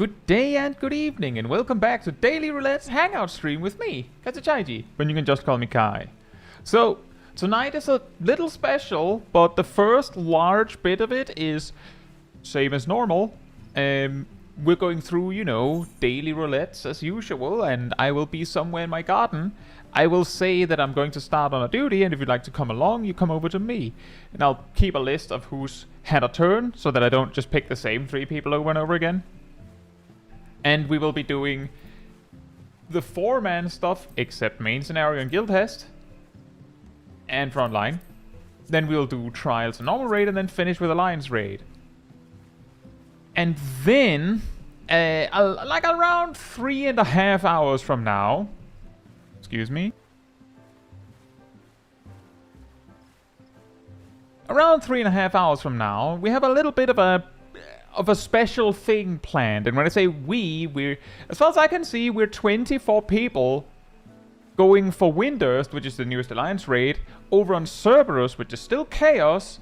Good day and good evening, and welcome back to Daily Roulette's Hangout stream with me, Chaiji, but you can just call me Kai. So, tonight is a little special, but the first large bit of it is same as normal. We're going through, you know, daily roulettes as usual, and I will be somewhere in my garden. I will say that I'm going to start on a duty, and if you'd like to come along, you come over to me. And I'll keep a list of who's had a turn, so that I don't just pick the same 3 people over and over again. And we will be doing the 4-man stuff, except main scenario and guild test, and frontline. Then we'll do trials and normal raid, and then finish with alliance raid. And then, like around 3.5 hours from now, excuse me, around 3.5 hours from now, we have a little bit of a special thing planned. And when I say we're, as far as I can see, we're 24 people going for Windurst, which is the newest alliance raid, over on Cerberus, which is still chaos.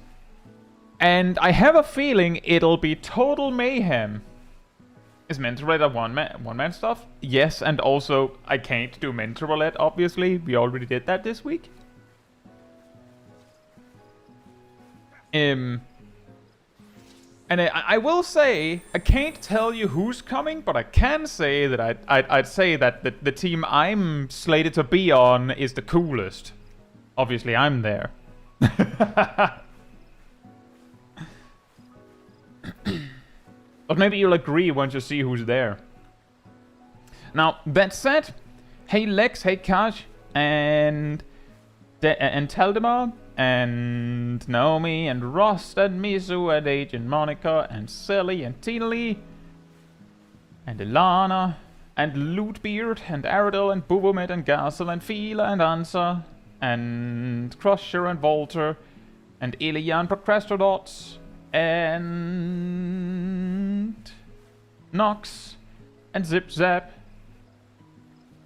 And I have a feeling it'll be total mayhem. Is mental roulette a one-man stuff? Yes, and also I can't do mental roulette, obviously. We already did that this week. And I will say, I can't tell you who's coming, but I can say that I'd say that the team I'm slated to be on is the coolest. Obviously, I'm there. But maybe you'll agree once you see who's there. Now, that said, hey Lex, hey Kaj, and Taldemar, and Naomi, and Rost, and Mizu, and Agent Monica, and Sally, and Tina Lee, and Ilana, and Lootbeard, and Aradel, and Bubomet, and Gazel, and Fila, and Ansa, and Crusher, and Volter, and Ilya, and Procrastinadots, and Nox, and Zip Zap.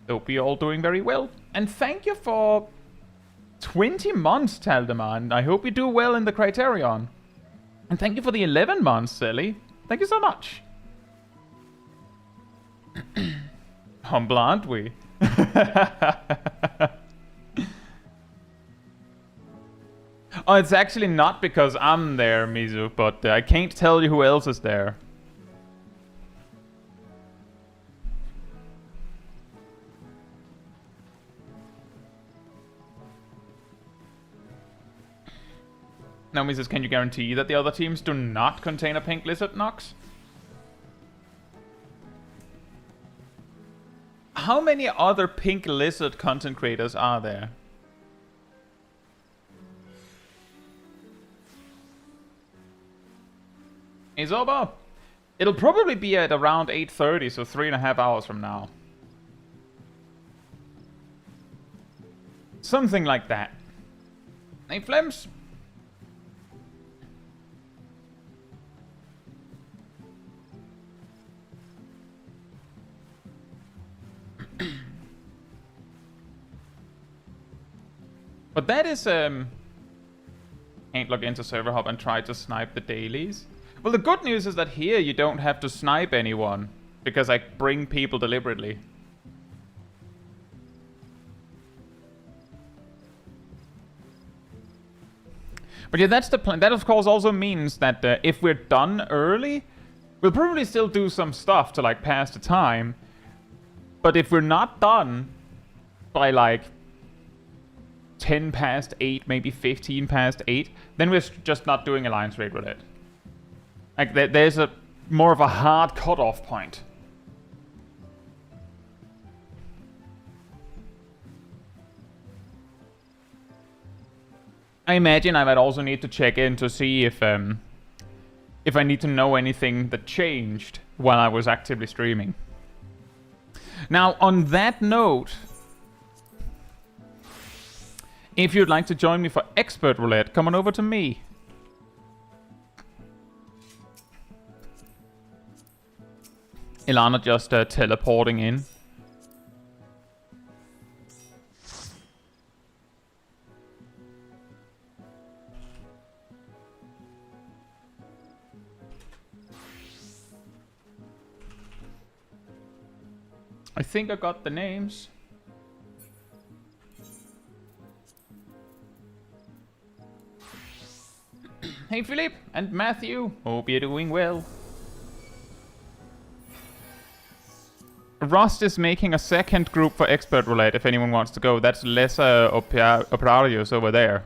Hope you're all doing very well. And thank you for 20 months, Taldemar, and I hope you do well in the Criterion. And thank you for the 11 months, Sally. Thank you so much. Humble, aren't we? Oh, it's actually not because I'm there, Mizu, but I can't tell you who else is there. Now, Mrs., can you guarantee that the other teams do not contain a pink lizard, Nox? How many other pink lizard content creators are there? It's over. It'll probably be at around 8:30, so 3.5 hours from now. Something like that. Hey, Flems. But that is, can't log into Server Hub and try to snipe the dailies. Well, the good news is that here you don't have to snipe anyone, because I bring people deliberately. But yeah, that's the plan. That, of course, also means that if we're done early, we'll probably still do some stuff to, like, pass the time. But if we're not done by, like, 10 past 8, maybe 15 past 8, then we're just not doing Alliance Raid Roulette. Like, there's a more of a hard cutoff point. I imagine I might also need to check in to see if I need to know anything that changed while I was actively streaming. Now, on that note, if you'd like to join me for Expert Roulette, come on over to me. Ilana just teleporting in. I think I got the names. Hey Philip and Matthew, hope you're doing well. Rust is making a second group for Expert Roulette if anyone wants to go. That's Lesser Operarius over there.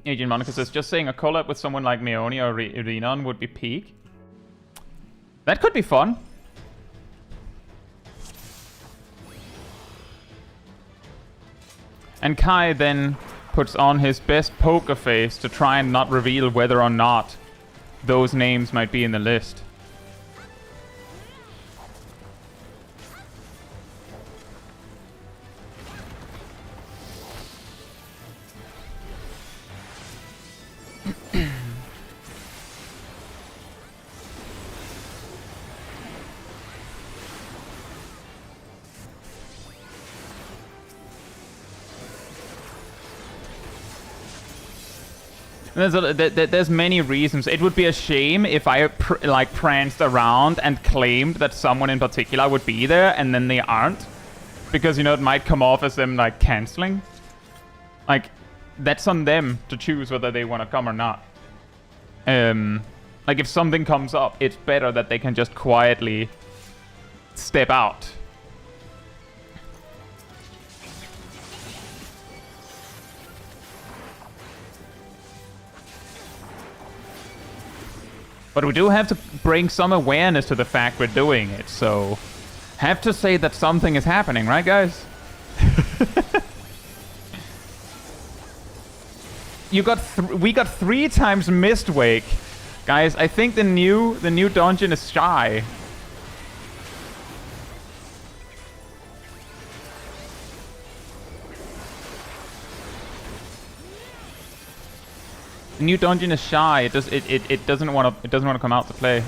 Agent Monica says, just saying a collab with someone like Meoni or Renon would be peak. That could be fun. And Kai then puts on his best poker face to try and not reveal whether or not those names might be in the list. There's many reasons. It would be a shame if I pranced around and claimed that someone in particular would be there and then they aren't, because, you know, it might come off as them like canceling. Like, that's on them to choose whether they want to come or not. Like, if something comes up, it's better that they can just quietly step out. But we do have to bring some awareness to the fact we're doing it, so have to say that something is happening, right, guys? We got 3 times Mistwick, guys. I think the new dungeon is shy. The new dungeon is shy. It doesn't want to come out to play.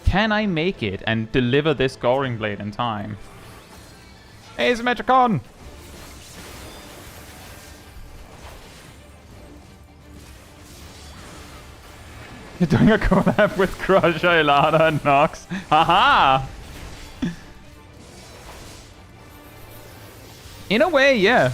Can I make it and deliver this Goring Blade in time? Hey, Symmetricon! You're doing a collab with Crusher, Ilana, and Nox. Haha! In a way, yeah.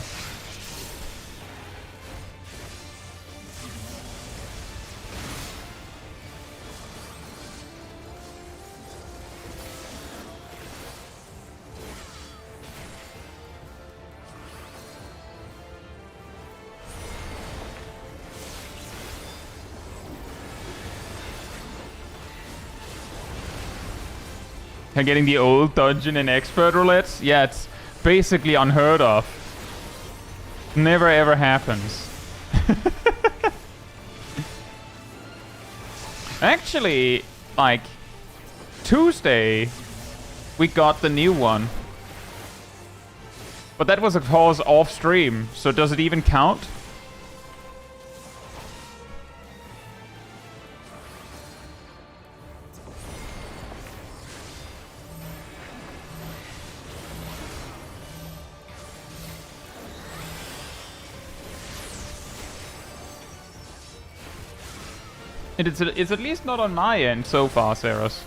Getting the old dungeon in Expert Roulettes? Yeah, it's basically unheard of. Never ever happens. Actually, like, Tuesday, we got the new one. But that was of course off stream, so does it even count? It's at least not on my end so far, Saros.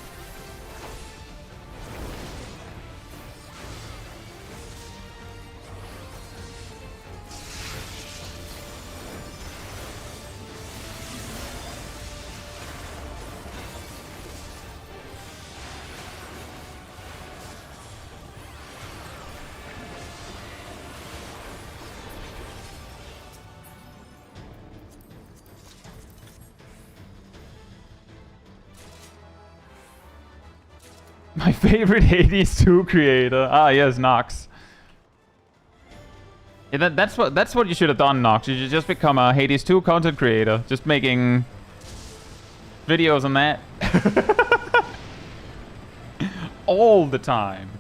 My favorite Hades 2 creator. Ah, yes, Nox. Yeah, that's what you should have done, Nox. You should just become a Hades 2 content creator, just making videos on that all the time.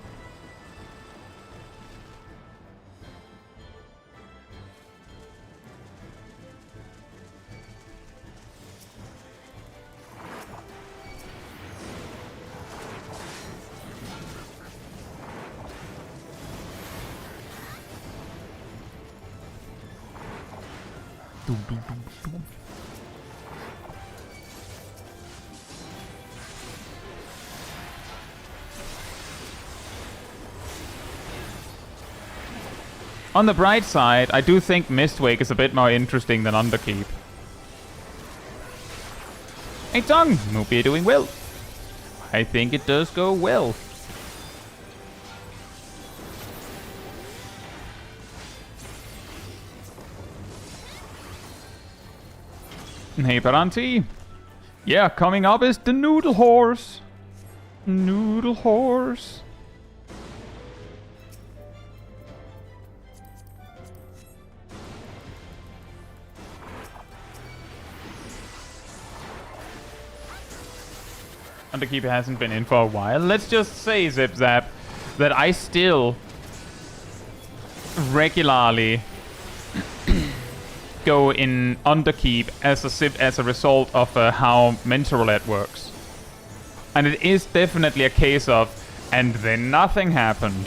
On the bright side, I do think Mistwick is a bit more interesting than Underkeep. Hey Tong, hope you're doing well. I think it does go well. Hey Paranti. Yeah, coming up is the Noodle Horse. Noodle Horse. Underkeeper hasn't been in for a while. Let's just say, Zip Zap, that I still regularly go in Underkeep as a result of how Mental Roulette works. And it is definitely a case of, and then nothing happened.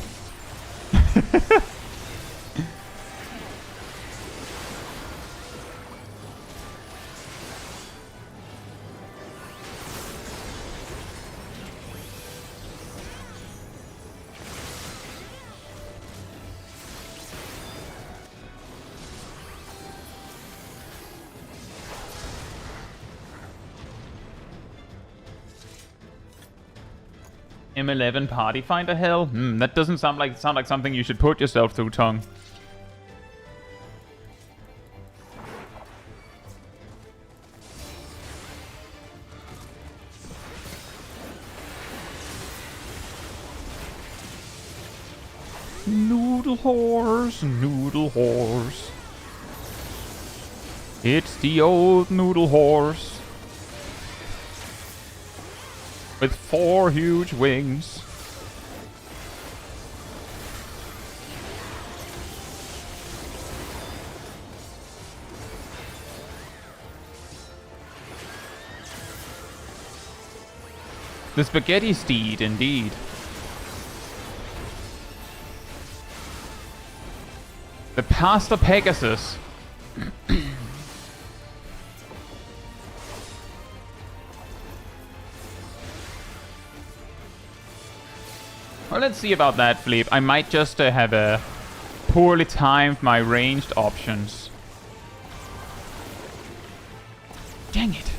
M11 party finder hell? That doesn't sound like something you should put yourself through, Tongue. Noodle Horse, Noodle Horse. It's the old Noodle Horse. With 4 huge wings. The spaghetti steed, indeed. The Pasta Pegasus. Well, let's see about that, Philippe. I might just have poorly timed my ranged options. Dang it.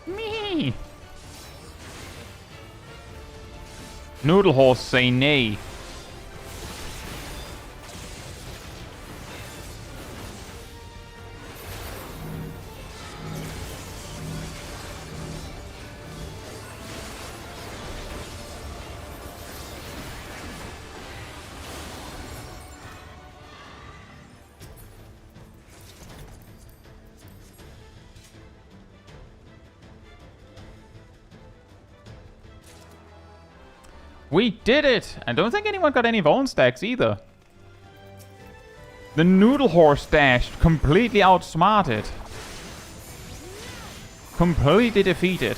Me. Noodle Horse say nay. We did it! I don't think anyone got any Voln stacks either. The Noodle Horse dashed, completely outsmarted. Completely defeated.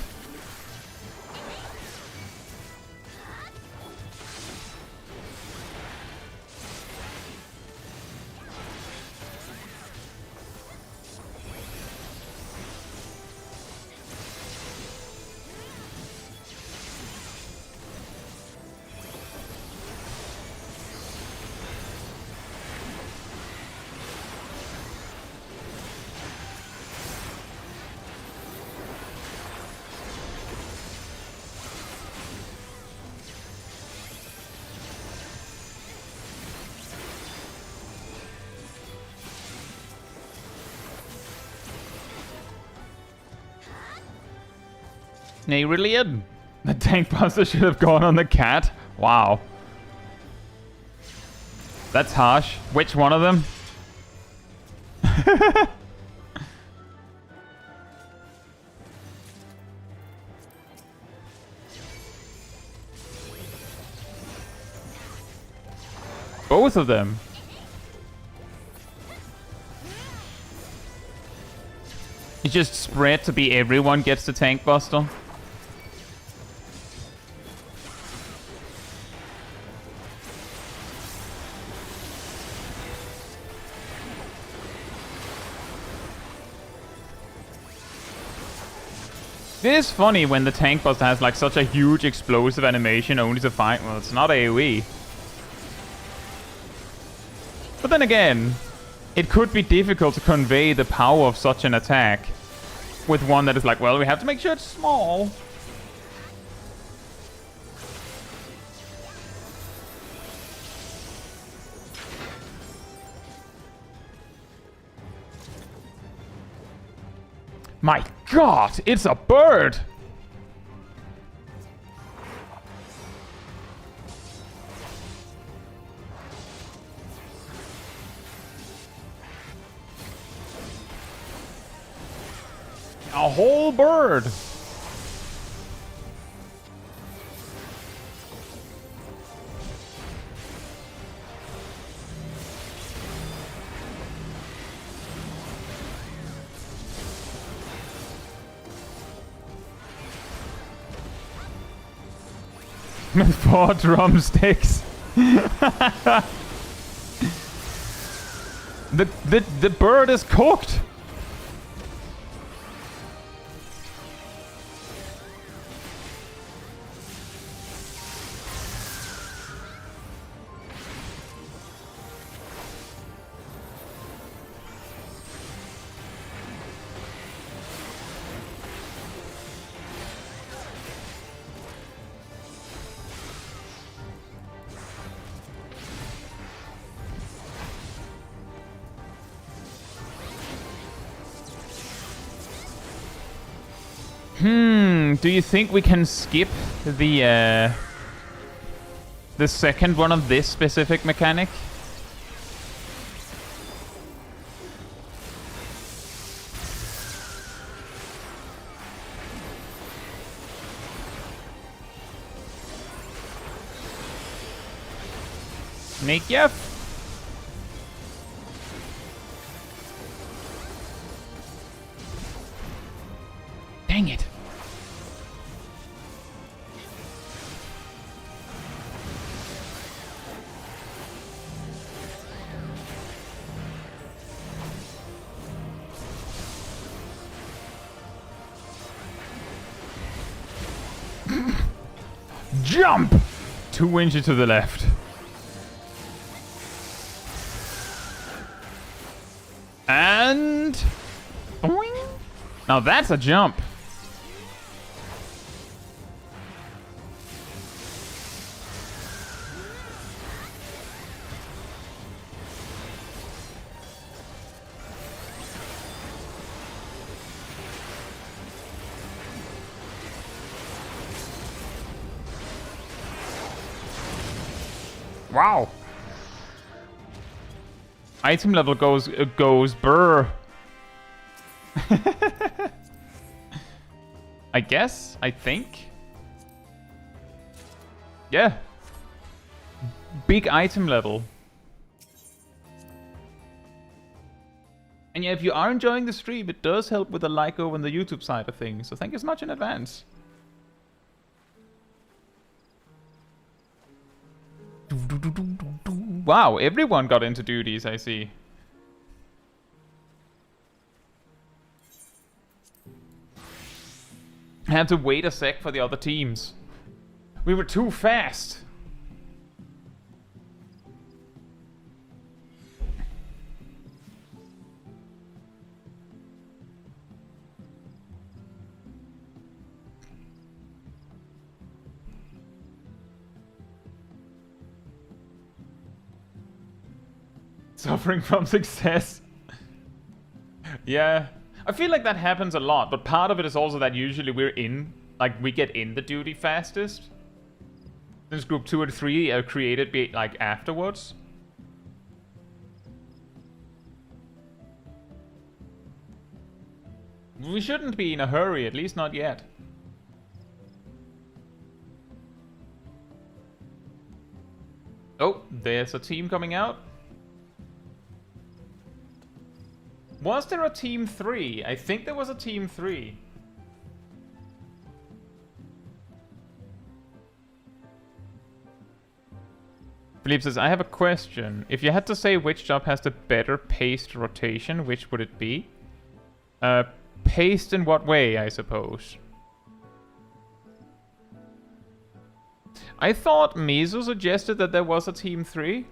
Nay, really? The tank buster should have gone on the cat? Wow. That's harsh. Which one of them? Both of them. It's just spread to be everyone gets the tank buster. It is funny when the tank buster has like such a huge explosive animation only to fight. Well, it's not AoE. But then again, it could be difficult to convey the power of such an attack with one that is like, well, we have to make sure it's small. My god, it's a bird! A whole bird! With 4 drumsticks. The bird is cooked. Do you think we can skip the second one of this specific mechanic? Snake, yep. Dang it. Jump! 2 inches to the left. And... boing. Now that's a jump. Wow. Item level goes brr. I guess, I think. Yeah. Big item level. And yeah, if you are enjoying the stream, it does help with the like over on the YouTube side of things. So thank you so much in advance. Wow, everyone got into duties, I see. I had to wait a sec for the other teams. We were too fast. Suffering from success. Yeah. I feel like that happens a lot, but part of it is also that usually we get in the duty fastest. Since group 2 and 3 are created like afterwards. We shouldn't be in a hurry, at least not yet. Oh, there's a team coming out. Was there a team 3? I think there was a team 3. Philippe says, I have a question. If you had to say which job has the better paced rotation, which would it be? Paced in what way, I suppose? I thought Mizu suggested that there was a team 3.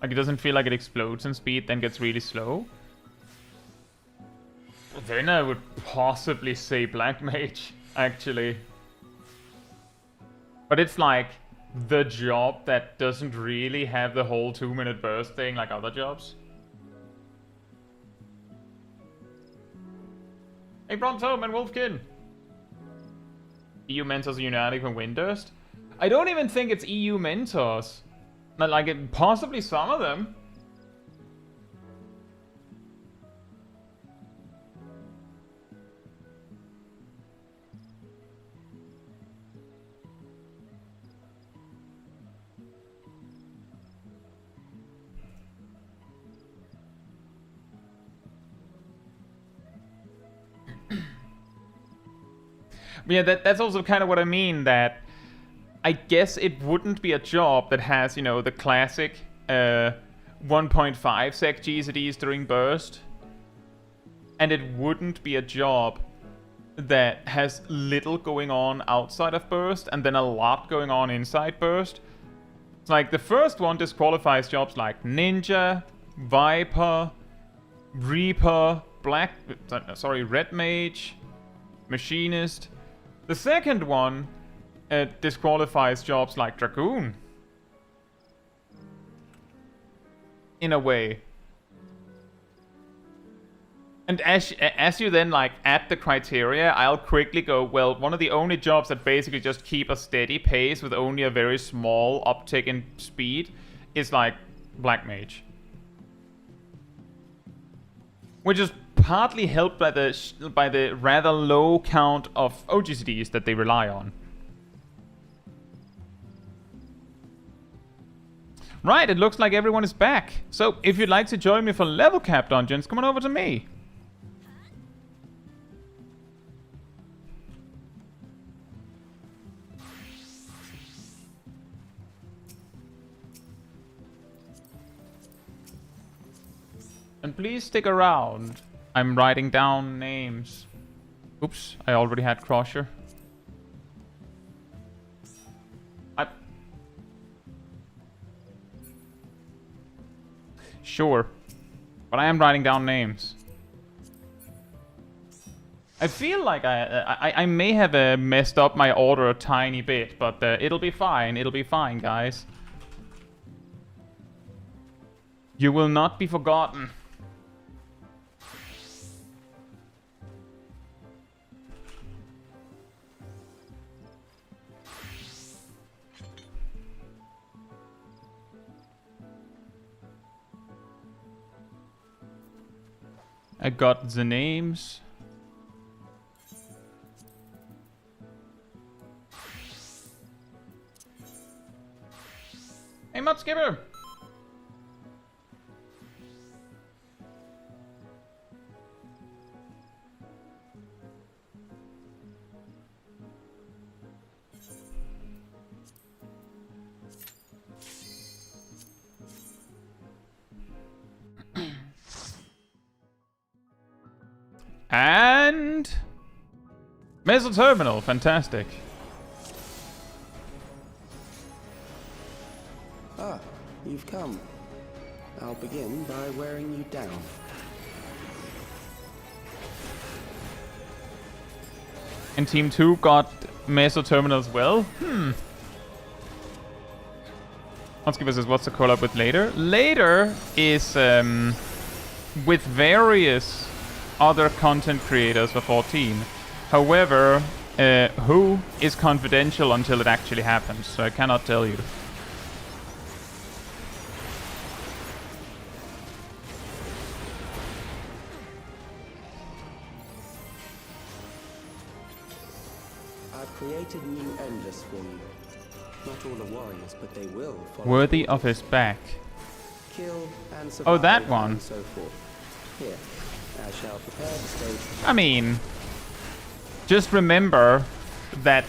Like, it doesn't feel like it explodes in speed, then gets really slow. Then I would possibly say Black Mage, actually. But it's like the job that doesn't really have the whole 2-minute burst thing like other jobs. Hey, Bronto and Wolfkin! EU mentors are uniting from Windurst? I don't even think it's EU mentors. Not like it, possibly some of them. Yeah, that's also kind of what I mean, that I guess it wouldn't be a job that has, you know, the classic 1.5 sec GZDs during burst. And it wouldn't be a job that has little going on outside of burst and then a lot going on inside burst. It's like the first one disqualifies jobs like Ninja, Viper, Reaper, Red Mage, Machinist. The second one disqualifies jobs like Dragoon. In a way. And as you then like add the criteria, I'll quickly go, well, one of the only jobs that basically just keep a steady pace with only a very small uptick in speed is like Black Mage. Which is partly helped by the rather low count of OGCDs that they rely on. Right, it looks like everyone is back. So, if you'd like to join me for level cap dungeons, come on over to me. And please stick around. I'm writing down names. Oops, I already had Crusher. Sure, but I am writing down names. I feel like I may have messed up my order a tiny bit, but it'll be fine. It'll be fine, guys. You will not be forgotten. I got the names. Hey, Mudskipper! And Meso Terminal, fantastic. Ah, you've come. I'll begin by wearing you down. And Team 2 got Meso Terminal as well? Let's give us what's the collab with later? Later is with various other content creators for 14. However, who is confidential until it actually happens, so I cannot tell you. I've created new endless for you. Not all are warriors, but they will follow. Worthy of his back. Kill and survive. Oh, that one. And so forth. Here, I shall prepare the stage. I mean, just remember that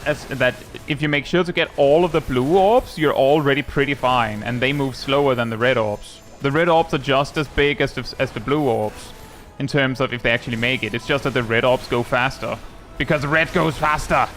if you make sure to get all of the blue orbs, you're already pretty fine, and they move slower than the red orbs. The red orbs are just as big as the blue orbs in terms of if they actually make it. It's just that the red orbs go faster because red goes faster.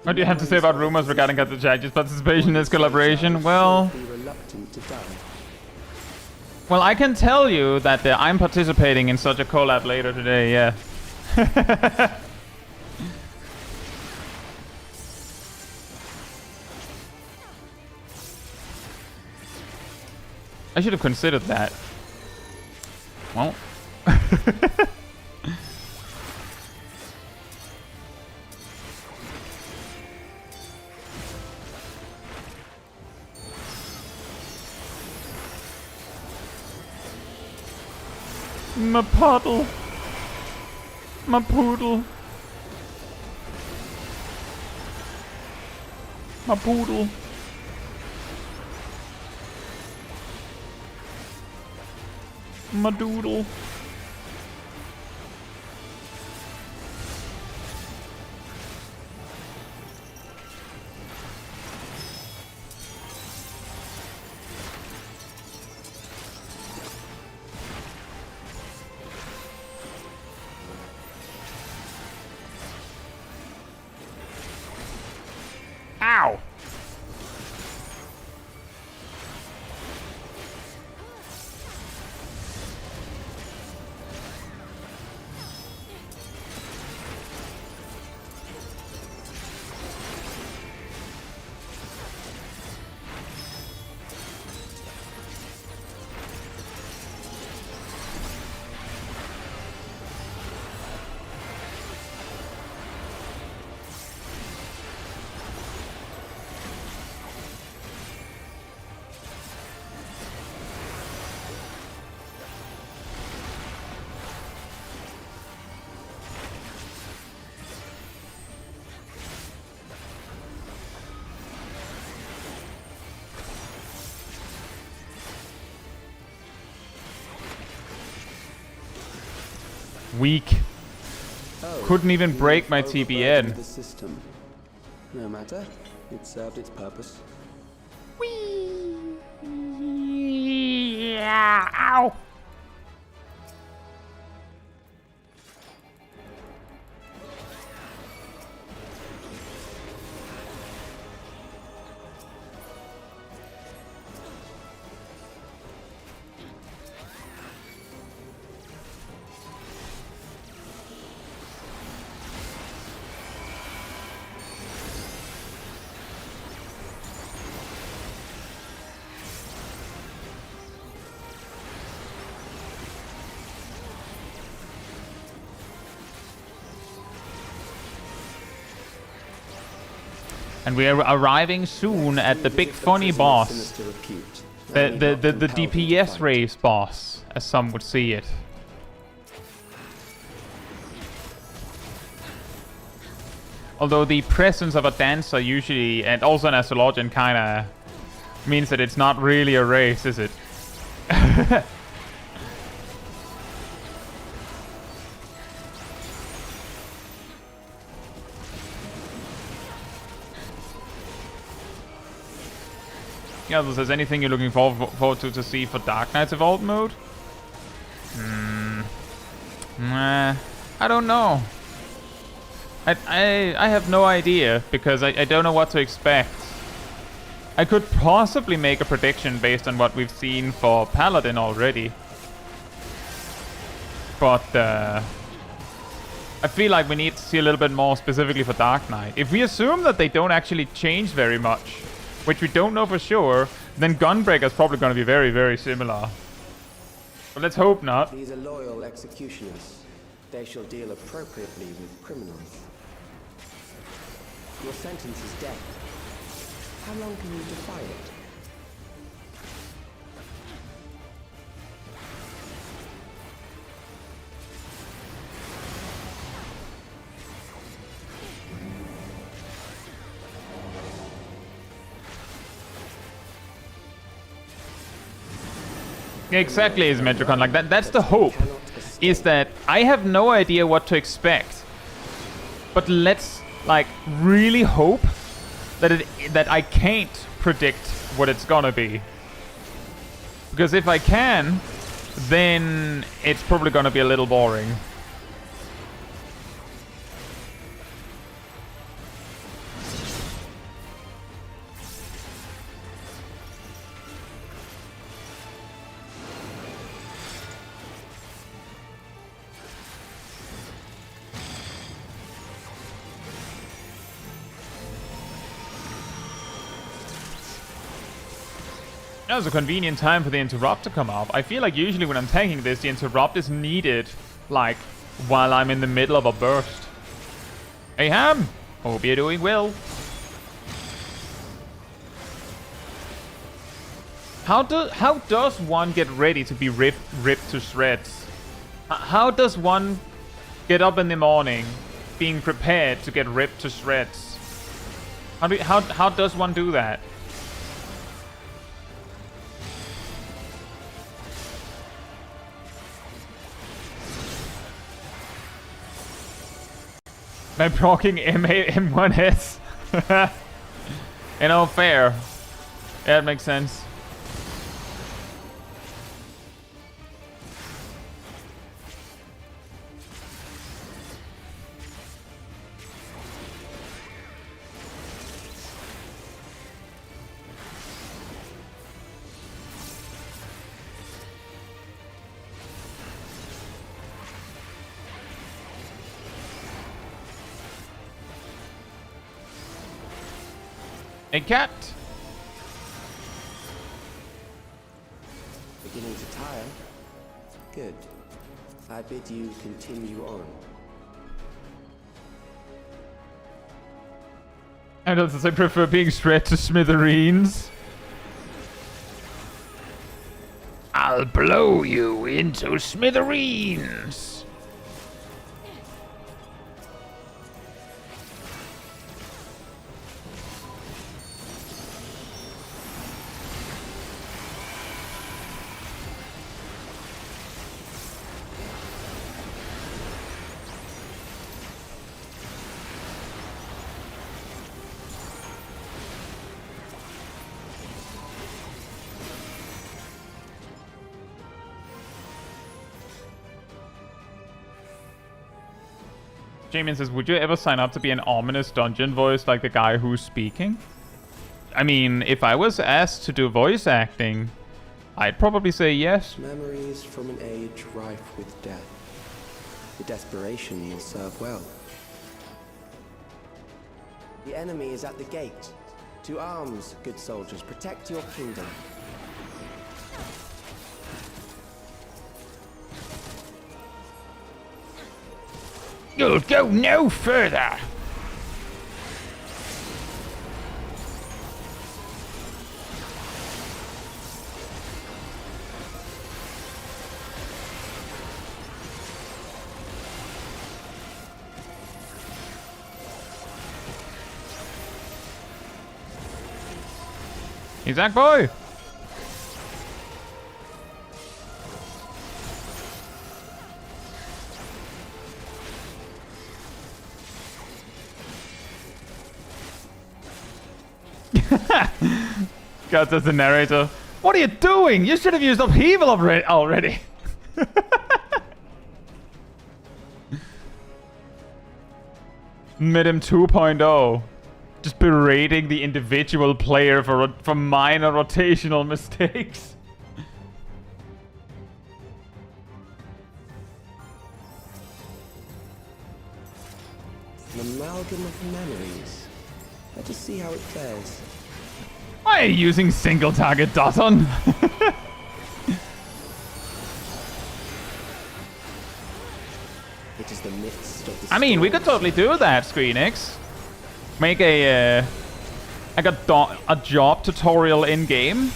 What do you have to say about rumors regarding Chaiji's participation in this collaboration? Well, I can tell you that I'm participating in such a collab later today, yeah. I should have considered that. Well. My puddle. My poodle. My poodle. My doodle. Ow! Weak. Oh, couldn't even break my TBN. The system. No matter, it served its purpose. Whee! Yeah, ow! And we are arriving soon at the big funny boss. The DPS race boss, as some would see it. Although the presence of a dancer usually, and also an astrologian, kinda means that it's not really a race, is it? Yeah, so is anything you're looking forward to see for Dark Knight's Evolved mode? Nah, I don't know. I have no idea, because I don't know what to expect. I could possibly make a prediction based on what we've seen for Paladin already. But I feel like we need to see a little bit more specifically for Dark Knight. If we assume that they don't actually change very much, which we don't know for sure, then Gunbreaker is probably going to be very, very similar. But let's hope not. These are loyal executioners. They shall deal appropriately with criminals. Your sentence is death. How long can you defy it? Exactly, is Metricon. Like that's the hope. Is that I have no idea what to expect. But let's like really hope that I can't predict what it's gonna be. Because if I can, then it's probably gonna be a little boring. That was a convenient time for the interrupt to come up. I feel like usually when I'm tanking this, the interrupt is needed, like, while I'm in the middle of a burst. Hey Ham! Hope you're doing well. How does one get ready to be ripped to shreds? How does one get up in the morning being prepared to get ripped to shreds? How does one do that? By proccing M1S. You know, fair. Yeah, it makes sense. A cat. Beginning to tire? Good. I bid you continue on. And as I prefer being shred to smithereens. I'll blow you into smithereens. Jamin says, would you ever sign up to be an ominous dungeon voice like the guy who's speaking? I mean, if I was asked to do voice acting, I'd probably say yes. Memories from an age rife with death. The desperation will serve well. The enemy is at the gate. To arms, good soldiers, protect your kingdom. You'll go no further. He's that boy. God, that's the narrator. What are you doing? You should have used upheaval already. Mid-him 2.0. Just berating the individual player for minor rotational mistakes. An amalgam of memories. Let's just see how it fares. Why are you using single target Doton? It is the midst of the I mean, we could storms. totally do that, ScreenX. Make a job tutorial in game.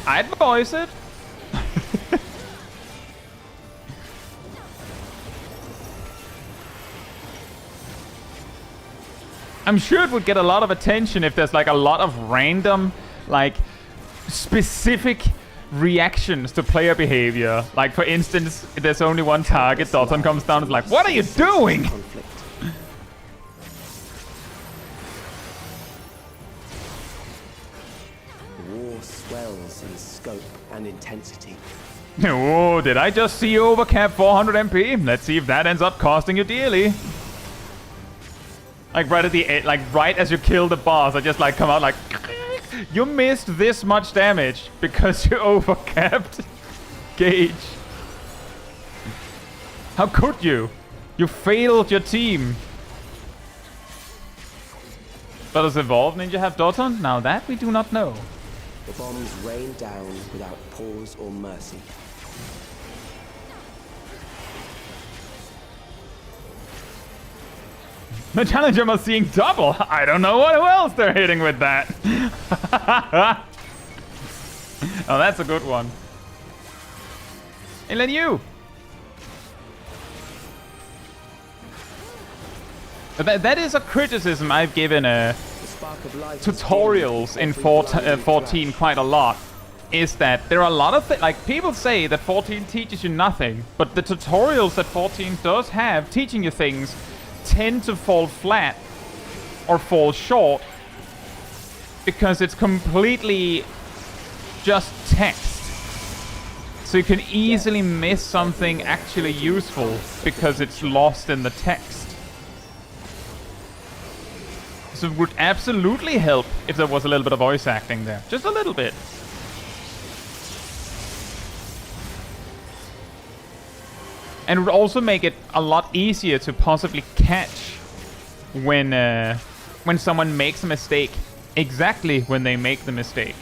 I'd voice it. I'm sure it would get a lot of attention if there's like a lot of random, like specific reactions to player behavior. Like for instance, there's only one target, Doton comes down, it's like, what are you doing? Conflict. The war swells in scope and intensity. Oh, did I just see you overcap 400 MP? Let's see if that ends up costing you dearly. Like right at the end, like right as you kill the boss, I just like come out like, you missed this much damage because you overcapped Gage. How could you? You failed your team. But does Evolved Ninja have Doton? Now that we do not know. The bombs rain down without pause or mercy. The Challenger must seeing double. I don't know what else they're hitting with that. Oh, that's a good one. And then you. That is a criticism I've given The spark of life is tutorials dimmed in with every blinding 14 flash. quite a lot. Is that there are a lot of like people say that 14 teaches you nothing, but the tutorials that 14 does have teaching you things tend to fall flat or fall short because it's completely just text. So you can easily miss something actually useful because it's lost in the text. So it would absolutely help if there was a little bit of voice acting there. Just a little bit. And it would also make it a lot easier to possibly catch when someone makes a mistake exactly when they make the mistake.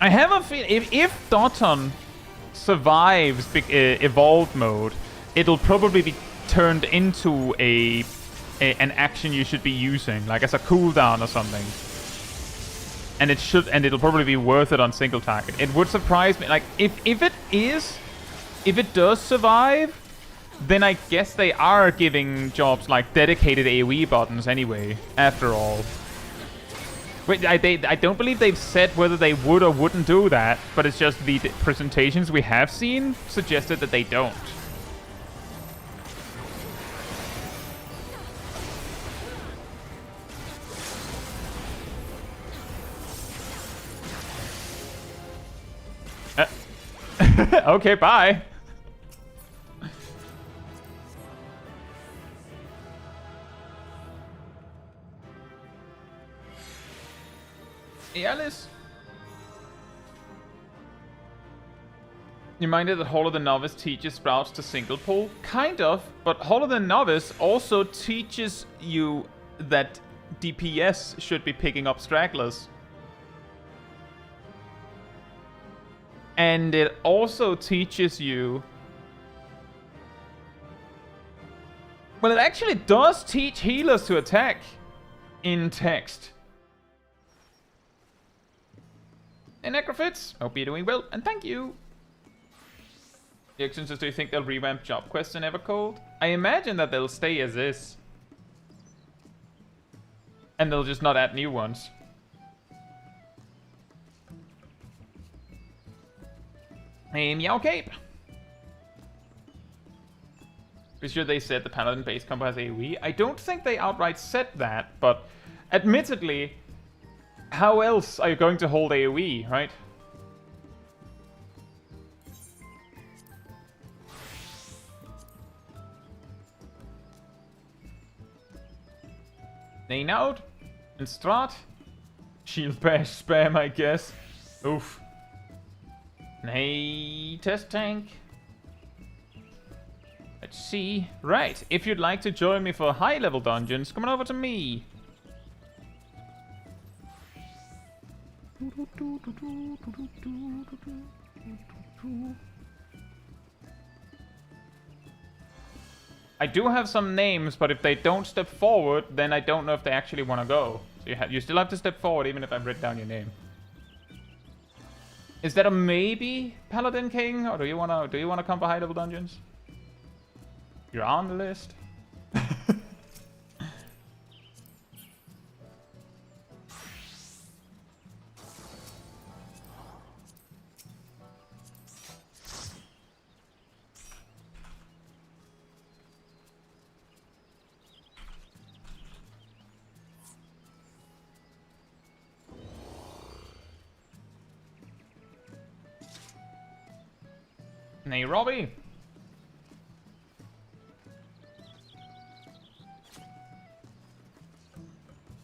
I have a feeling if Doton survives evolved mode, it'll probably be turned into an action you should be using, like as a cooldown or something. And it'll probably be worth it on single target. It would surprise me, like if it does survive, then I guess they are giving jobs like dedicated AoE buttons anyway. After all, wait, I don't believe they've said whether they would or wouldn't do that, but it's just the presentations we have seen suggested that they don't. Okay, bye. Hey, Alice. You minded that Hall of the Novice teaches Sprouts to single pull? Kind of, but Hall of the Novice also teaches you that DPS should be picking up stragglers. And it also teaches you... Well, it actually does teach healers to attack in text. Hey, Necrophits, hope you're doing well, and thank you. The extensions, do you think they'll revamp job quests in Evercold? I imagine that they'll stay as is. And they'll just not add new ones. Hey, Meow Cape. Be sure they said the Paladin base combo has AoE. I don't think they outright said that, but admittedly, how else are you going to hold AoE, right? Nain out. And Strat. Shield bash spam, I guess. Oof. Nay, test tank. Let's see. Right, if you'd like to join me for high level dungeons, come on over to me. I do have some names, but if they don't step forward, then I don't know if they actually want to go. So you still have to step forward, even if I've written down your name. Is that a maybe, Paladin King, or do you wanna come for high level dungeons? You're on the list. Hey, Robbie.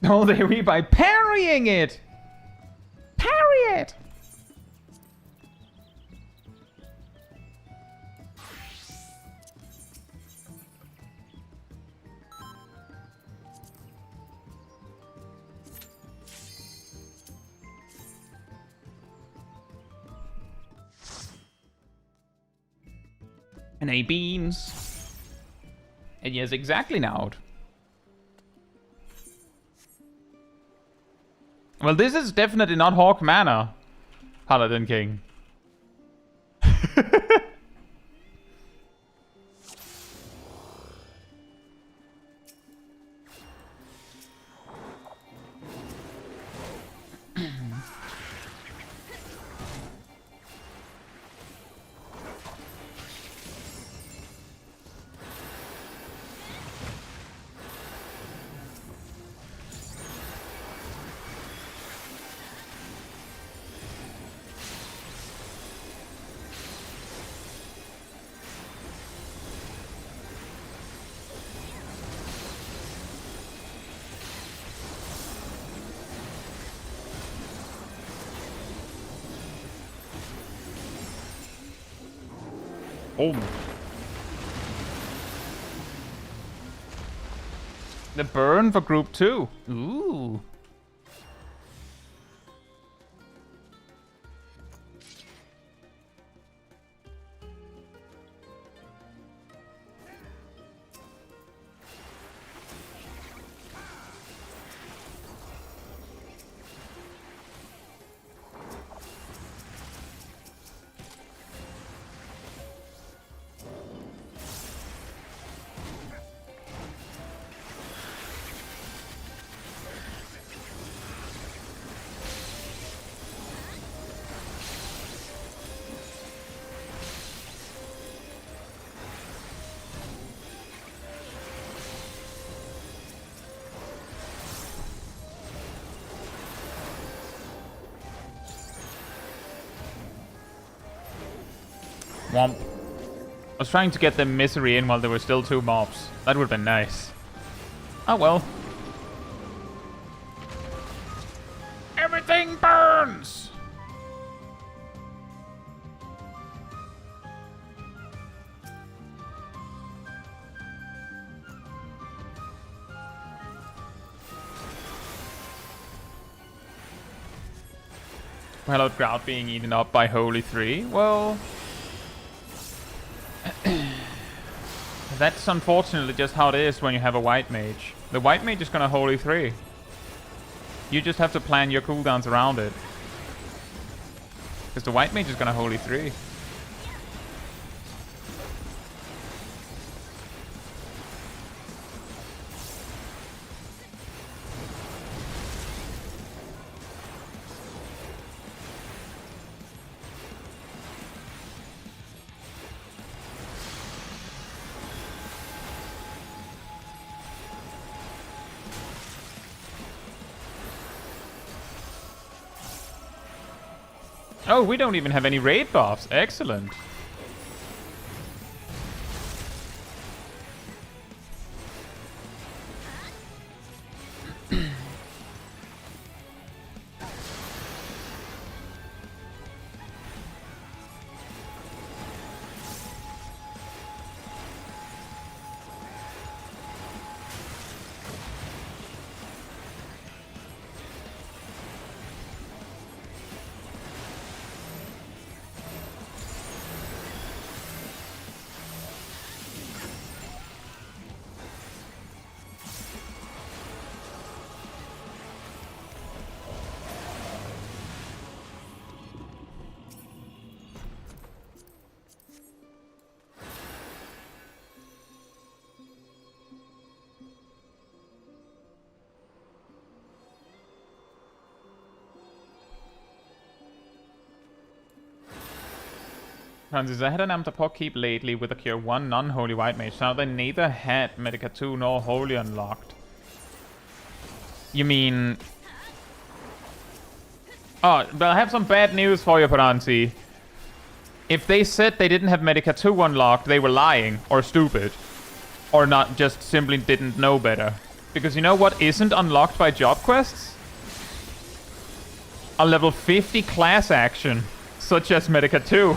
Oh, they read by parrying it. Parry it. And a beans. And yes, exactly now. Well, this is definitely not Hawk Manor, Paladin King. Oh. The burn for group 2. Ooh. Womp. I was trying to get the misery in while there were still 2 mobs. That would have been nice. Oh well. Everything burns! Hello, Grout being eaten up by Holy 3. Well... that's unfortunately just how it is when you have a white mage. The white mage is gonna Holy 3. You just have to plan your cooldowns around it. Because the white mage is gonna Holy 3. Oh, we don't even have any raid buffs. Excellent. Francis, I had an Amtapok keep lately with a cure 1 non-holy white mage. Now they neither had Medica 2 nor holy unlocked. You mean... Oh, but I have some bad news for you, Paranzi. If they said they didn't have Medica 2 unlocked, they were lying, or stupid. Or not, just simply didn't know better. Because you know what isn't unlocked by job quests? A level 50 class action, such as Medica 2.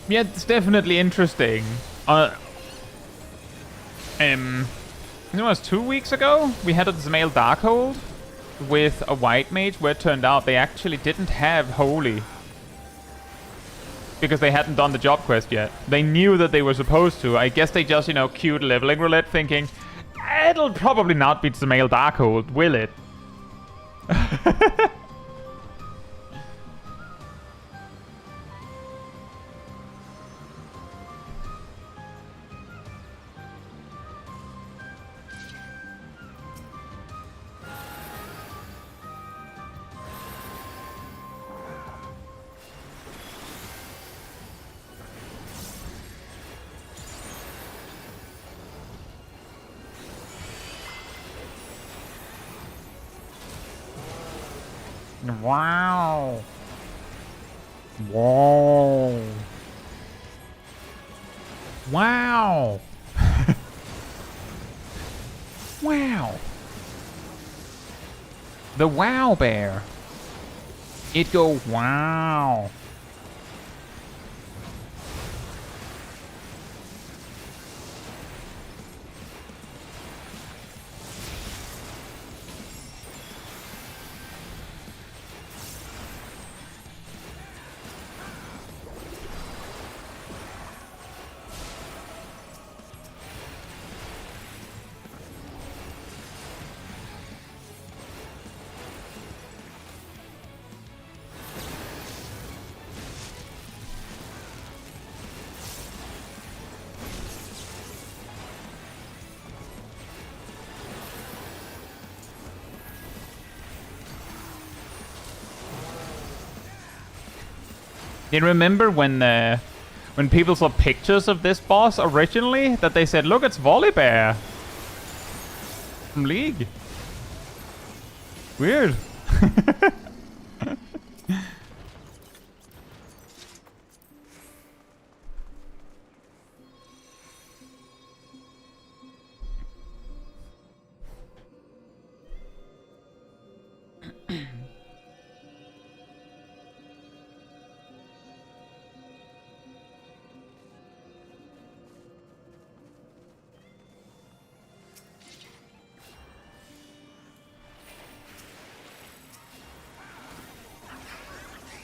Yeah, it's definitely interesting. I think it was 2 weeks ago, we had a Zmail Darkhold with a white mage where it turned out they actually didn't have holy. Because they hadn't done the job quest yet. They knew that they were supposed to. I guess they just, you know, queued leveling roulette thinking, it'll probably not be Zmail Darkhold, will it? Wow. Whoa. Wow. Wow. The wow bear. It go wow. You remember when people saw pictures of this boss originally, that they said, look, it's Volibear from League. Weird.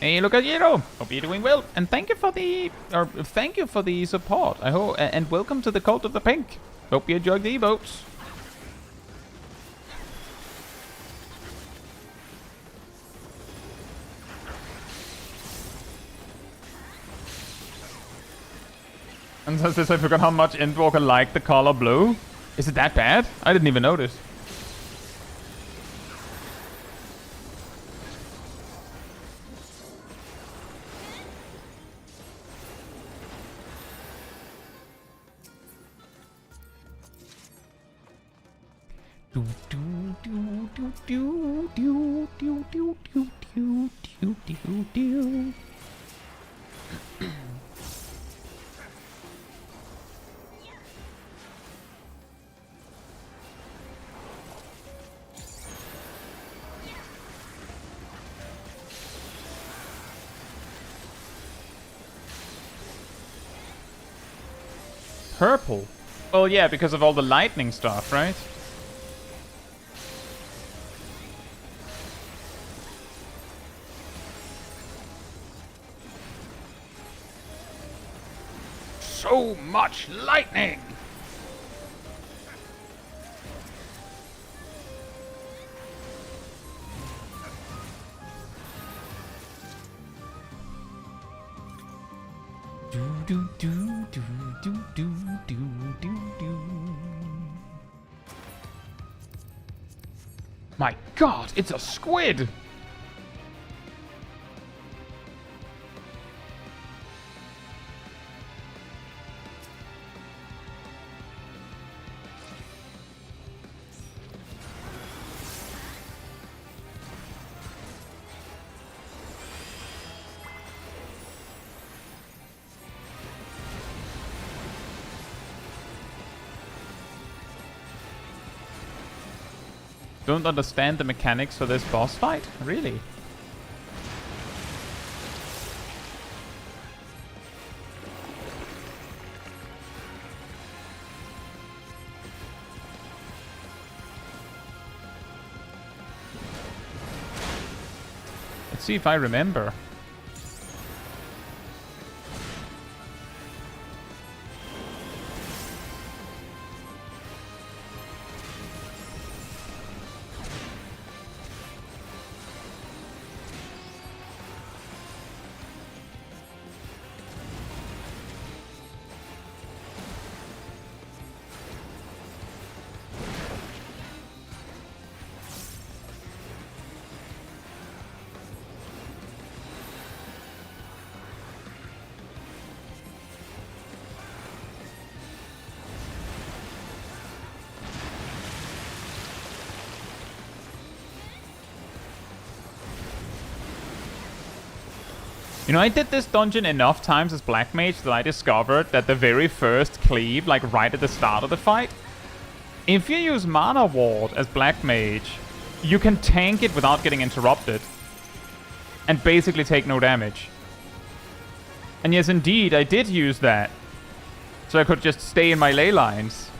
Hey, look at you! Hope you're doing well, and thank you for the support. I hope, and welcome to the Cult of the Pink. Hope you enjoyed the emotes. And says this, I forgot how much Endwalker liked the color blue. Is it that bad? I didn't even notice. purple? Well, yeah, because of all the lightning stuff, right? So much lightning! Do do do do do do do do. My God, it's a squid! Don't understand the mechanics for this boss fight? Really? Let's see if I remember. You know, I did this dungeon enough times as Black Mage that I discovered that the very first cleave, like right at the start of the fight, if you use Mana Ward as Black Mage, you can tank it without getting interrupted. And basically take no damage. And yes, indeed, I did use that. So I could just stay in my ley lines.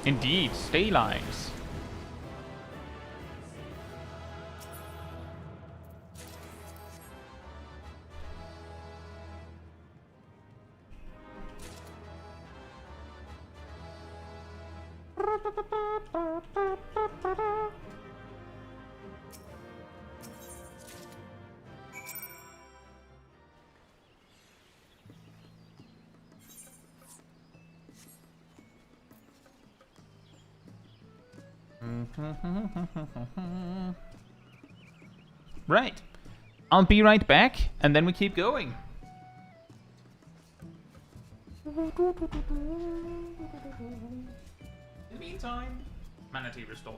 Indeed, stay lines. Right. I'll be right back, and then we keep going. In the meantime, Manatee restored.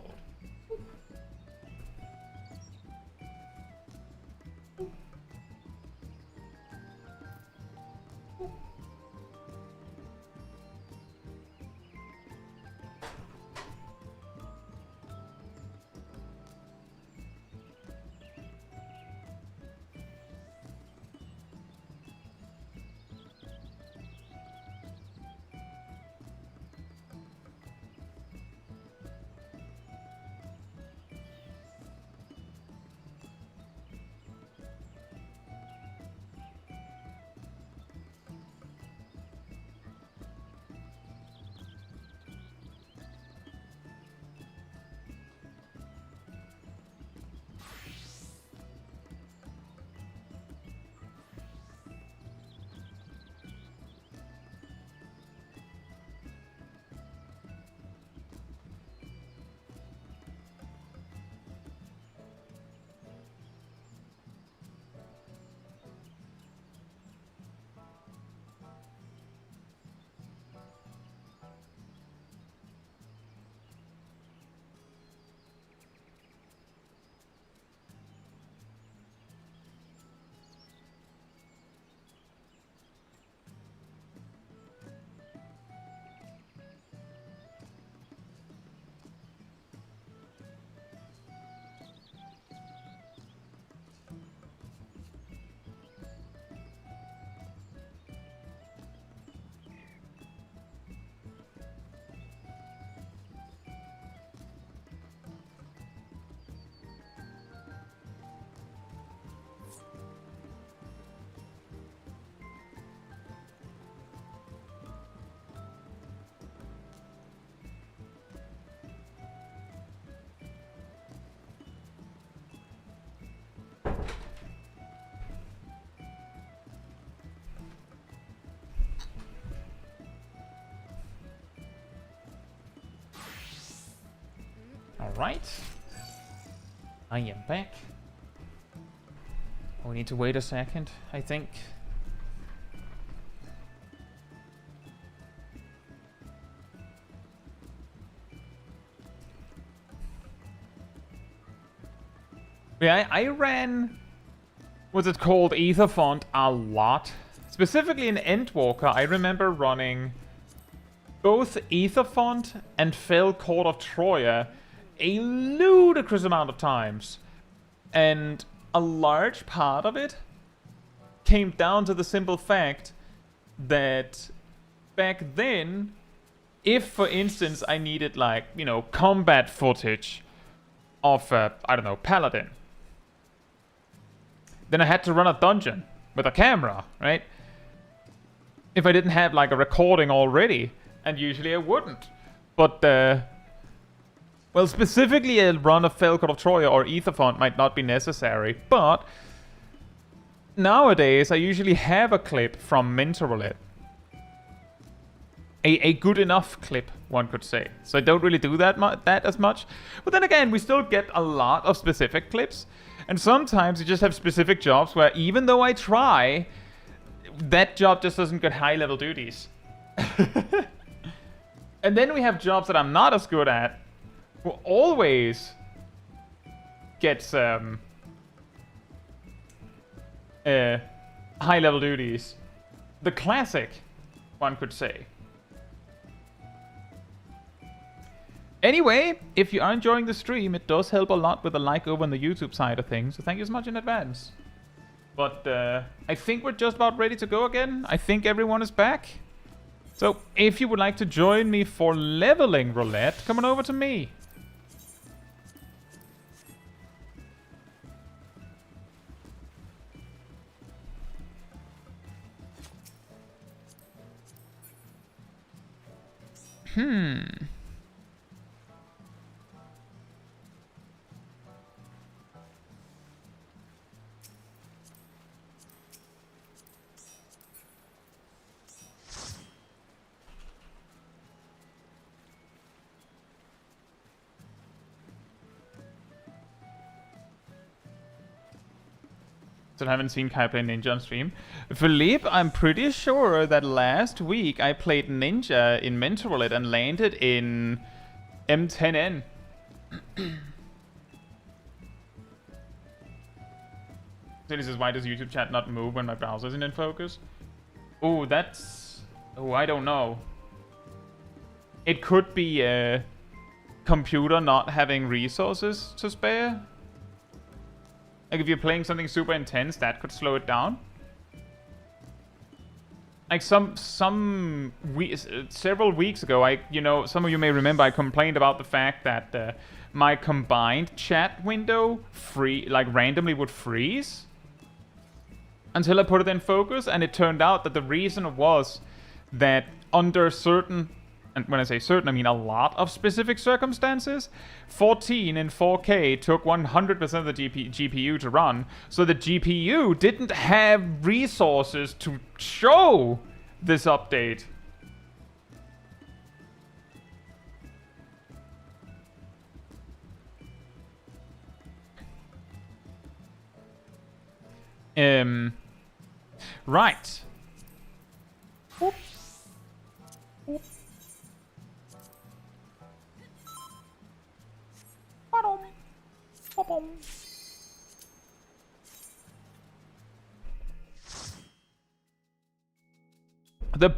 Alright. I am back. We need to wait a second, I think. Yeah, I ran, what's it called, Ether Font a lot. Specifically in Endwalker, I remember running both Ether Font and Fell Court of Troya a ludicrous amount of times. And a large part of it came down to the simple fact that back then, if, for instance, I needed, like, you know, combat footage of, I don't know, Paladin, then I had to run a dungeon with a camera, right? If I didn't have, like, a recording already, and usually I wouldn't. But, well, specifically a run of Fell Court of Troya or Ether Font might not be necessary, but nowadays I usually have a clip from Roulette. A good enough clip, one could say. So I don't really do that as much. But then again, we still get a lot of specific clips. And sometimes you just have specific jobs where even though I try, that job just doesn't get high-level duties. And then we have jobs that I'm not as good at, who always gets high-level duties. The classic, one could say. Anyway, if you are enjoying the stream, it does help a lot with a like over on the YouTube side of things, so thank you so much in advance. But I think we're just about ready to go again. I think everyone is back. So if you would like to join me for leveling Roulette, come on over to me. Still haven't seen Kai play Ninja on stream. Philippe, I'm pretty sure that last week I played Ninja in Roulette and landed in M10N. So this is why does YouTube chat not move when my browser isn't in focus? Oh, that's... Oh, I don't know. It could be a computer not having resources to spare. Like, if you're playing something super intense, that could slow it down. Like, several weeks ago, you know, some of you may remember I complained about the fact that my combined chat window randomly would freeze until I put it in focus, and it turned out that the reason was that under certain, and when I say certain, I mean a lot of specific circumstances, 14 in 4K took 100% of the GPU to run, so the GPU didn't have resources to show this update. Right. Oops. Oops. The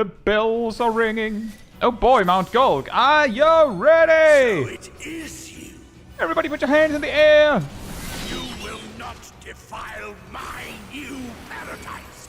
bells are ringing. Oh boy, Mount Gulg, are you ready? So it is you. Everybody put your hands in the air. You will not defile my new paradise.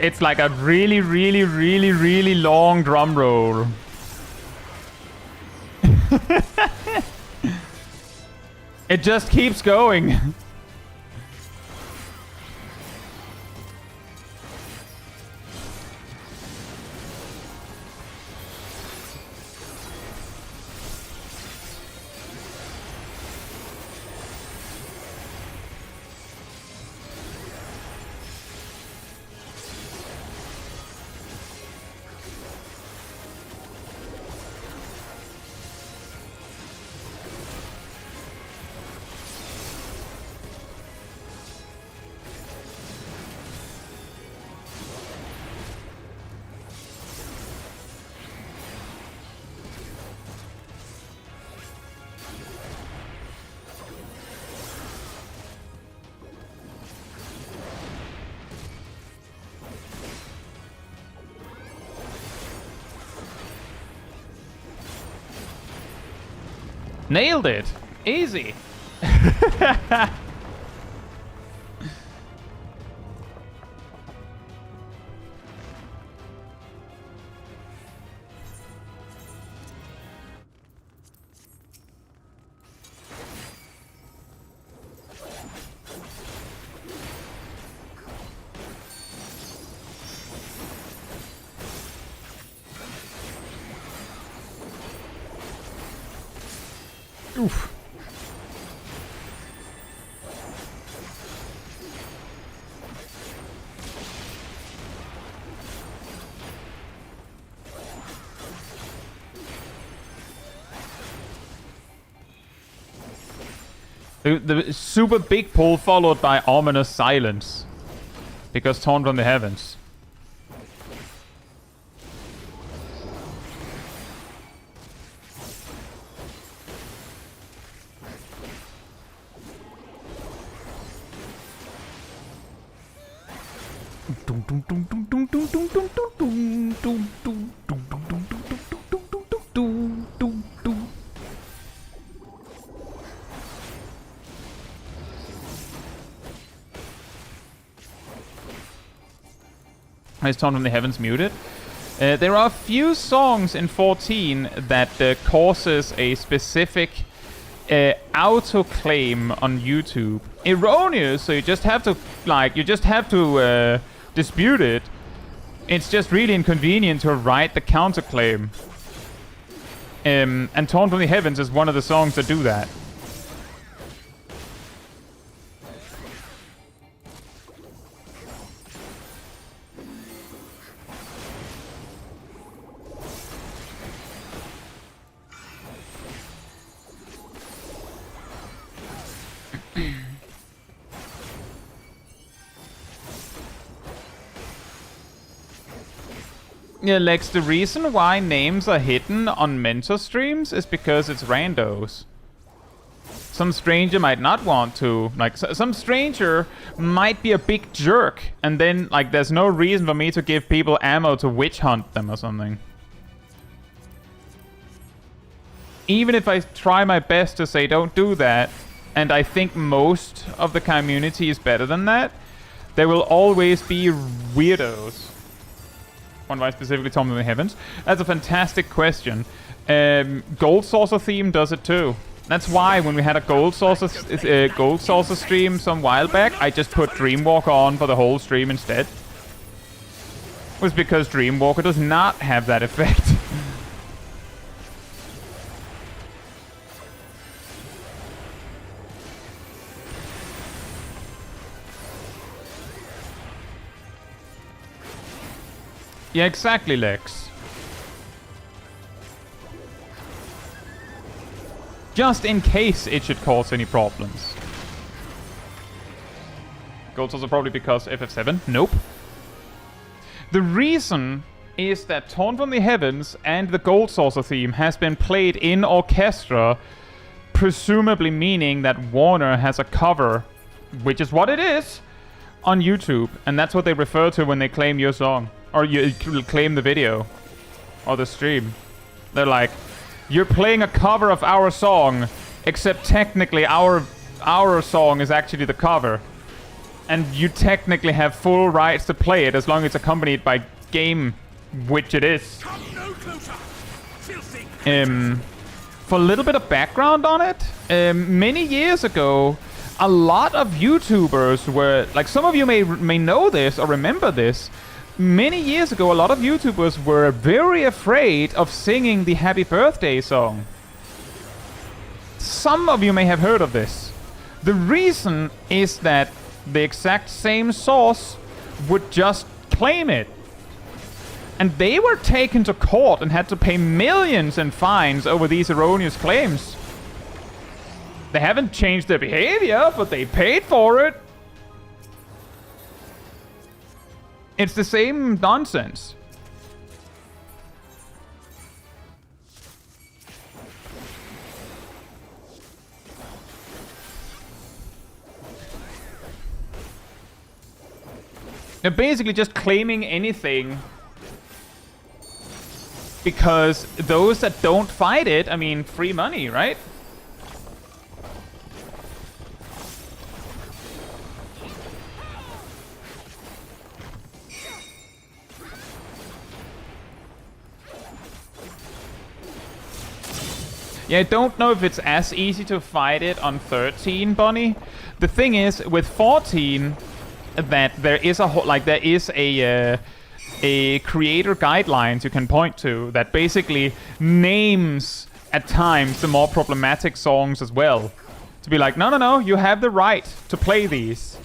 It's like a really long drum roll. It just keeps going. Nailed it! Easy! Oof. The super big pull followed by ominous silence. Because torn from the heavens. Is Torn from the Heavens muted? There are a few songs in 14 that causes a specific auto-claim on YouTube. Erroneous, so you just have to dispute it. It's just really inconvenient to write the counterclaim. And Torn from the Heavens is one of the songs that do that. Yeah, Lex, the reason why names are hidden on mentor streams is because it's randos. Some stranger might not want to, like, some stranger might be a big jerk, and then, like, there's no reason for me to give people ammo to witch hunt them or something. Even if I try my best to say don't do that, and I think most of the community is better than that, there will always be weirdos. One why specifically Torn from the Heavens? That's a fantastic question. Gold Saucer theme does it too. That's why when we had a Gold Saucer stream some while back, I just put Dreamwalker on for the whole stream instead. It was because Dreamwalker does not have that effect. Yeah, exactly, Lex. Just in case it should cause any problems. Gold's also probably because FF7? Nope. The reason is that Torn from the Heavens and the Gold Saucer theme has been played in orchestra, presumably meaning that Warner has a cover, which is what it is, on YouTube. And that's what they refer to when they claim your song. Or you claim the video. Or the stream. They're like, you're playing a cover of our song, except technically our song is actually the cover. And you technically have full rights to play it as long as it's accompanied by game, which it is. for a little bit of background on it, many years ago, a lot of YouTubers were, like, some of you may know this or remember this. Many years ago, a lot of YouTubers were very afraid of singing the Happy Birthday song. Some of you may have heard of this. The reason is that the exact same source would just claim it. And they were taken to court and had to pay millions in fines over these erroneous claims. They haven't changed their behavior, but they paid for it. It's the same nonsense. They're basically just claiming anything because those that don't fight it, I mean, free money, right? Yeah, I don't know if it's as easy to fight it on 13, Bunny. The thing is, with 14, that there is a creator guidelines you can point to that basically names at times the more problematic songs as well. To be like, no, you have the right to play these.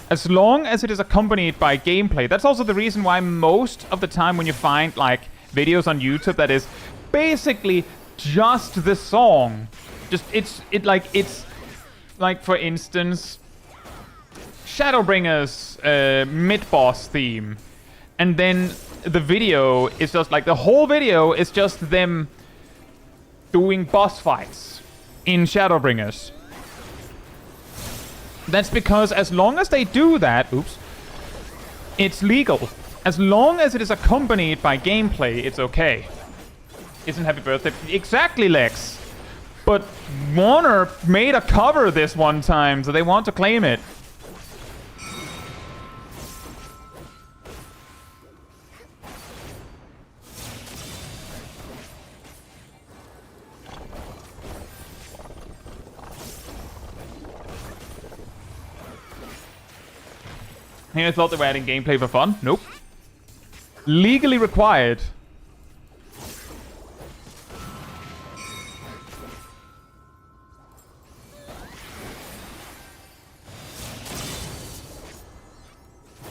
As long as it is accompanied by gameplay. That's also the reason why most of the time when you find like videos on YouTube that is basically just the song. It's like for instance Shadowbringers mid-boss theme. And then the video is just like, the whole video is just them doing boss fights in Shadowbringers. That's because as long as they do that, it's legal. As long as it is accompanied by gameplay, it's okay. Isn't Happy Birthday? Exactly, Lex. But Warner made a cover this one time, so they want to claim it. I thought they were adding gameplay for fun. Nope. Legally required.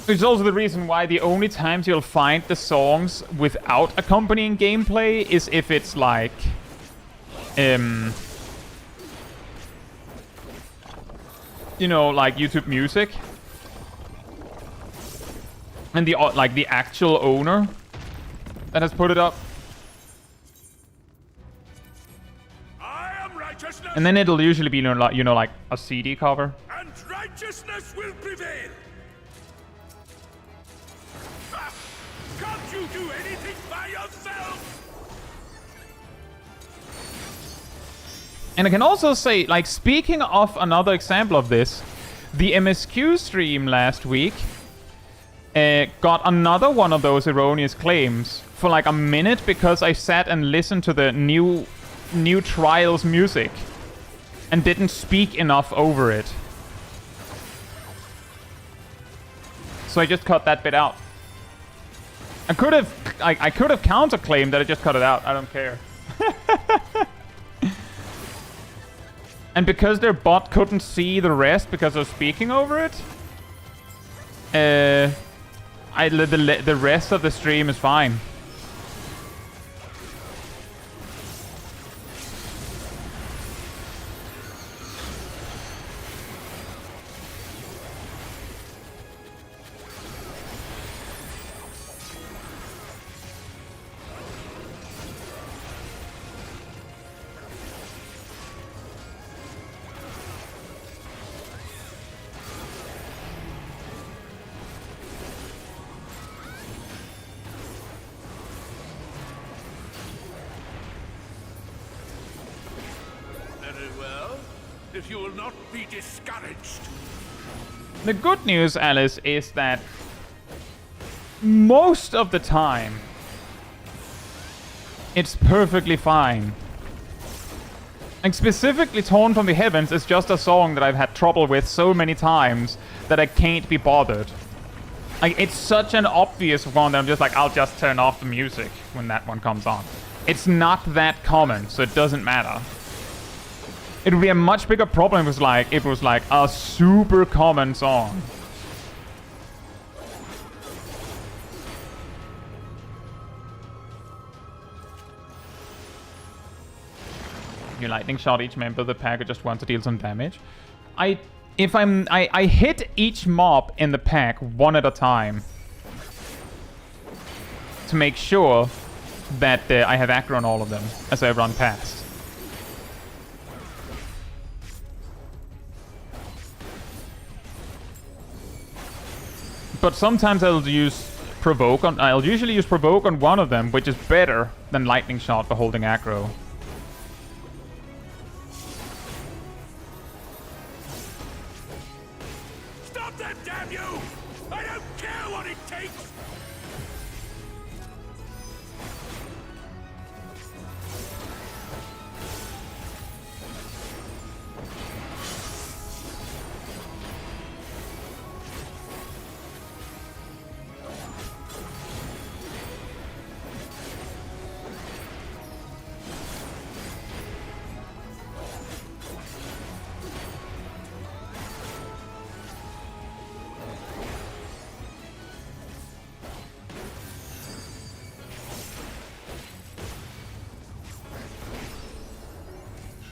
Which is also the reason why the only times you'll find the songs without accompanying gameplay is if it's like... you know, like YouTube Music. And the like the actual owner that has put it up. I am righteousness. And then it'll usually be, you know, like a CD cover. And righteousness will prevail. Ha! Can't you do anything by yourself? And I can also say, like, speaking of another example of this, the MSQ stream last week got another one of those erroneous claims for like a minute because I sat and listened to the new Trials music and didn't speak enough over it. So I just cut that bit out. I could have counterclaimed that I just cut it out. I don't care. And because their bot couldn't see the rest because I was speaking over it, the rest of the stream is fine. If you will not be discouraged. The good news, Alice, is that most of the time it's perfectly fine. And specifically Torn from the Heavens is just a song that I've had trouble with so many times that I can't be bothered. Like, it's such an obvious one that I'm just like, I'll just turn off the music when that one comes on. It's not that common, so it doesn't matter. It would be a much bigger problem if it was like a super common song. You lightning shot each member of the pack or just want to deal some damage. I hit each mob in the pack one at a time to make sure that I have aggro on all of them as I run past. But sometimes I'll use provoke on. I'll usually use provoke on one of them, which is better than lightning shot for holding aggro. Stop them, damn you! I don't care what it takes!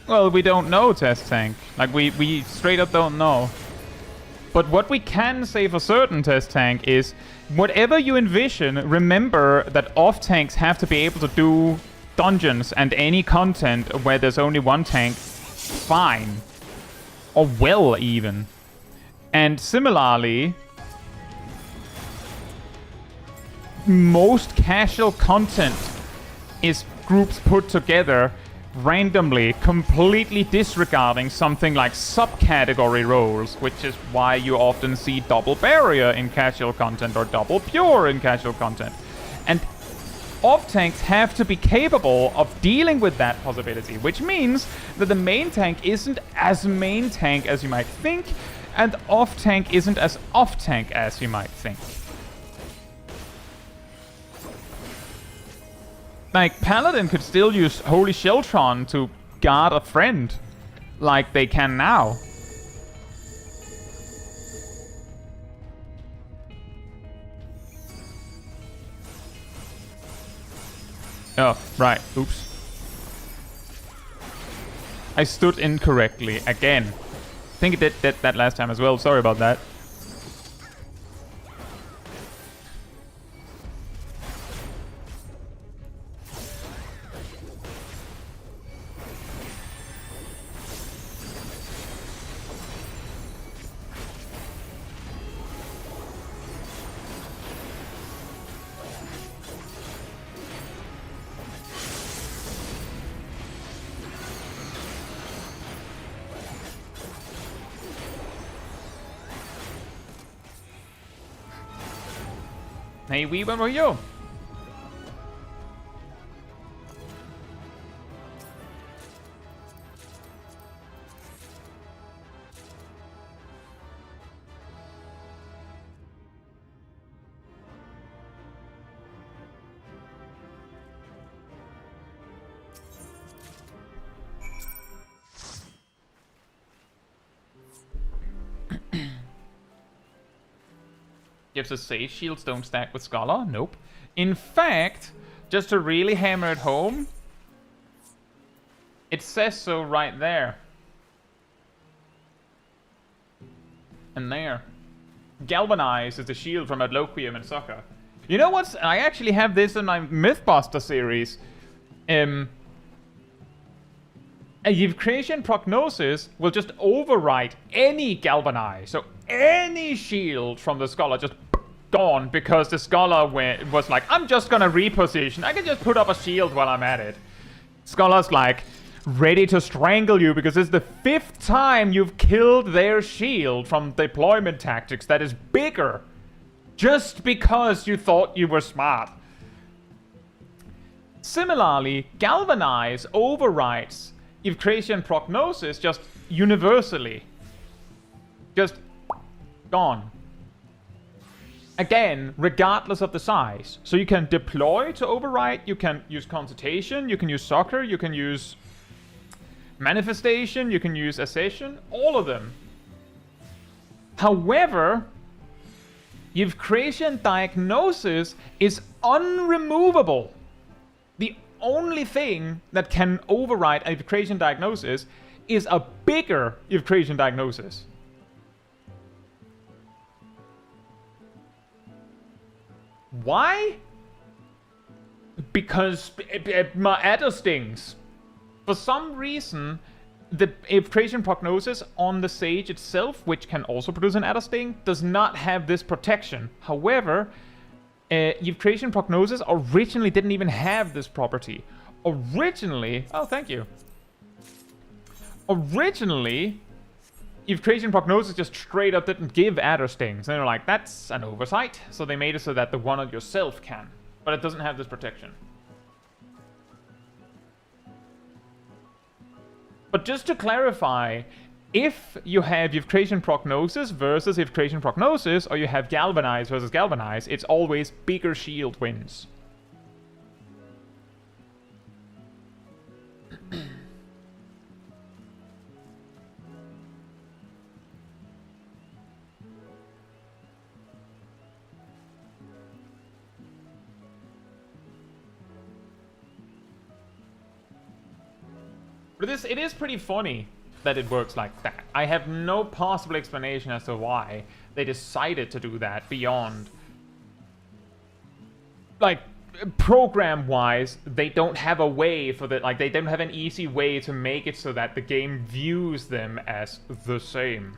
Well, we don't know, Test Tank. Like, we straight up don't know. But what we can say for certain, Test Tank, is whatever you envision, remember that off-tanks have to be able to do dungeons and any content where there's only one tank fine. Or well, even. And similarly, most casual content is groups put together randomly, completely disregarding something like subcategory roles, which is why you often see double barrier in casual content or double pure in casual content. And off-tanks have to be capable of dealing with that possibility, which means that the main tank isn't as main tank as you might think, and off-tank isn't as off-tank as you might think. Like, Paladin could still use Holy Sheltron to guard a friend, like they can now. Oh, right. Oops. I stood incorrectly again. I think it did that last time as well. Sorry about that. Hey, wee, where were you? Gives us save shields don't stack with Scholar? Nope. In fact, just to really hammer it home, it says so right there. And there. Galvanize is the shield from Adloquium and Sucker. You know what's... I actually have this in my Mythbuster series. A Creation Prognosis will just overwrite any Galvanize. So any shield from the Scholar just gone because the Scholar was like, I'm just gonna reposition. I can just put up a shield while I'm at it. Scholar's like, ready to strangle you because it's the 5th time you've killed their shield from deployment tactics that is bigger. Just because you thought you were smart. Similarly, Galvanize overrides Evocation Prognosis just universally. Just gone. Again, regardless of the size. So you can deploy to override, you can use Consultation, you can use Soccer, you can use Manifestation, you can use Accession, all of them. However, Evocation Diagnosis is unremovable. The only thing that can override a Evocation Diagnosis is a bigger Evocation Diagnosis. Why? Because my adder stings. For some reason, the Evocation Prognosis on the Sage itself, which can also produce an adder sting, does not have this protection. However, Evocation Prognosis originally didn't even have this property. Originally... Oh, thank you. Originally, Evocation Prognosis just straight up didn't give adder stings. And they're like, that's an oversight. So they made it so that the one on yourself can. But it doesn't have this protection. But just to clarify, if you have Evocation Prognosis versus Evocation Prognosis, or you have Galvanize versus Galvanize, it's always bigger shield wins. But it is pretty funny that it works like that. I have no possible explanation as to why they decided to do that beyond... Like, program-wise, they don't have a way for the... Like, they don't have an easy way to make it so that the game views them as the same.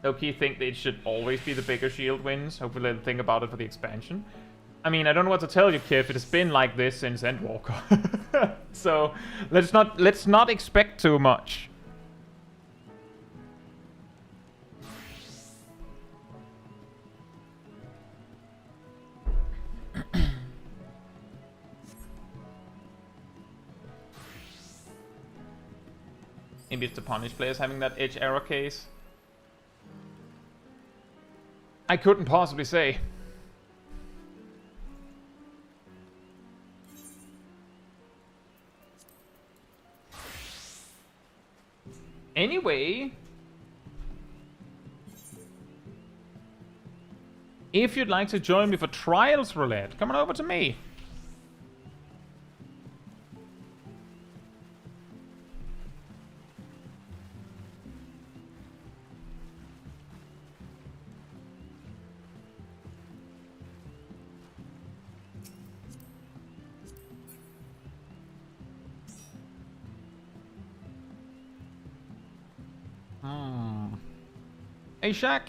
Low-key think they should always be the bigger shield wins. Hopefully they'll think about it for the expansion. I mean, I don't know what to tell you, Kif. It has been like this since Endwalker. So, let's not expect too much. Maybe it's to punish players having that edge error case. I couldn't possibly say. Anyway, if you'd like to join me for Trials Roulette, come on over to me. Hey, Shaq.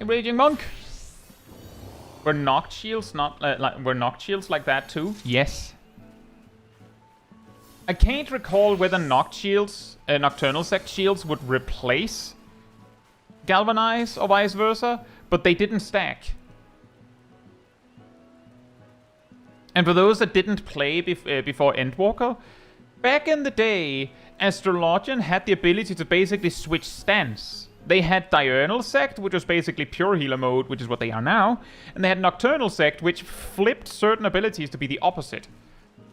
Raging Monk. Were knocked shields not were knocked shields like that too? Yes. I can't recall whether knocked shields, nocturnal sect shields would replace Galvanize or vice versa, but they didn't stack. And for those that didn't play before Endwalker, back in the day, Astrologian had the ability to basically switch stance. They had Diurnal Sect, which was basically pure healer mode, which is what they are now. And they had Nocturnal Sect, which flipped certain abilities to be the opposite.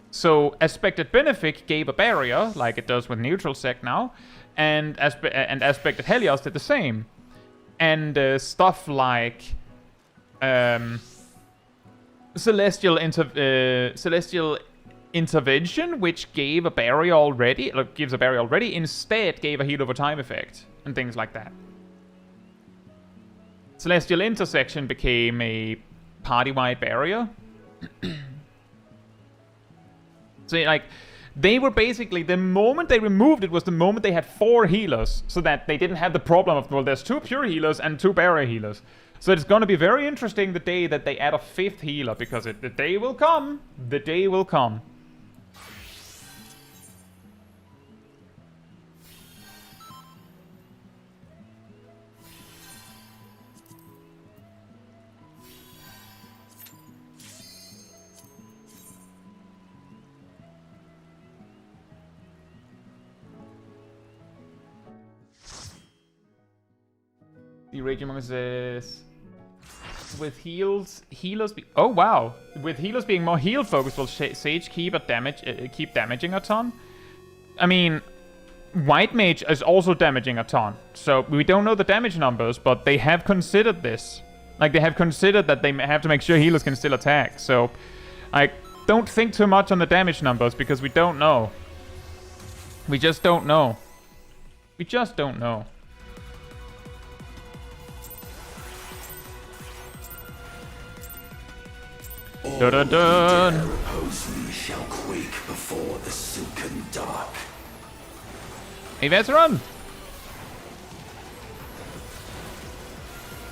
So Aspected Benefic gave a barrier, like it does with Neutral Sect now. And Aspected Helios did the same. And stuff like Celestial Intervention, which gave a barrier already, instead gave a heal over time effect. and things like that. Celestial Intersection became a party-wide barrier. So, like, they were basically, the moment they removed it was the moment they had 4 healers, so that they didn't have the problem of, well, there's 2 pure healers and 2 barrier healers. So it's going to be very interesting the day that they add a 5th healer, because the day will come. The day will come. The Raging Monk says, with healers oh wow, with healers being more heal focused, will Sage keep damaging a ton? I mean, White Mage is also damaging a ton, so we don't know the damage numbers, but they have considered this. Like, they have considered that they have to make sure healers can still attack. So, I don't think too much on the damage numbers, because we don't know. We just don't know. We just don't know. Dun dun dun. Who dare oppose me shall quake before the silken dark. Hey, let's run!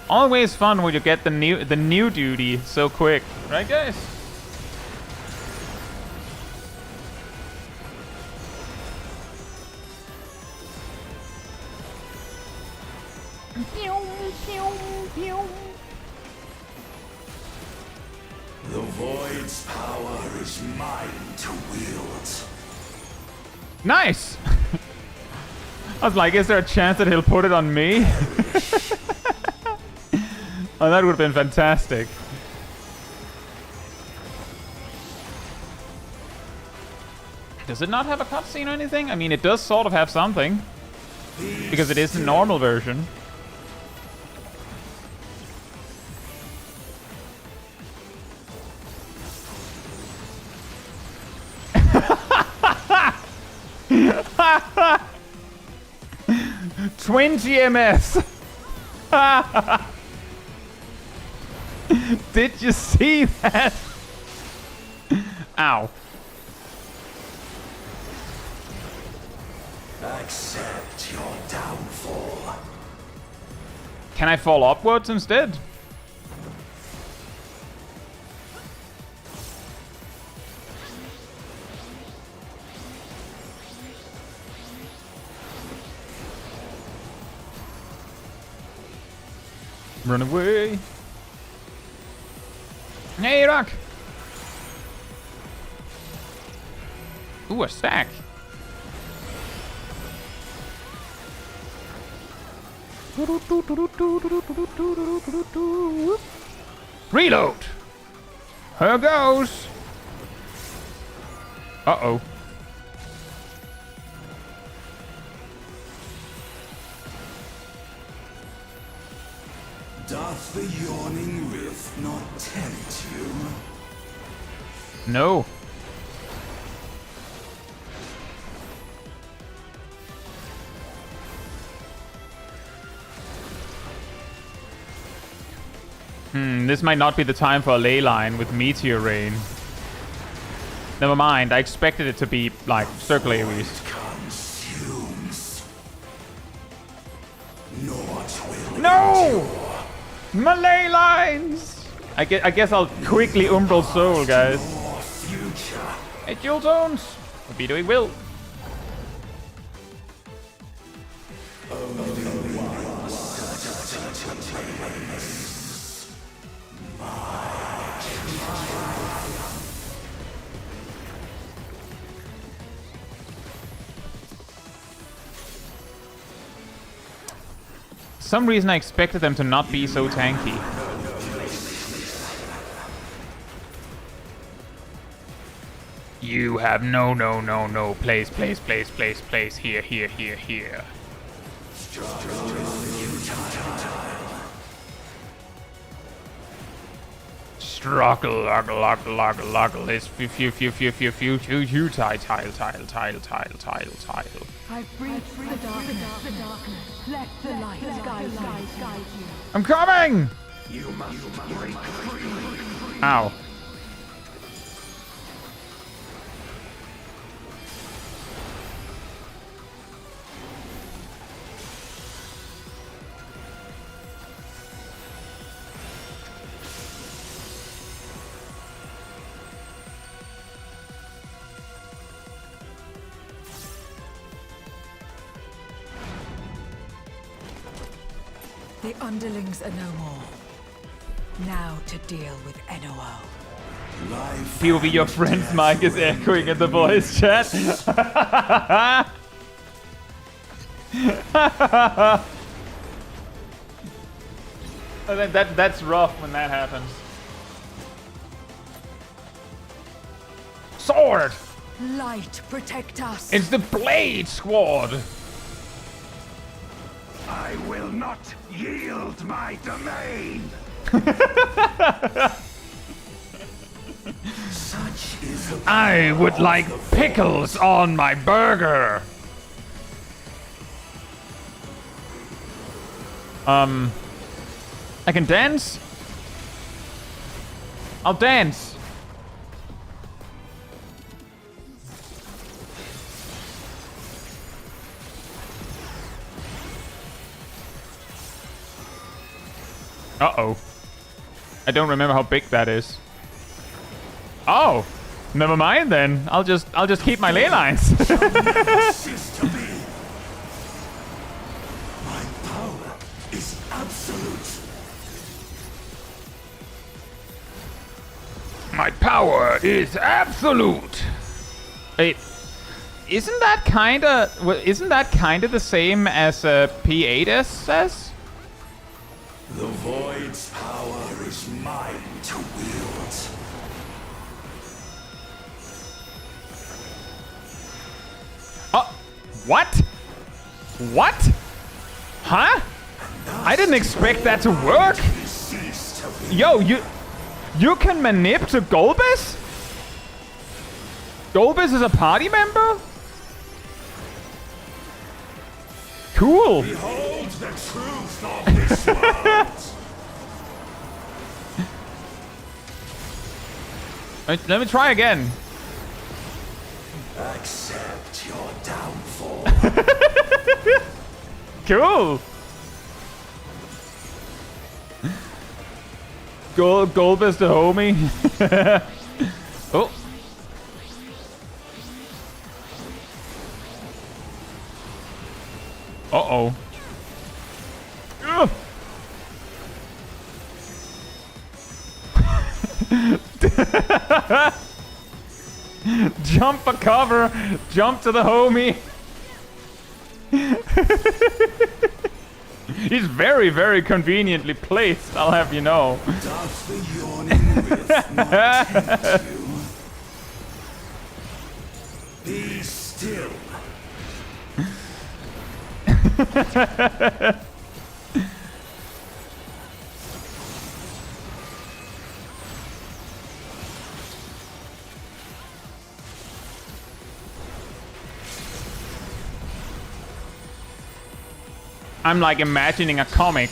Always fun when you get the new duty so quick, right, guys? The void's power is mine to wield. Nice! I was like, is there a chance that he'll put it on me? Oh, that would have been fantastic. Does it not have a cutscene or anything? I mean, it does sort of have something. Because it is the normal version. $20 MS. Did you see that? Ow. Accept your downfall. Can I fall upwards instead? Run away. Hey, Rock. Ooh, a stack. Reload. Here goes. Uh-oh. Doth the yawning rift not tempt you? No. This might not be the time for a ley line with Meteor Rain. Never mind, I expected it to be, like, Circle AoEs. Consumes. Naught will No! My ley lines! I guess I'll quickly Umbral Soul, guys. your future. Hey, Jewel Tones! Be doing will. For some reason I expected them to not be so tanky. You have no place here. struggle, is few, tile. I breathe the darkness. Let the light guide you. I'm coming! You must break free. Ow. The underlings are no more. Now to deal with NOO. POV, your friend's mic is echoing in the voice chat. That's rough when that happens. Sword! Light, protect us. It's the Blade Squad! I will not yield my domain. Such is the I would like pickles on my burger! I can dance? I'll dance! Uh-oh. I don't remember how big that is. Oh! Never mind then. I'll just keep my ley lines. cease to be. My power is absolute. My power is absolute. Wait, isn't that kinda the same as P8S says? The Void's power is mine to wield. Oh, what? What? Huh? I didn't expect that to work. Cease to be. Yo, you can manip to Golbez? Golbez is a party member? Cool. Behold the truth of this world. Wait, let me try again. Accept your downfall. Cool. Golbez the homie. Oh. Uh-oh. Ugh. Jump for cover. Jump to the homie. He's very, very conveniently placed, I'll have you know. Doth the yawning rift not tempt you? Be still. I'm like imagining a comic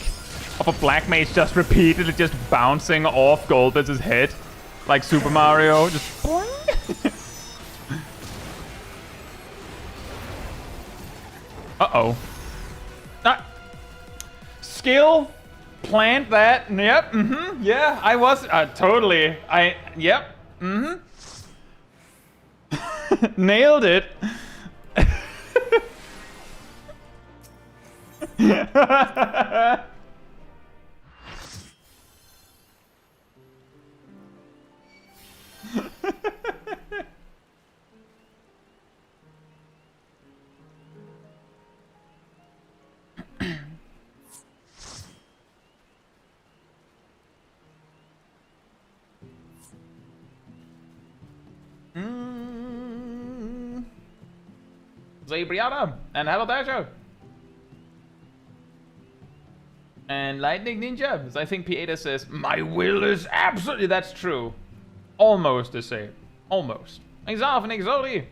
of a black mage just repeatedly just bouncing off Golbez's head. Like Super Mario, just boing. Uh-oh. Skill, plant that, yep, yeah, I was, totally, yep, nailed it. Zay Brianna and hello Dasher. And Lightning Ninja, I think Pieta says, my will is absolutely... That's true. Almost the same. Almost. Thanks off, Exodi.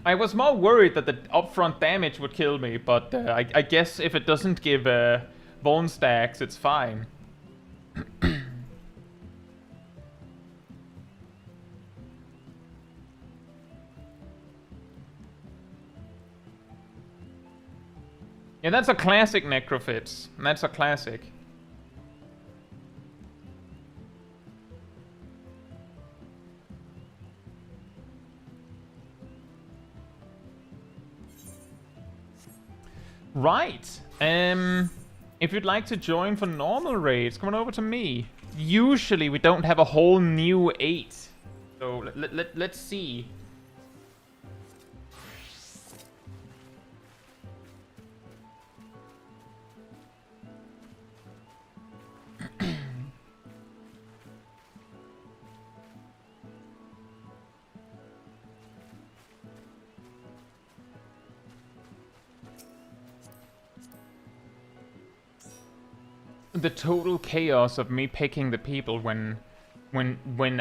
I was more worried that the upfront damage would kill me, but I guess if it doesn't give bone stacks, it's fine. Yeah, that's a classic Necrophits. That's a classic. Right. If you'd like to join for normal raids, come on over to me. Usually we don't have a whole new 8. So let's see. The total chaos of me picking the people when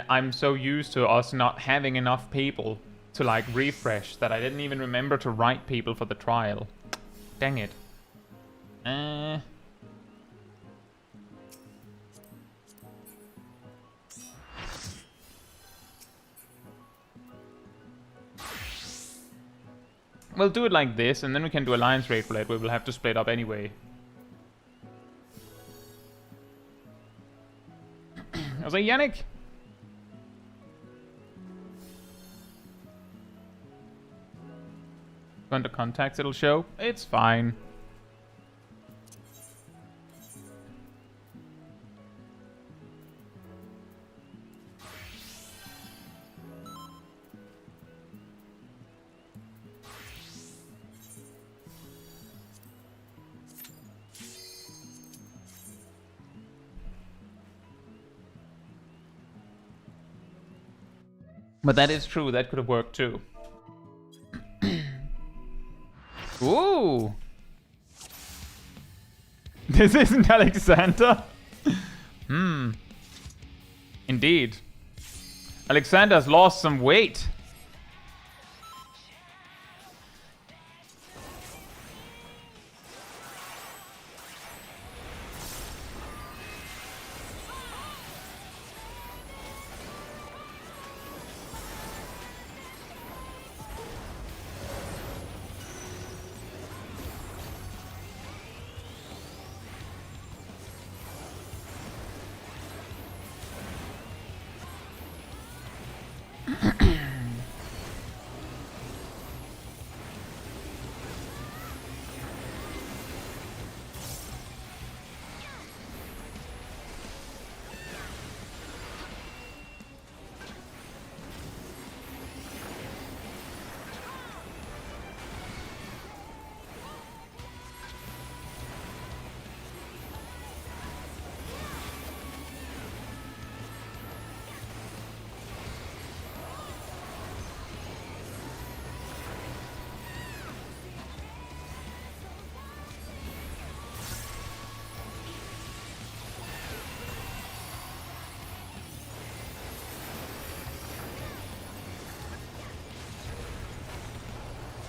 I'm so used to us not having enough people to like refresh that I didn't even remember to write people for the trial. Dang it. We'll do it like this, and then we can do Alliance Raid Roulette where we'll have to split up anyway. I was like, Yannick? Under contacts it'll show. It's fine. But that is true, that could have worked too. Ooh! This isn't Alexander? Indeed. Alexander's lost some weight.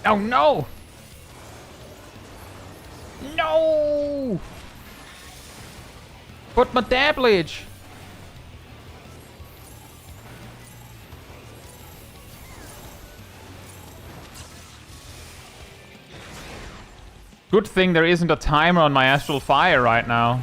Oh no! No! But my dabblage! Good thing there isn't a timer on my Astral Fire right now.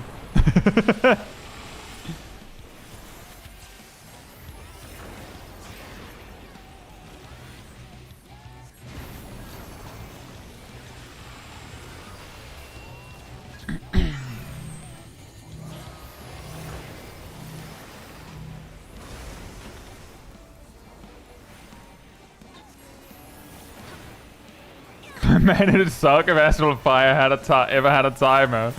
Man, it'd suck if Astral Fire had ever had a timer.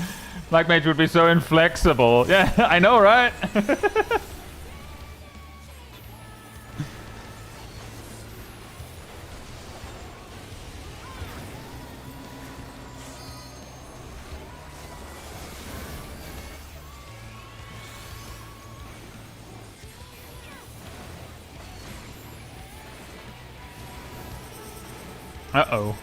Black Mage would be so inflexible. Yeah, I know, right? Uh-oh.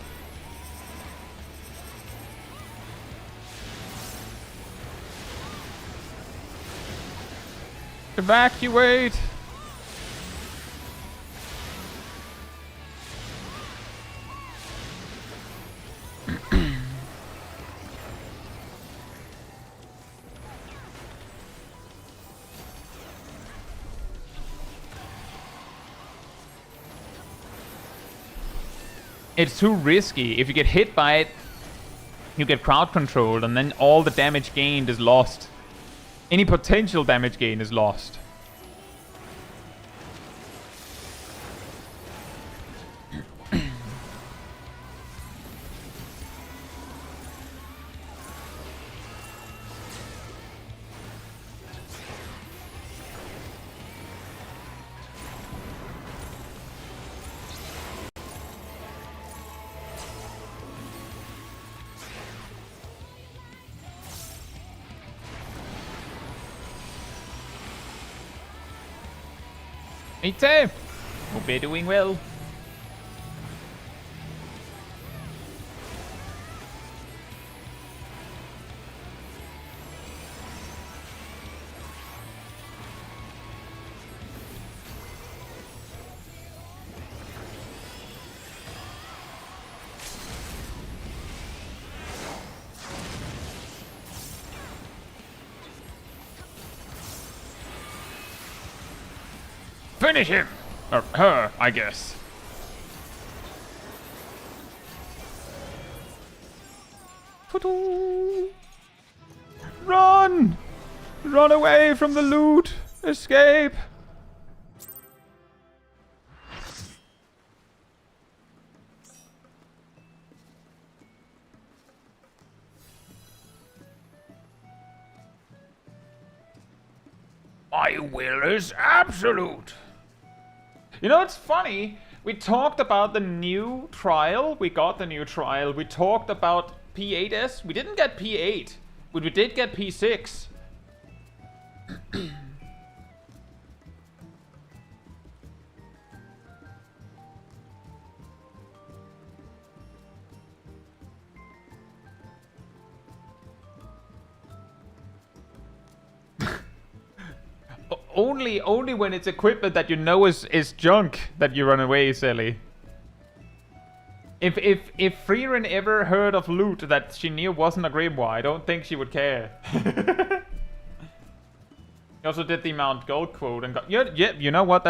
Evacuate! It's too risky. If you get hit by it, you get crowd controlled, and then all the damage gained is lost. Any potential damage gain is lost. Me too. Hope you're doing well. Finish him! Or her, I guess. Run! Run away from the loot! Escape! My will is absolute. You know, it's funny. We talked about the new trial. We got the new trial. We talked about P8S. We didn't get P8, but we did get P6. Only when it's equipment that you know is junk that you run away, silly. If Frieren ever heard of loot that she knew wasn't a grimoire, I don't think she would care. He also did the Mount Gold quote and got yeah, you know what?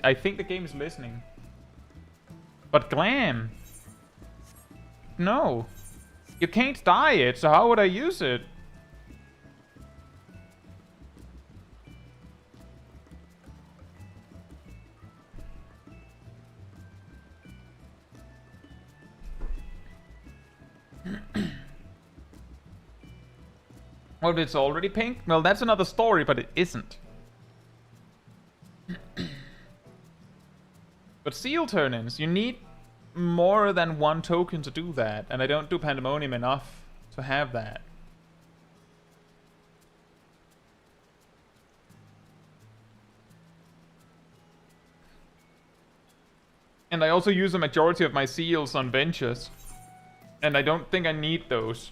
I think the game is listening. But Glam. No. You can't dye it, so how would I use it? Well, it's already pink? Well, that's another story, but it isn't. But seal turn-ins, you need more than one token to do that, and I don't do Pandemonium enough to have that. And I also use the majority of my seals on ventures, and I don't think I need those.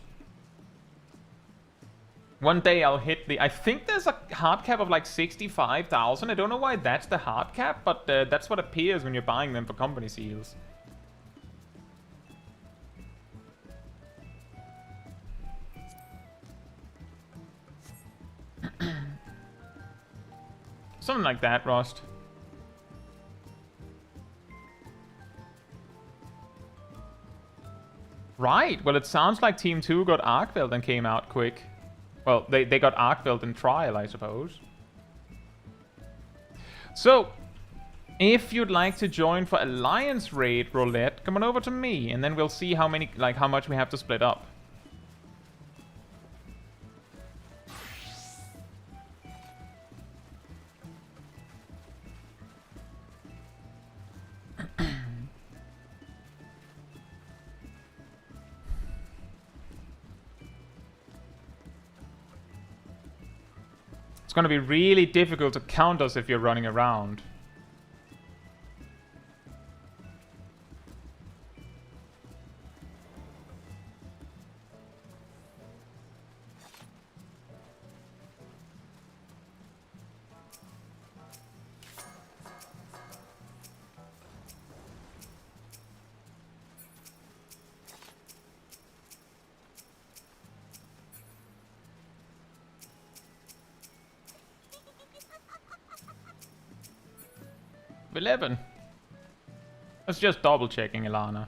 One day I'll hit the... I think there's a hard cap of like 65,000. I don't know why that's the hard cap, but that's what appears when you're buying them for company seals. Something like that, Rust. Right, well it sounds like Team 2 got Arkveld and came out quick. Well, they got Arkveld in trial, I suppose. So, if you'd like to join for Alliance Raid Roulette, come on over to me, and then we'll see how many, like, how much we have to split up. It's gonna be really difficult to count us if you're running around. 11. That's just double checking, Ilana.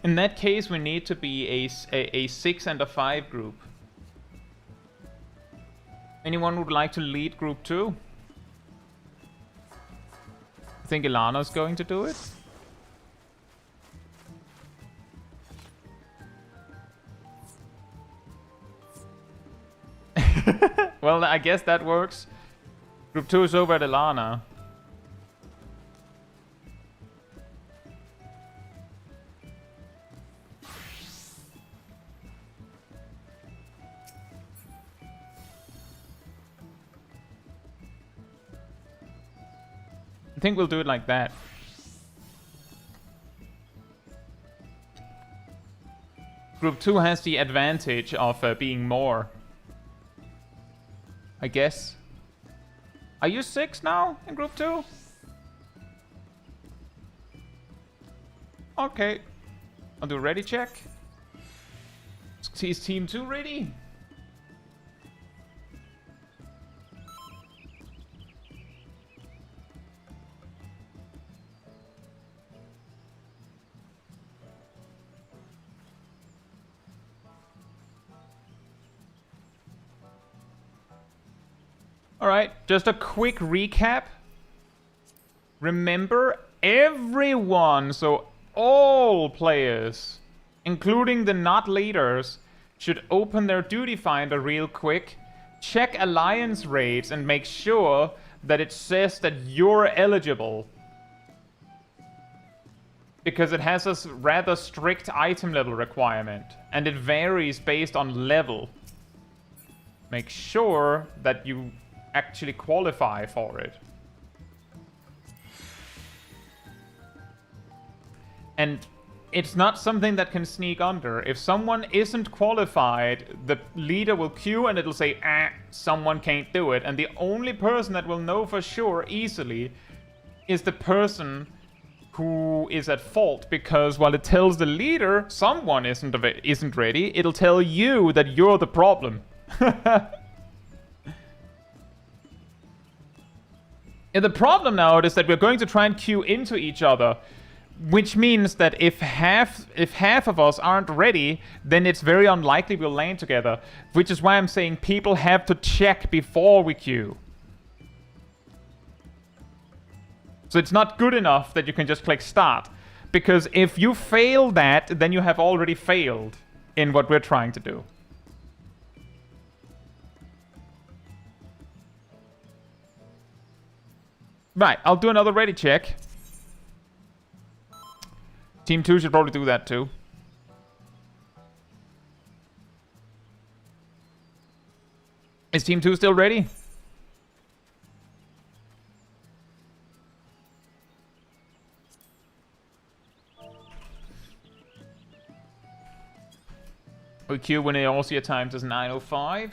In that case, we need to be a 6 and a 5 group. Anyone would like to lead group 2? I think Ilana's going to do it. Well, I guess that works. Group 2 is over at Ilana. I think we'll do it like that. Group 2 has the advantage of being more. I guess. Are you 6 now in group 2? Okay. I'll do a ready check. Is team 2 ready? Alright, just a quick recap. Remember, everyone, so all players, including the not leaders, should open their duty finder real quick, check alliance raids, and make sure that it says that you're eligible. Because it has a rather strict item level requirement, and it varies based on level. Make sure that you actually qualify for it. And it's not something that can sneak under. If someone isn't qualified, the leader will queue and it'll say, someone can't do it. And the only person that will know for sure easily is the person who is at fault. Because while it tells the leader someone isn't ready, it'll tell you that you're the problem. And the problem now is that we're going to try and queue into each other, which means that if half of us aren't ready, then it's very unlikely we'll land together. Which is why I'm saying people have to check before we queue. So it's not good enough that you can just click start, because if you fail that, then you have already failed in what we're trying to do. Right, I'll do another ready check. Team 2 should probably do that too. Is Team 2 still ready? We queue when the Aussie times is 9:05.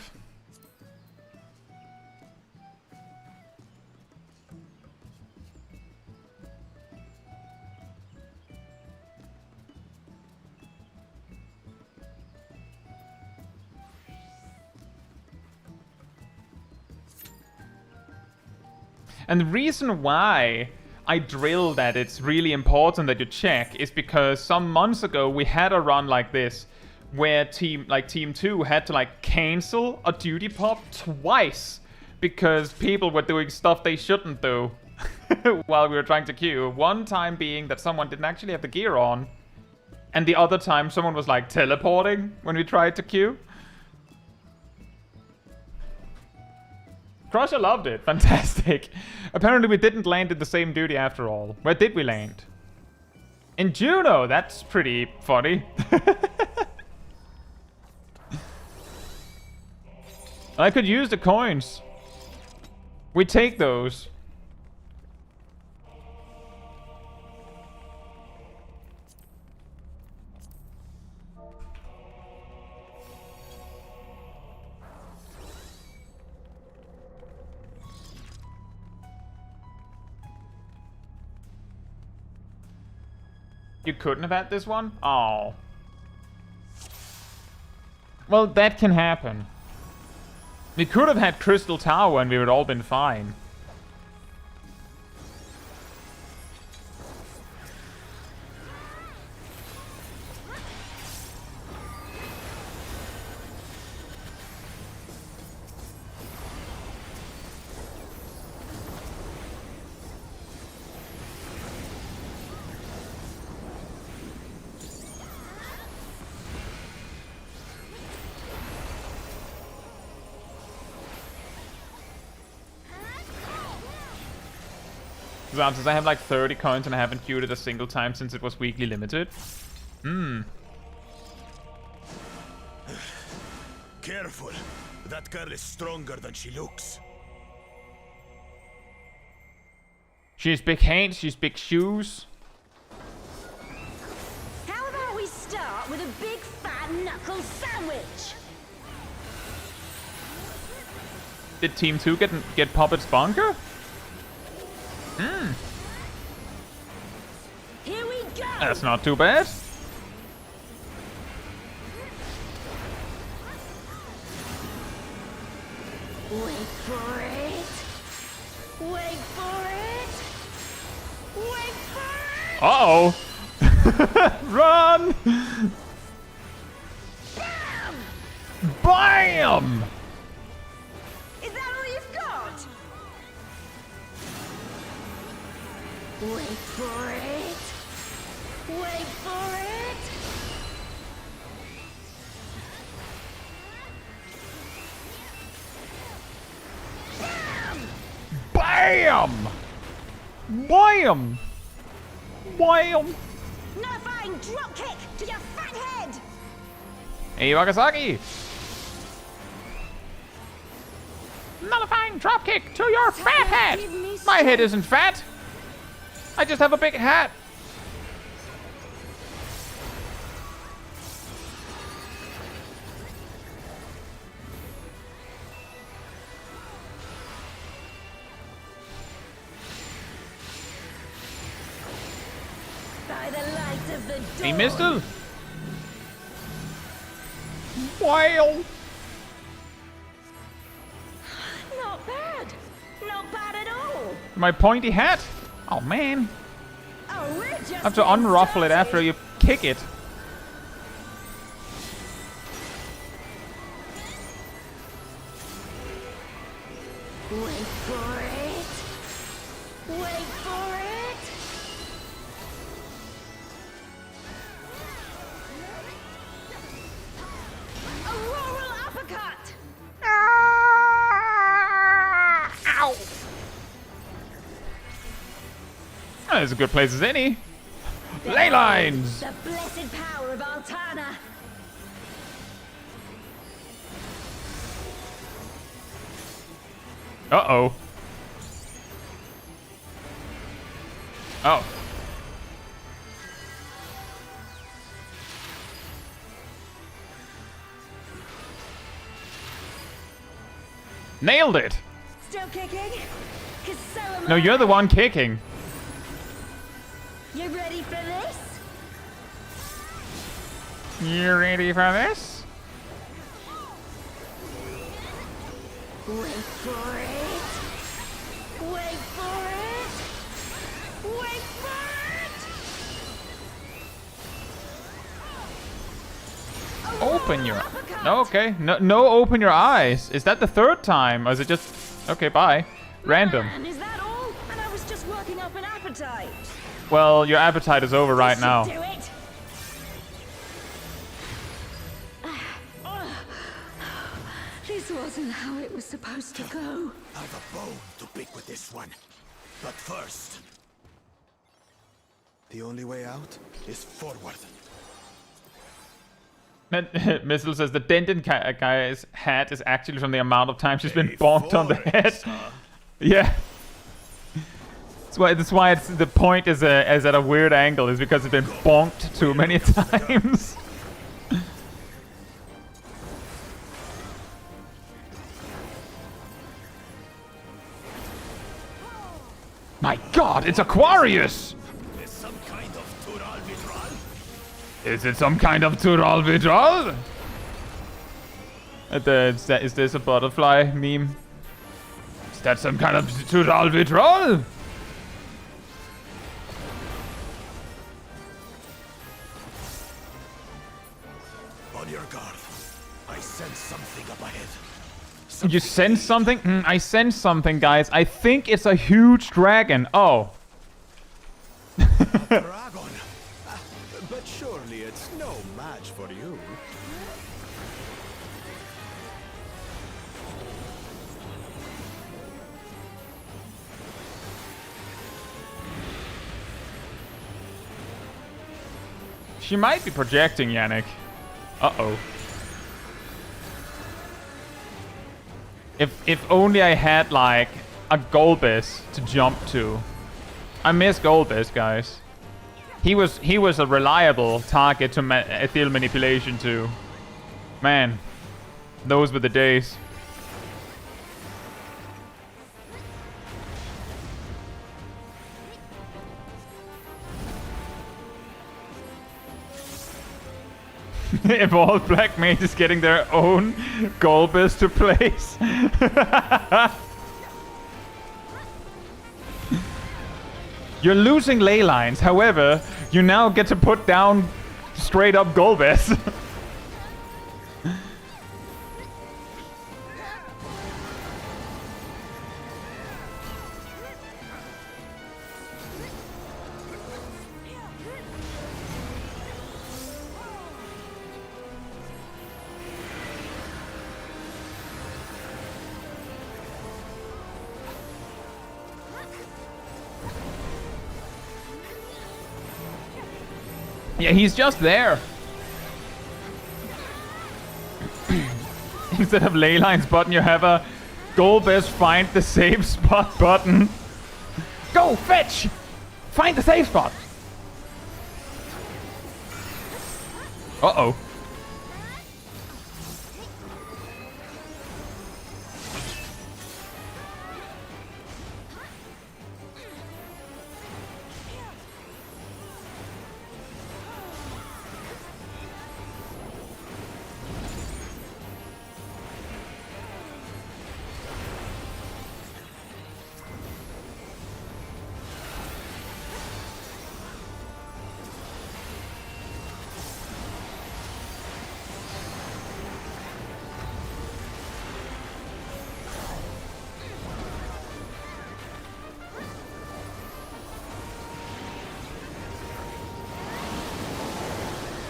And the reason why I drill that it's really important that you check is because some months ago we had a run like this where team 2 had to cancel a duty pop twice because people were doing stuff they shouldn't do while we were trying to queue. One time being that someone didn't actually have the gear on, and the other time someone was teleporting when we tried to queue. Crusher loved it. Fantastic. Apparently we didn't land in the same duty after all. Where did we land? In Juno. That's pretty funny. I could use the coins. We take those. You couldn't have had this one? Oh. Well, that can happen. We could have had Crystal Tower and we would all been fine. So since I have like 30 coins and I haven't queued it a single time since it was weekly limited. Careful. That girl is stronger than she looks. She's big hands, she's big shoes. How about we start with a big fat knuckle sandwich? Did Team 2 get Puppet's bunker? Here we go! That's not too bad. Wait for it! Wait for it! Wait for it! Uh-oh. Run! Bam! Bam! Is that all you've got? Wait for it! Wait for it! Bam! Bam! Bam! Nullifying dropkick to your fat head! Hey, Wakasaki! Nullifying dropkick to your fat head! Give me My head isn't fat! I just have a big hat! By the light of the dawn. Hey, mister! Wow! Not bad. Not bad at all. My pointy hat? Oh man. Oh, we're just I have to unruffle it after you kick it. Wait for it. Wait for it. Auroral uppercut. Ow! That's a good place as any. Ley lines! The blessed power of Altana. Uh-oh. Oh. Nailed it! Still kicking? 'Cause so am No, I. you're the one kicking. You ready for this? You ready for this? Wait for it. Wait for it. Wait for it. Open your... Uppercut. Okay. No, open your eyes. Is that the third time? Or is it just... Okay, bye. Random. Man, is that all? And I was just working up an appetite. Well, your appetite is over right Should now. do it. This wasn't how it was supposed to go. I've a bone to pick with this one. But first... The only way out is forward. Missile says the dented guy's hat is actually from the amount of times she's been bonked on the head. Yeah. That's why it's, the point is at a weird angle, is because it's been bonked too many times. My god, it's Aquarius! Is some kind of Tural Vidral? Is it some kind of Tural Vidral? Is this a butterfly meme? Is that some kind of Tural Vidral? On your guard. I sense something up ahead. You sense something? I sense something, guys. I think it's a huge dragon. Oh. Dragon. But surely it's no match for you. She might be projecting, Yannick. Uh-oh. If only I had, like, a Golbez to jump to. I miss Golbez, guys. He was a reliable target to ethereal manipulation too. Man, those were the days. If all black mages getting their own Golbez to place. You're losing ley lines, however, you now get to put down straight up Golbez. Yeah, he's just there. Instead of ley lines button, you have a Golbez find the safe spot button. Go, fetch! Find the safe spot! Uh-oh.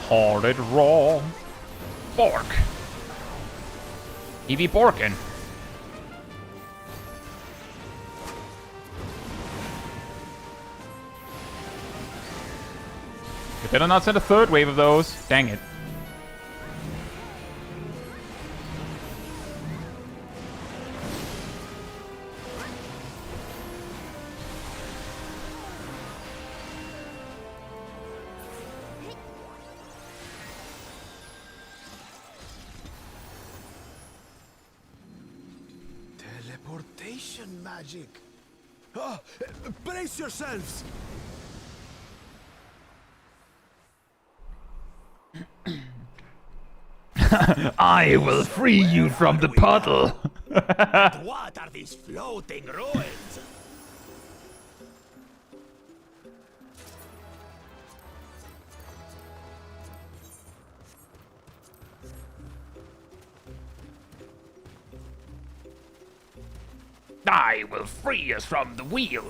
Hearted raw. Bork. He be borkin'. You better not send a third wave of those. Dang it. Teleportation magic. Ah, brace yourselves. I will free you from the puddle. What are these floating ruins? I will free us from the wheel.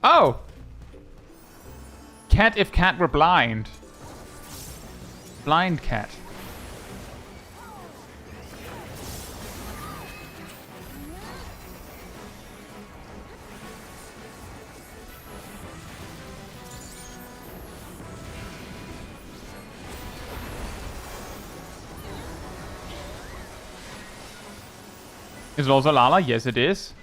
Oh. Cat if cat were blind. Blind cat. Is it also Lala? Yes, it is.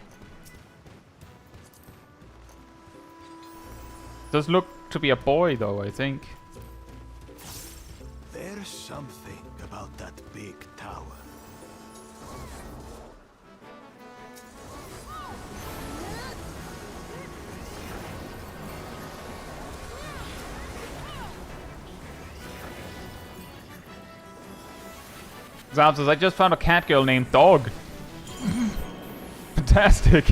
Does look to be a boy, though, I think. There's something about that big tower. Zabs, I just found a cat girl named Dog. Fantastic.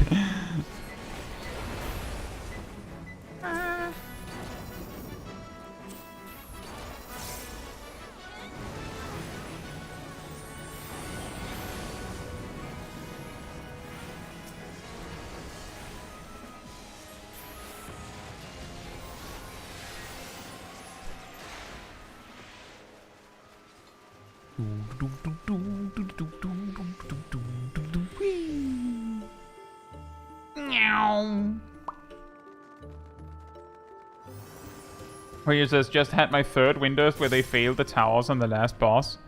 Where he says, just had my third Windurst where they failed the towers on the last boss.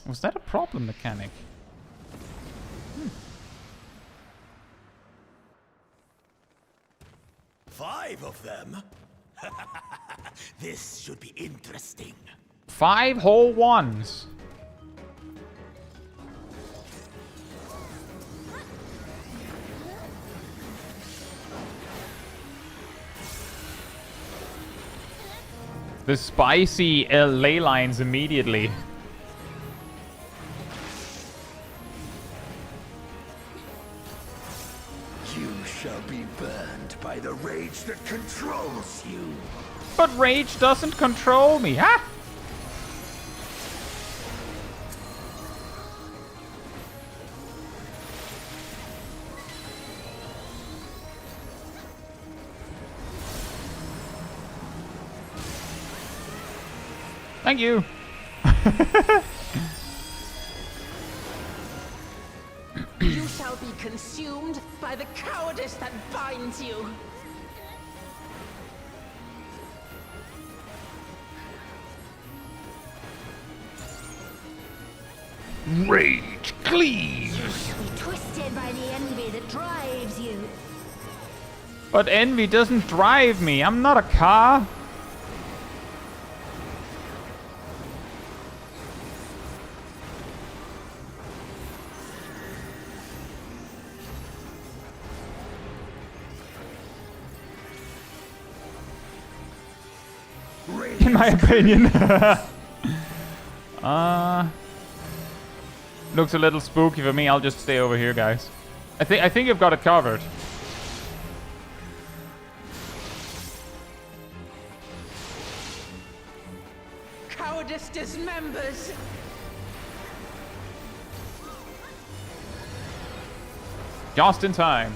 Was that a problem mechanic? 5 of them? This should be interesting. 5 whole ones. The spicy ley lines immediately. You shall be burned by the rage that controls you. But rage doesn't control me, huh? Thank you. You shall be consumed by the cowardice that binds you. Rage cleave. You shall be twisted by the envy that drives you. But envy doesn't drive me. I'm not a car. In my opinion. Looks a little spooky for me. I'll just stay over here, guys. I think you've got it covered. Cowardice dismembers. Just in time.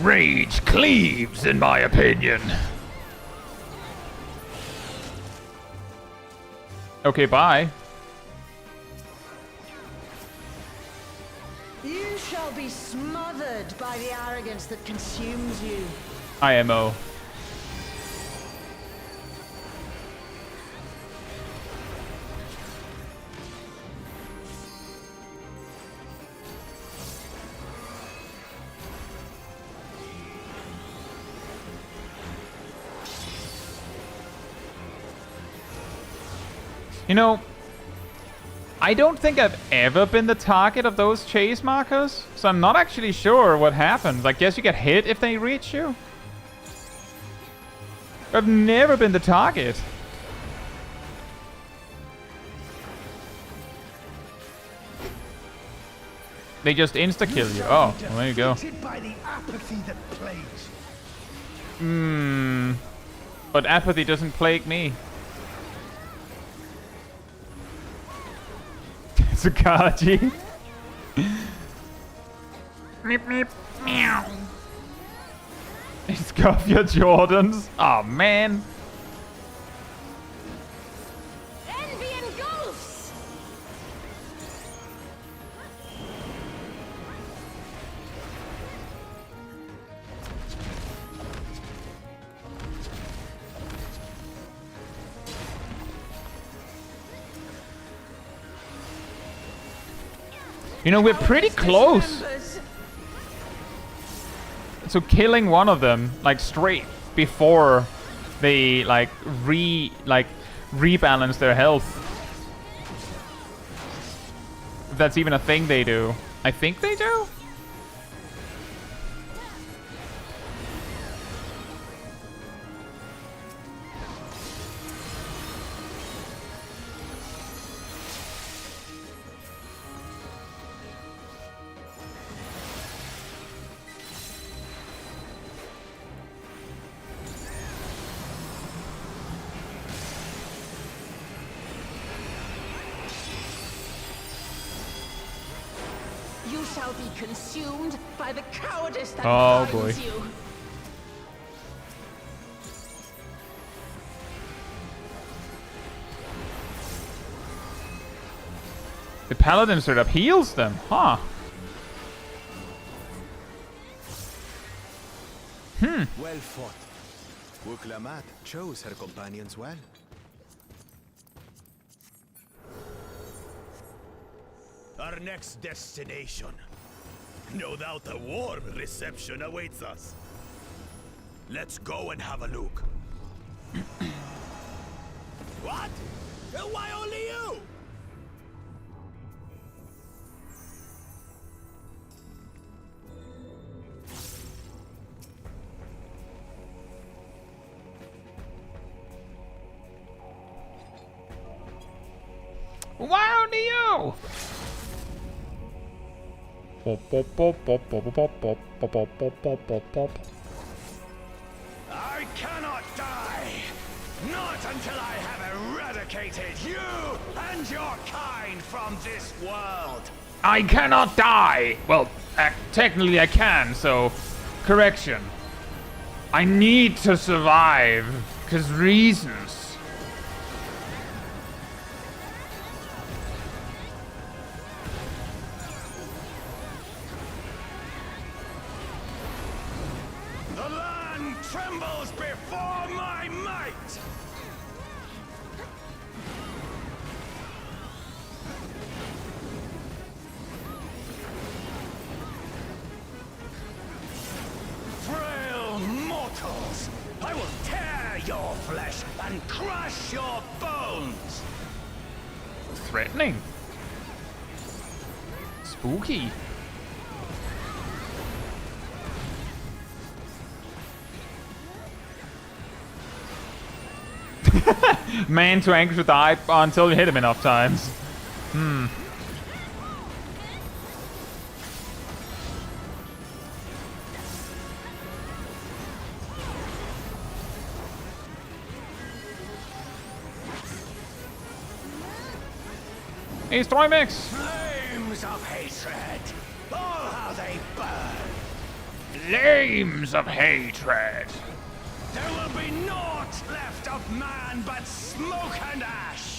Rage cleaves, in my opinion. Okay, bye. You shall be smothered by the arrogance that consumes you. IMO. You know, I don't think I've ever been the target of those chase markers, so I'm not actually sure what happens. I guess you get hit if they reach you. I've never been the target. They just insta-kill you. Oh, well, there you go. By the apathy that plagues Hmm. But apathy doesn't plague me. Chaiji. Meep meep meow. Scuff your Jordans. Oh man. Envy engulfs. You know, we're pretty close. Dismembers. So killing one of them, like, straight before they, like, rebalance their health. If that's even a thing they do. I think they do? You shall be consumed by the cowardice that Oh, binds boy. you. The paladin straight up heals them, huh? Well fought. Wuklamat chose her companions well. Our next destination. No doubt a warm reception awaits us. Let's go and have a look. What? Why only you? Why only you? Pop, pop, pop, pop, pop, pop, pop, pop, pop, pop, pop, pop. I cannot die! Not until I have eradicated you and your kind from this world! I cannot die! Well, technically I can, so... Correction. I need to survive, 'cause reasons. The land trembles before my might! Frail mortals! I will tear your flesh and crush your bones! Threatening. Spooky. Man too anxious to die until you hit him enough times. Hey, Story Mix! Flames of hatred! Oh, how they burn! Flames of hatred! There will be naught left of man but smoke and ash!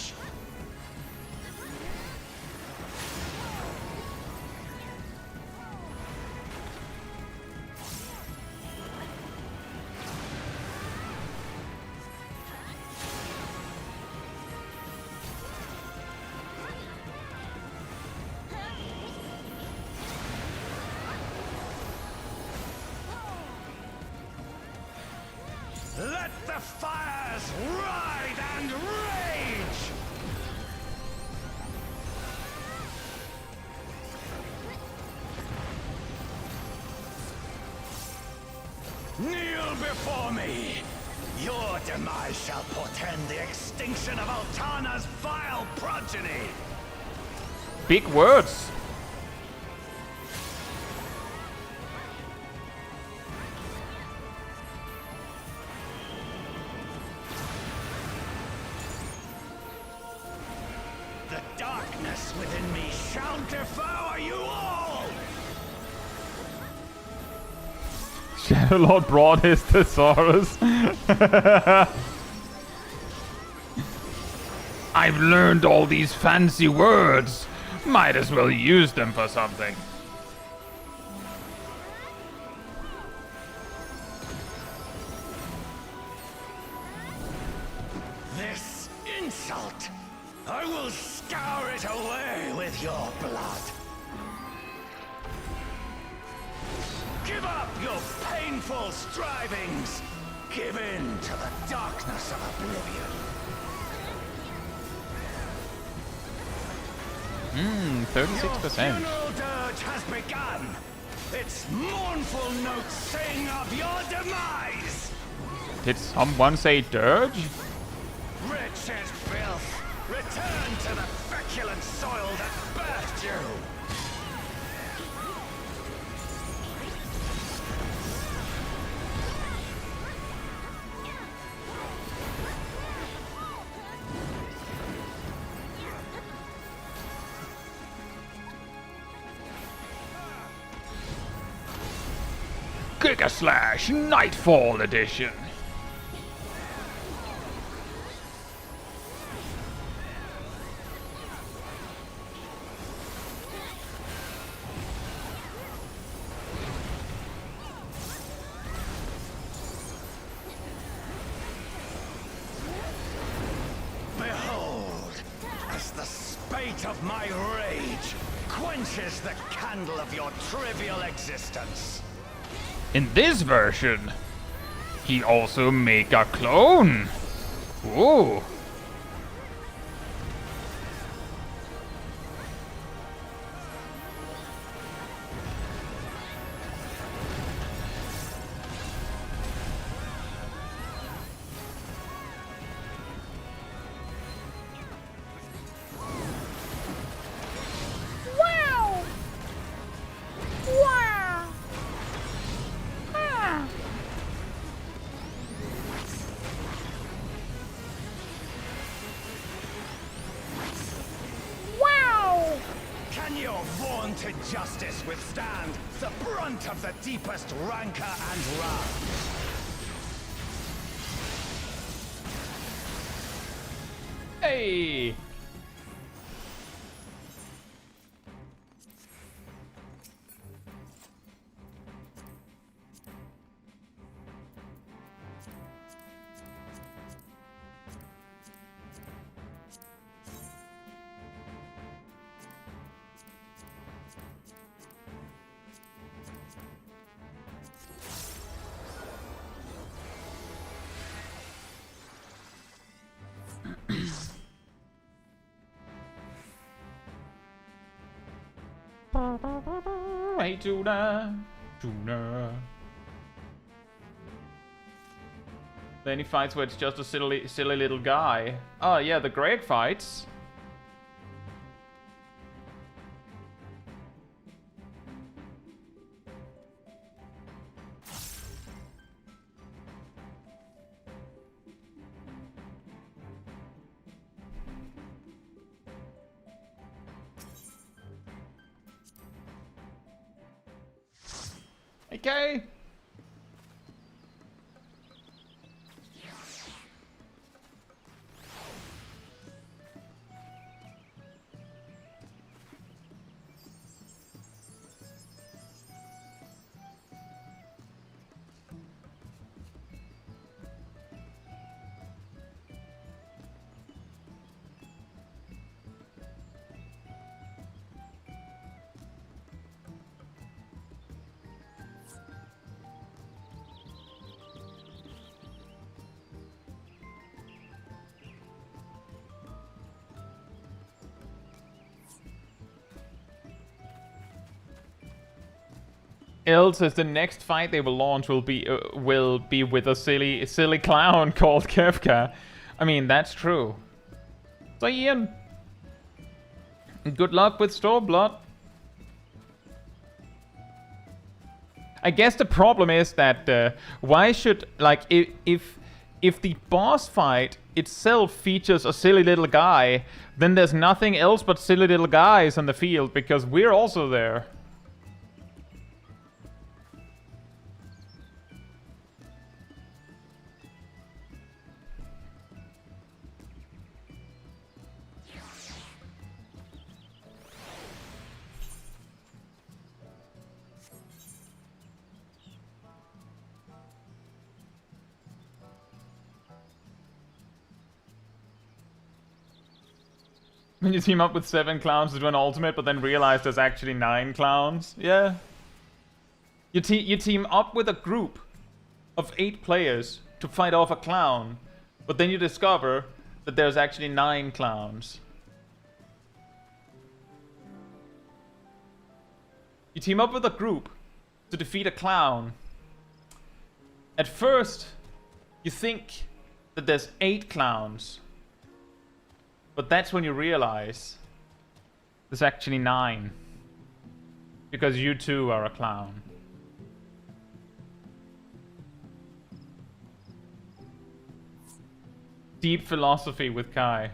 Let the fires ride and rage! Kneel before me! Your demise shall portend the extinction of Altana's vile progeny! Big words! The darkness within me shall devour you all! Shadow Lord brought his thesaurus. I've learned all these fancy words. Might as well use them for something. This insult, I will scour it away with your blood. Give up your painful strivings. Give in to the darkness of oblivion. 36%. Funeral dirge has begun. Its mournful notes sing of your demise. Did someone say dirge? Rich as filth, return to the feculent soil that birthed you. Giga Slash Nightfall Edition. weight of my rage quenches the candle of your trivial existence. In this version, he also make a clone. Ooh. Can your vaunted justice withstand the brunt of the deepest rancor and wrath? Hey. Hey, Tuna. Tuna. Then he fights where it's just a silly little guy. Oh, yeah, the Greg fights. Okay. Else, as the next fight they will launch will be with a silly clown called Kefka. I mean, that's true. So Ian, good luck with Stormblood. I guess the problem is that why should, like, if the boss fight itself features a silly little guy, then there's nothing else but silly little guys on the field because we're also there. When you team up with 7 clowns to do an ultimate, but then realize there's actually 9 clowns. Yeah. You team up with a group of 8 players to fight off a clown, but then you discover that there's actually 9 clowns. You team up with a group to defeat a clown. At first, you think that there's 8 clowns. But that's when you realize there's actually 9. Because you too are a clown. Deep philosophy with Kai.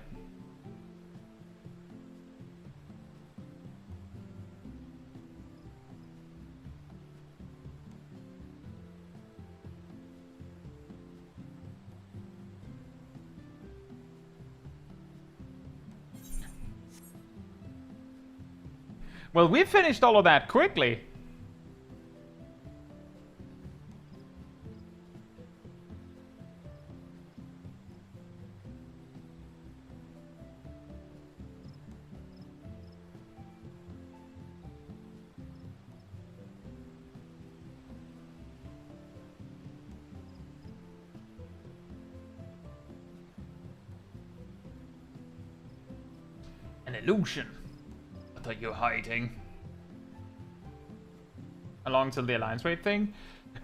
Well, we finished all of that quickly. An illusion. What are you hiding? Along till the alliance raid thing.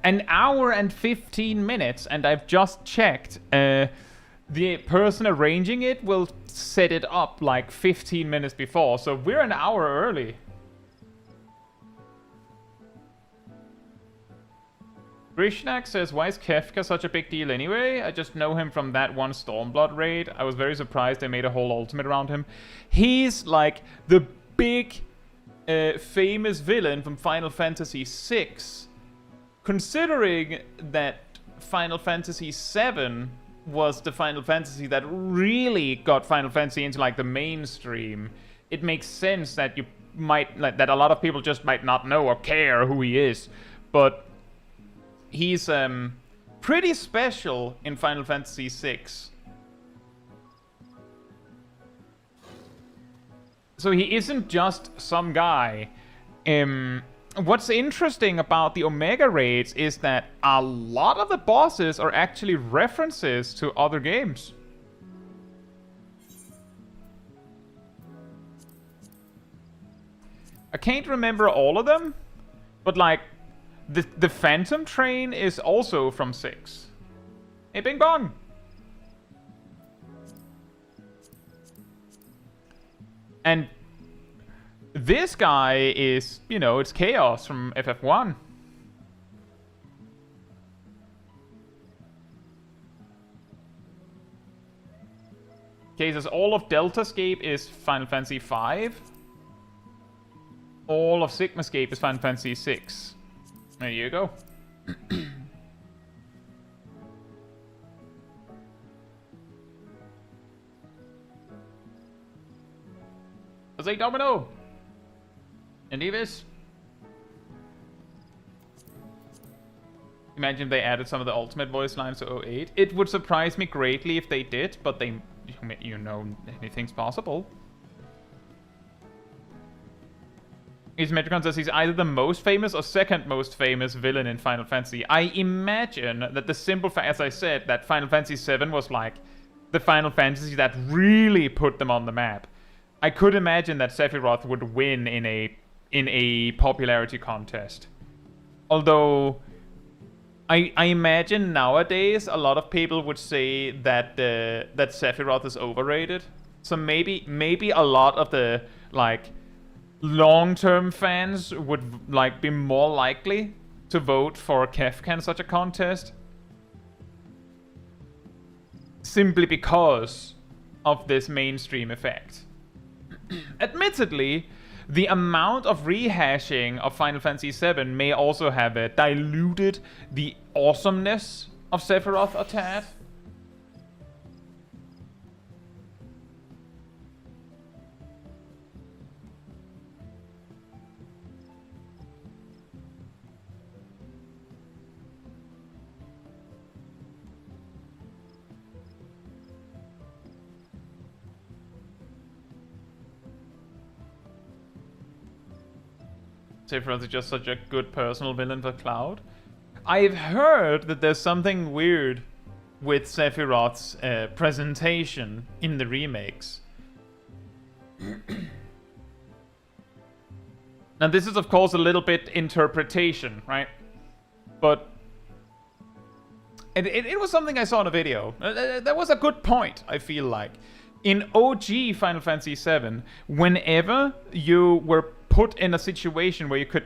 An hour and 15 minutes, and I've just checked. The person arranging it will set it up like 15 minutes before, so we're an hour early. Grishnak says, why is Kefka such a big deal anyway? I just know him from that one Stormblood raid. I was very surprised they made a whole ultimate around him. He's like the big famous villain from Final Fantasy VI. Considering that Final Fantasy VII was the Final Fantasy that really got Final Fantasy into like the mainstream, it makes sense that you might that a lot of people just might not know or care who he is. But he's pretty special in Final Fantasy VI. So he isn't just some guy. What's interesting about the Omega raids is that a lot of the bosses are actually references to other games. I can't remember all of them, but like the Phantom Train is also from 6. Hey, Bing Bong! And this guy is, you know, it's Chaos from FF1. Okay, says all of Deltascape is Final Fantasy V. All of Sigmascape is Final Fantasy VI. There you go. Let's say Domino! And Evis. Imagine if they added some of the ultimate voice lines to 08. It would surprise me greatly if they did, but they, you know, anything's possible. Metricon says he's either the most famous or second most famous villain in Final Fantasy. I imagine that the simple fact, as I said, that Final Fantasy VII was like the Final Fantasy that really put them on the map. I could imagine that Sephiroth would win in a popularity contest. Although I imagine nowadays a lot of people would say that that Sephiroth is overrated. So maybe a lot of the like long-term fans would like be more likely to vote for Kefka in such a contest, simply because of this mainstream effect. Admittedly, the amount of rehashing of Final Fantasy VII may also have diluted the awesomeness of Sephiroth a tad. Sephiroth is just such a good personal villain for Cloud. I've heard that there's something weird with Sephiroth's presentation in the remakes. Now this is of course a little bit interpretation, right? But it was something I saw in a video. That was a good point, I feel like. In OG Final Fantasy VII, whenever you were put in a situation where you could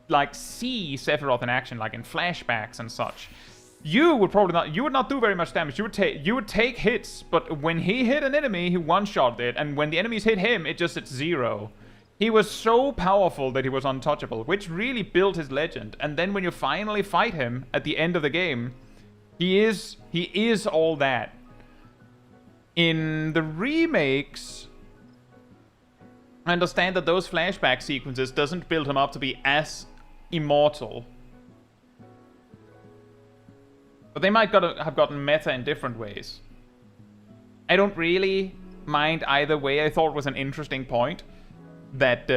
like see Sephiroth in action, like in flashbacks and such, you would not do very much damage. You would take hits, but when he hit an enemy, he one-shot it, and when the enemies hit him, it just hit 0. He was so powerful that he was untouchable, which really built his legend. And then when you finally fight him at the end of the game, he is all that. In the remakes, I understand that those flashback sequences doesn't build him up to be as immortal. But they might have gotten meta in different ways. I don't really mind either way. I thought it was an interesting point that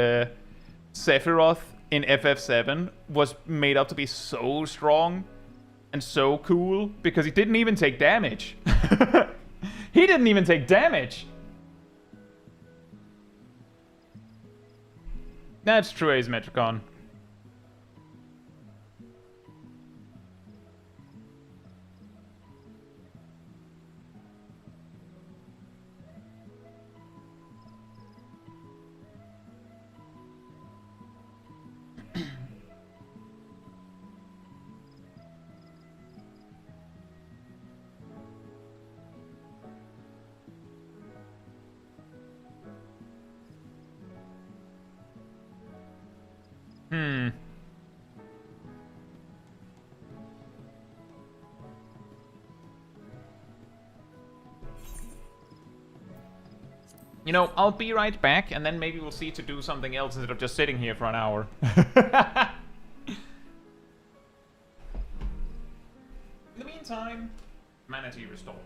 Sephiroth in FF7 was made up to be so strong and so cool because he didn't even take damage. He didn't even take damage. That's true, Asymmetricon. You know, I'll be right back, and then maybe we'll see to do something else instead of just sitting here for an hour. In the meantime, manatee restored.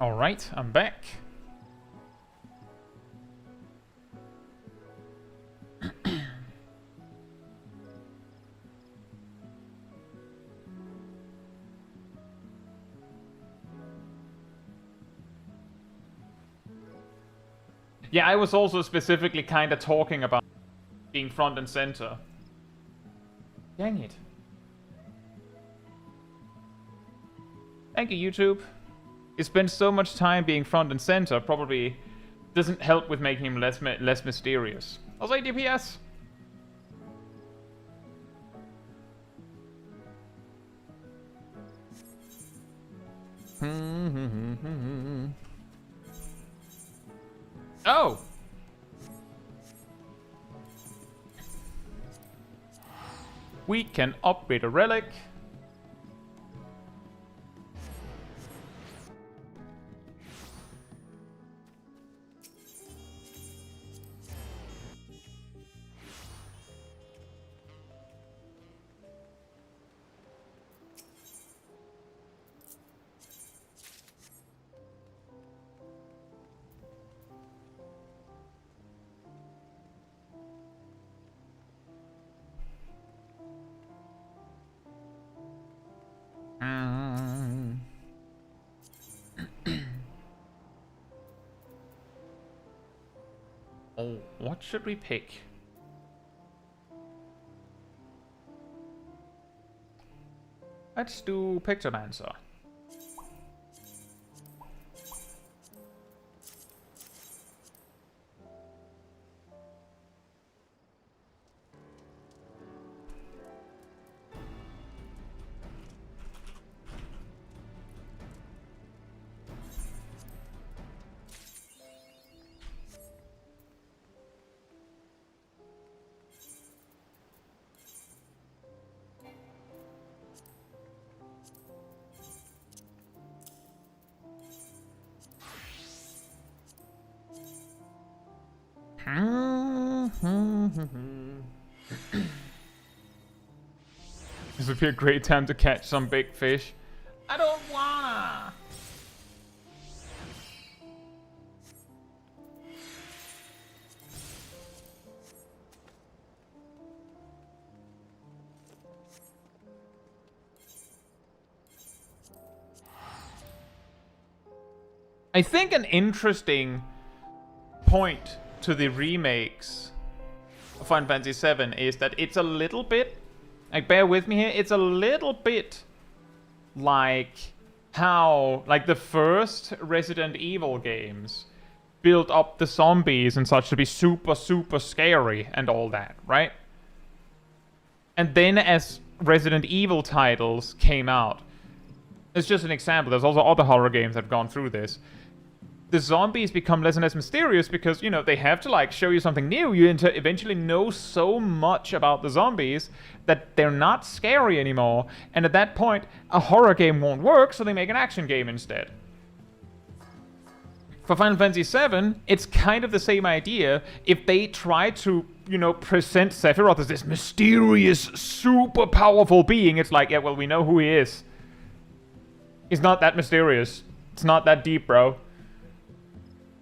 Alright, I'm back. Yeah, I was also specifically kind of talking about being front and center. Dang it. Thank you, YouTube. He spends so much time being front and center, probably doesn't help with making him less mysterious. Also, DPS. Oh! We can upgrade a relic. Oh, what should we pick? Let's do Pictomancer. This would be a great time to catch some big fish. I don't wanna! I think an interesting point to the remakes of Final Fantasy VII is that it's a little bit, like, bear with me here, it's a little bit like how, like, the first Resident Evil games built up the zombies and such to be super, super scary and all that, right? And then as Resident Evil titles came out, it's just an example, there's also other horror games that have gone through this. The zombies become less and less mysterious because, you know, they have to, like, show you something new. You eventually know so much about the zombies that they're not scary anymore. And at that point, a horror game won't work, so they make an action game instead. For Final Fantasy VII, it's kind of the same idea. If they try to, you know, present Sephiroth as this mysterious, super powerful being, it's like, yeah, well, we know who he is. He's not that mysterious. It's not that deep, bro.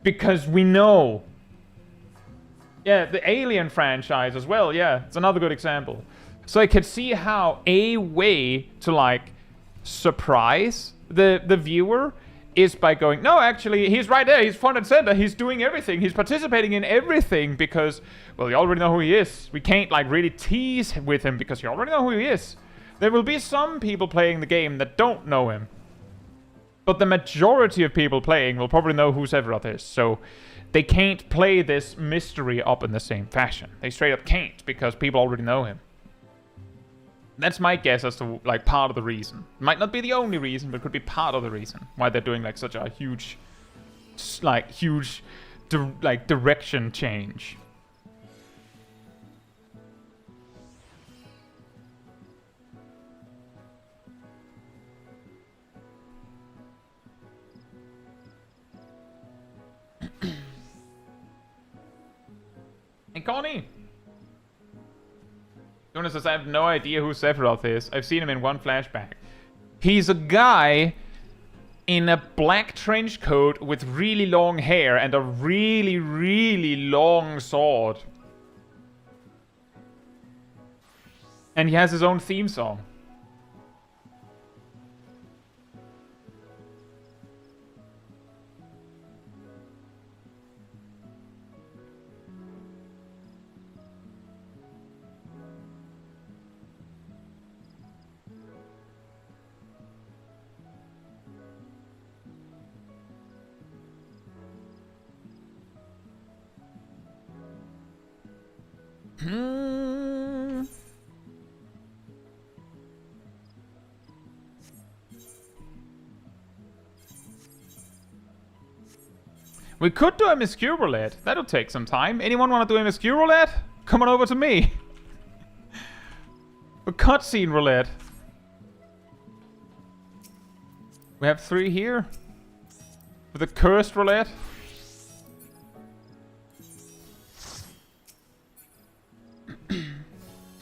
Because we know. Yeah, the Alien franchise as well, yeah. It's another good example. So I could see how a way to, like, surprise the viewer is by going, no, actually, he's right there. He's front and center. He's doing everything. He's participating in everything because, well, you already know who he is. We can't, like, really tease with him because you already know who he is. There will be some people playing the game that don't know him. But the majority of people playing will probably know who Sephiroth is, so they can't play this mystery up in the same fashion. They straight up can't, because people already know him. That's my guess as to, like, part of the reason. Might not be the only reason, but could be part of the reason why they're doing, like, such a huge, direction change. Hey, Connie! Jonas says, I have no idea who Sephiroth is. I've seen him in one flashback. He's a guy in a black trench coat with really long hair and a really, really long sword. And he has his own theme song. We could do a Mistwick roulette. That'll take some time. Anyone want to do a Mistwick roulette? Come on over to me. A cutscene roulette. We have 3 here. With a cursed roulette.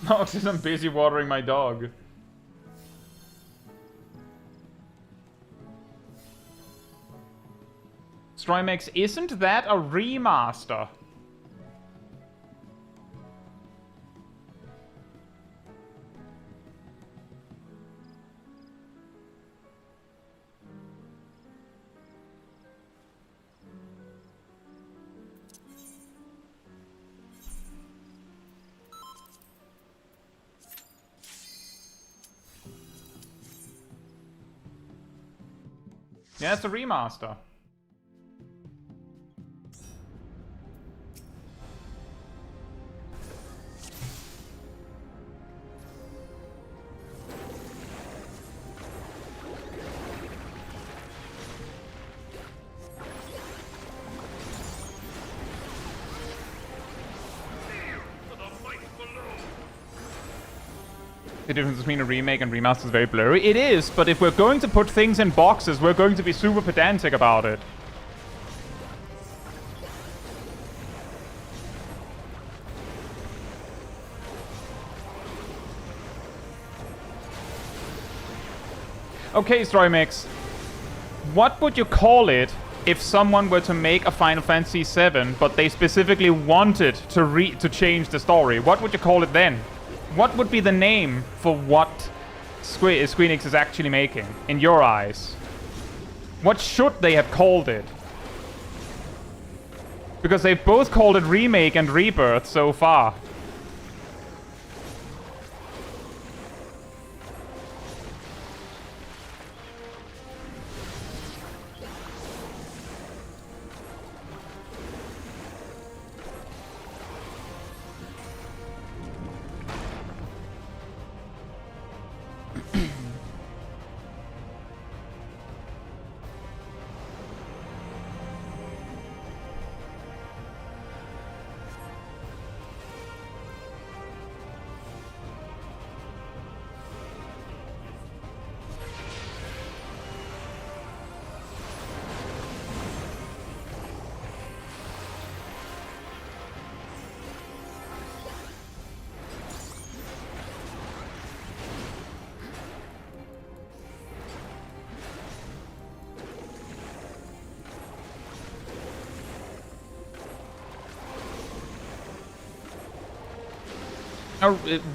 Oh, because I'm busy watering my dog. Strymex, isn't that a remaster? Yeah, it's a remaster. The difference between a remake and remaster is very blurry. It is, but if we're going to put things in boxes, we're going to be super pedantic about it. Okay, Strymix. What would you call it if someone were to make a Final Fantasy VII, but they specifically wanted to change the story? What would you call it then? What would be the name for what Squeenix is actually making, in your eyes? What should they have called it? Because they've both called it Remake and Rebirth so far.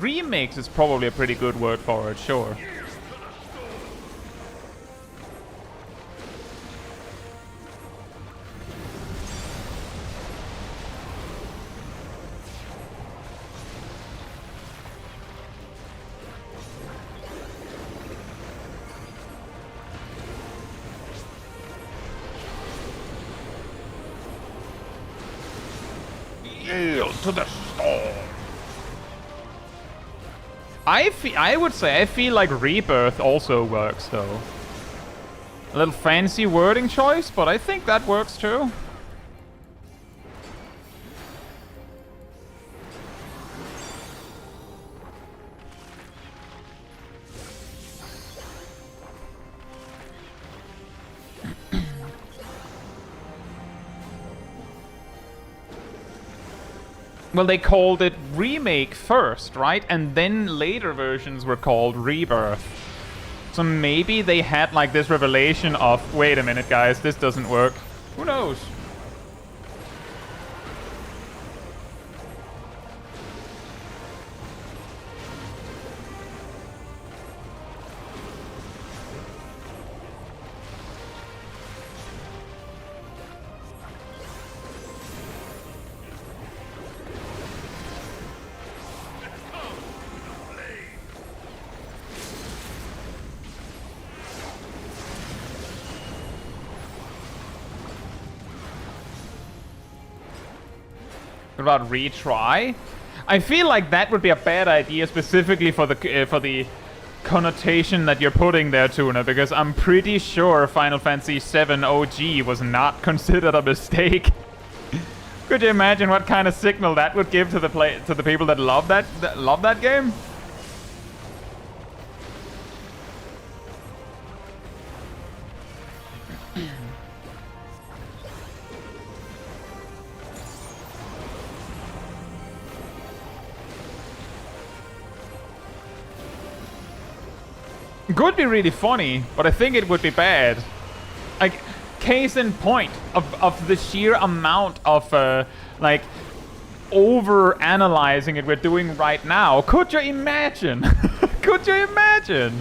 Remakes is probably a pretty good word for it, sure. Yield to the storm. I would say I feel like Rebirth also works though. A little fancy wording choice, but I think that works too. Well, they called it Remake first, right? And then later versions were called Rebirth. So maybe they had like this revelation of, wait a minute guys, this doesn't work. Who knows? What about retry? I feel like that would be a bad idea specifically for the connotation that you're putting there, Tuna, because I'm pretty sure Final Fantasy VII OG was not considered a mistake. Could you imagine what kind of signal that would give to the people that love that game? It could be really funny, but I think it would be bad. Like, case in point of the sheer amount of, like, over-analyzing it we're doing right now. Could you imagine? Could you imagine?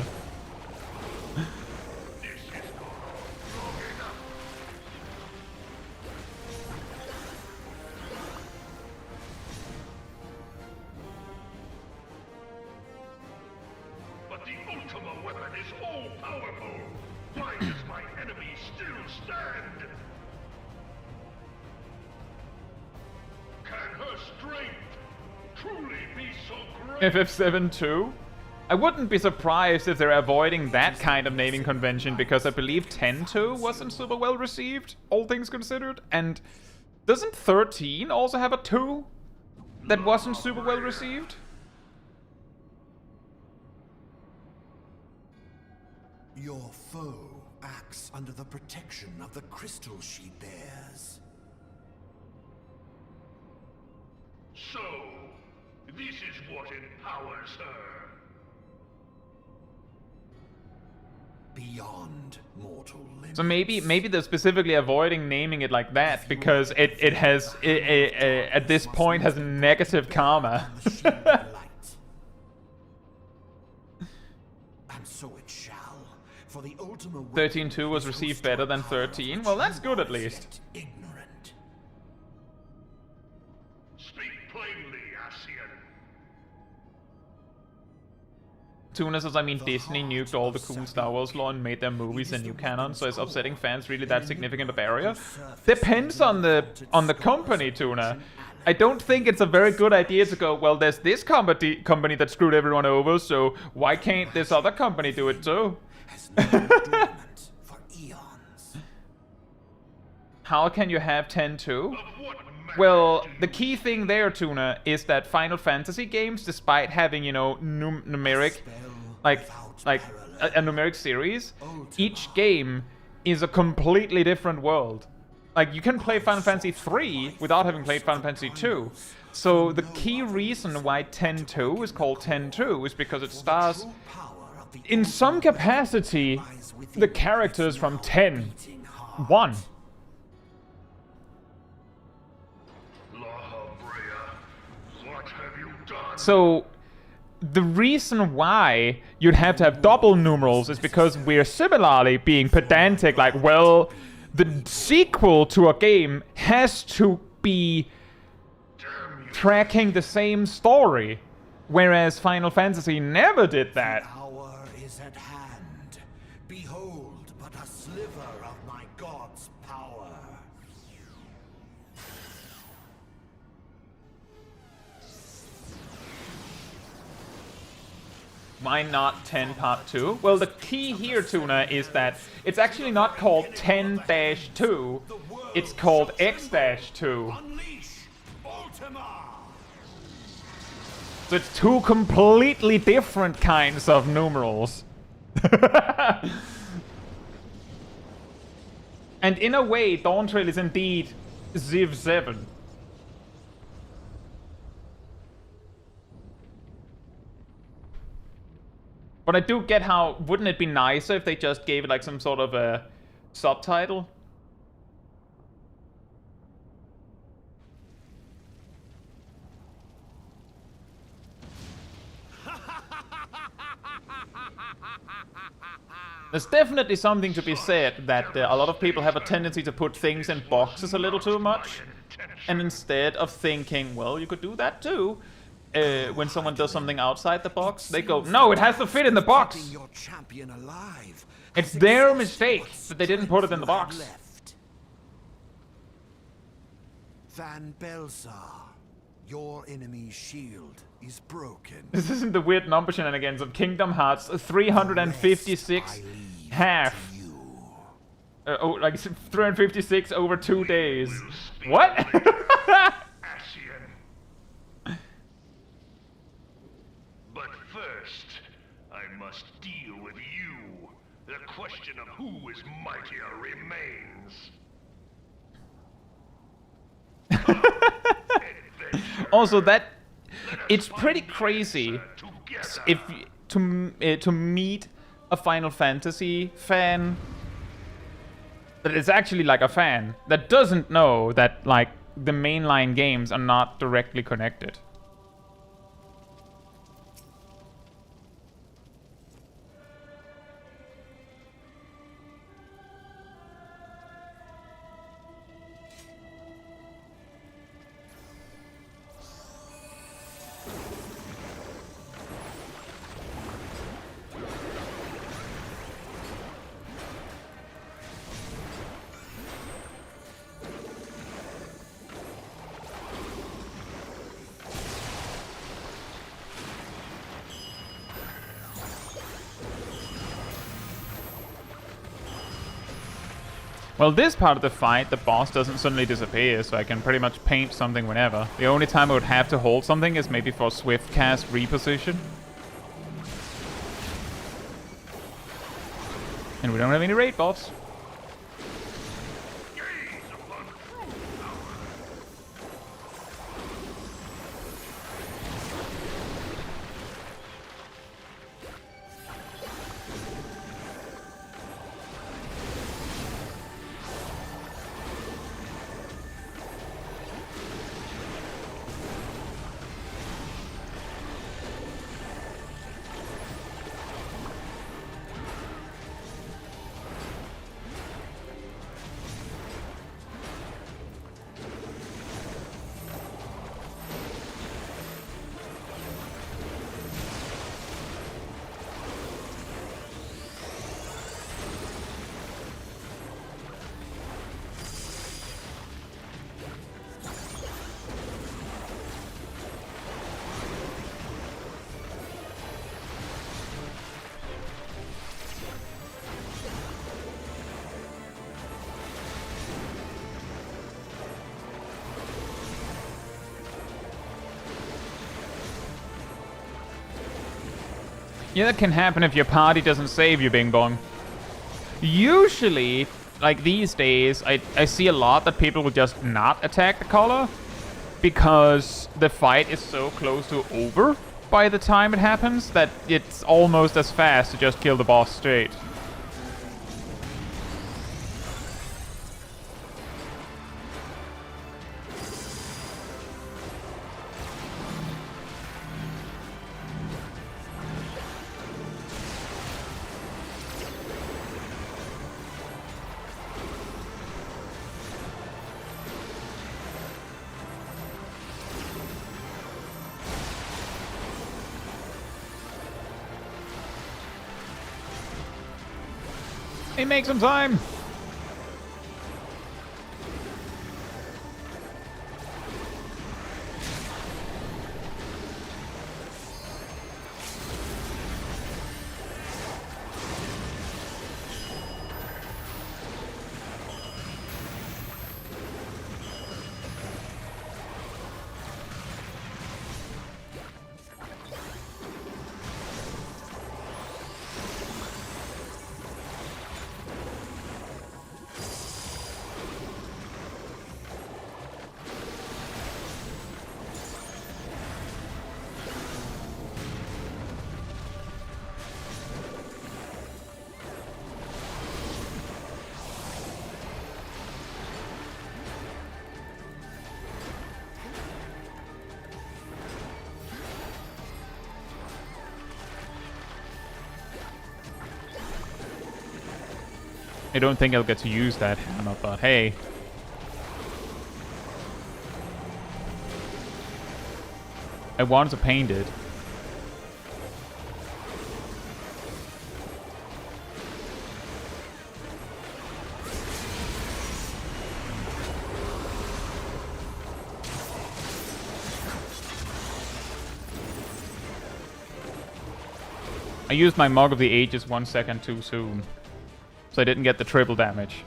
FF7 2? I wouldn't be surprised if they're avoiding that kind of naming convention, because I believe 10-2 wasn't super well received, all things considered. And doesn't 13 also have a 2 that wasn't super well received? Your foe acts under the protection of the crystal she bears. So, this is what empowers her. beyond mortal limits. So maybe they're specifically avoiding naming it like that because it has at this point has negative karma. And so it shall. For the ultimate 13.2 was received better than 13. Well, that's good at least. Ignorant. Speak plainly, Asian. Tuna says, I mean, Disney nuked all the cool Star Wars lore and made their movies a new canon, so is upsetting fans really that significant a barrier? Depends on the company, Tuna. I don't think it's a very good idea to go, well, there's this company that screwed everyone over, so why can't this other company do it too? Has lain dormant for eons. How can you have 10-2? Well, the key thing there, Tuna, is that Final Fantasy games, despite having, you know, numeric, like a numeric series, each game is a completely different world. Like, you can play Final Fantasy 3 without having played Final Fantasy 2. So the key reason why 10-2 is called 10-2 is because it stars, in some capacity, the characters from 10-1. So, the reason why you'd have to have double numerals is because we're similarly being pedantic, like, well, the sequel to a game has to be tracking the same story, whereas Final Fantasy never did that. Hour is at hand. Behold but a sliver of my god's power. Why not 10 Part 2? Well, the key here, Tuna, is that it's actually not called 10-2, it's called X-2. Unleash Ultima! So it's two completely different kinds of numerals. And in a way, Dawntrail is indeed Civ 7. But I do get how, wouldn't it be nicer if they just gave it like some sort of a subtitle? There's definitely something to be said that a lot of people have a tendency to put things in boxes a little too much. And instead of thinking, well, you could do that too, when someone does something outside the box, they go, no, it has to fit in the box. Your champion alive. It's their mistake that they didn't put it in the box. Left. Van Belsar, your enemy's shield is broken. This isn't the weird number shenanigans of Kingdom Hearts 356 half. Like 356 over 2 days. What? Asian. But first, I must deal with you. The question of who is mightier remains. Also, that it's pretty crazy if to meet a Final Fantasy fan that is actually like a fan that doesn't know that like the mainline games are not directly connected. Well, this part of the fight, the boss doesn't suddenly disappear, so I can pretty much paint something whenever. The only time I would have to hold something is maybe for swift cast reposition. And we don't have any raid buffs. Yeah, that can happen if your party doesn't save you, Bing Bong. Usually, like these days, I see a lot that people will just not attack the collar because the fight is so close to over by the time it happens that it's almost as fast to just kill the boss straight. Hey, make some time! I don't think I'll get to use that hammer, but hey. I want to paint it. I used my Mug of the Ages 1 second too soon. So I didn't get the triple damage.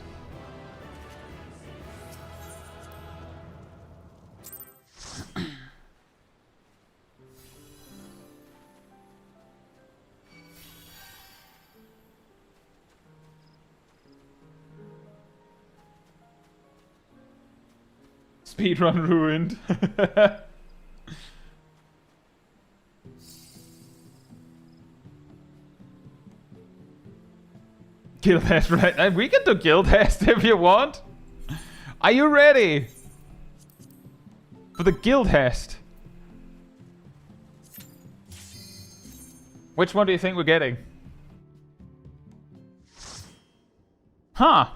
Speedrun ruined. Guild Test, right? We can do Guild Test if you want. Are you ready for the Guild Test? Which one do you think we're getting? Huh.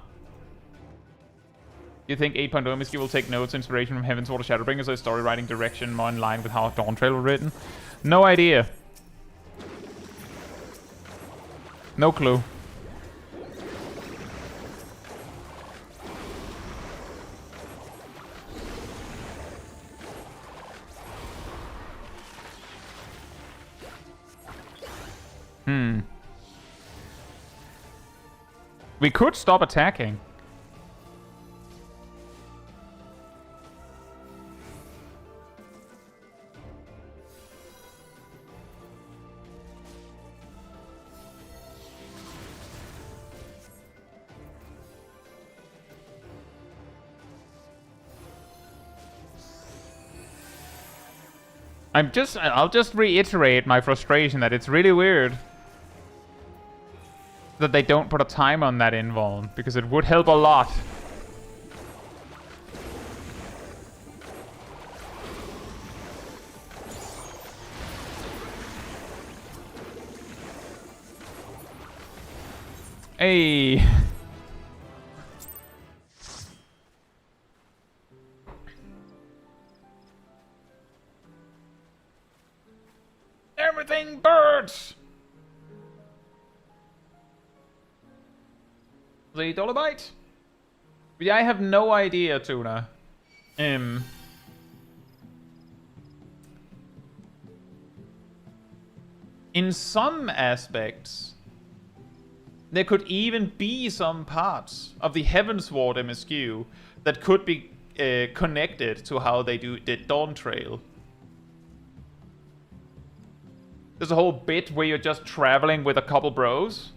You think 8.0 Miski will take notes, inspiration from Heaven's Water Shadowbringers, or story writing direction more in line with how Dawntrail was written? No idea. No clue. We could stop attacking. I'll just reiterate my frustration that it's really weird that they don't put a time on that invuln, because it would help a lot. Hey. Everything burns. The Dolomite? Yeah, I have no idea, Tuna. In some aspects, there could even be some parts of the Heavensward MSQ that could be connected to how they did Dawntrail. There's a whole bit where you're just traveling with a couple bros.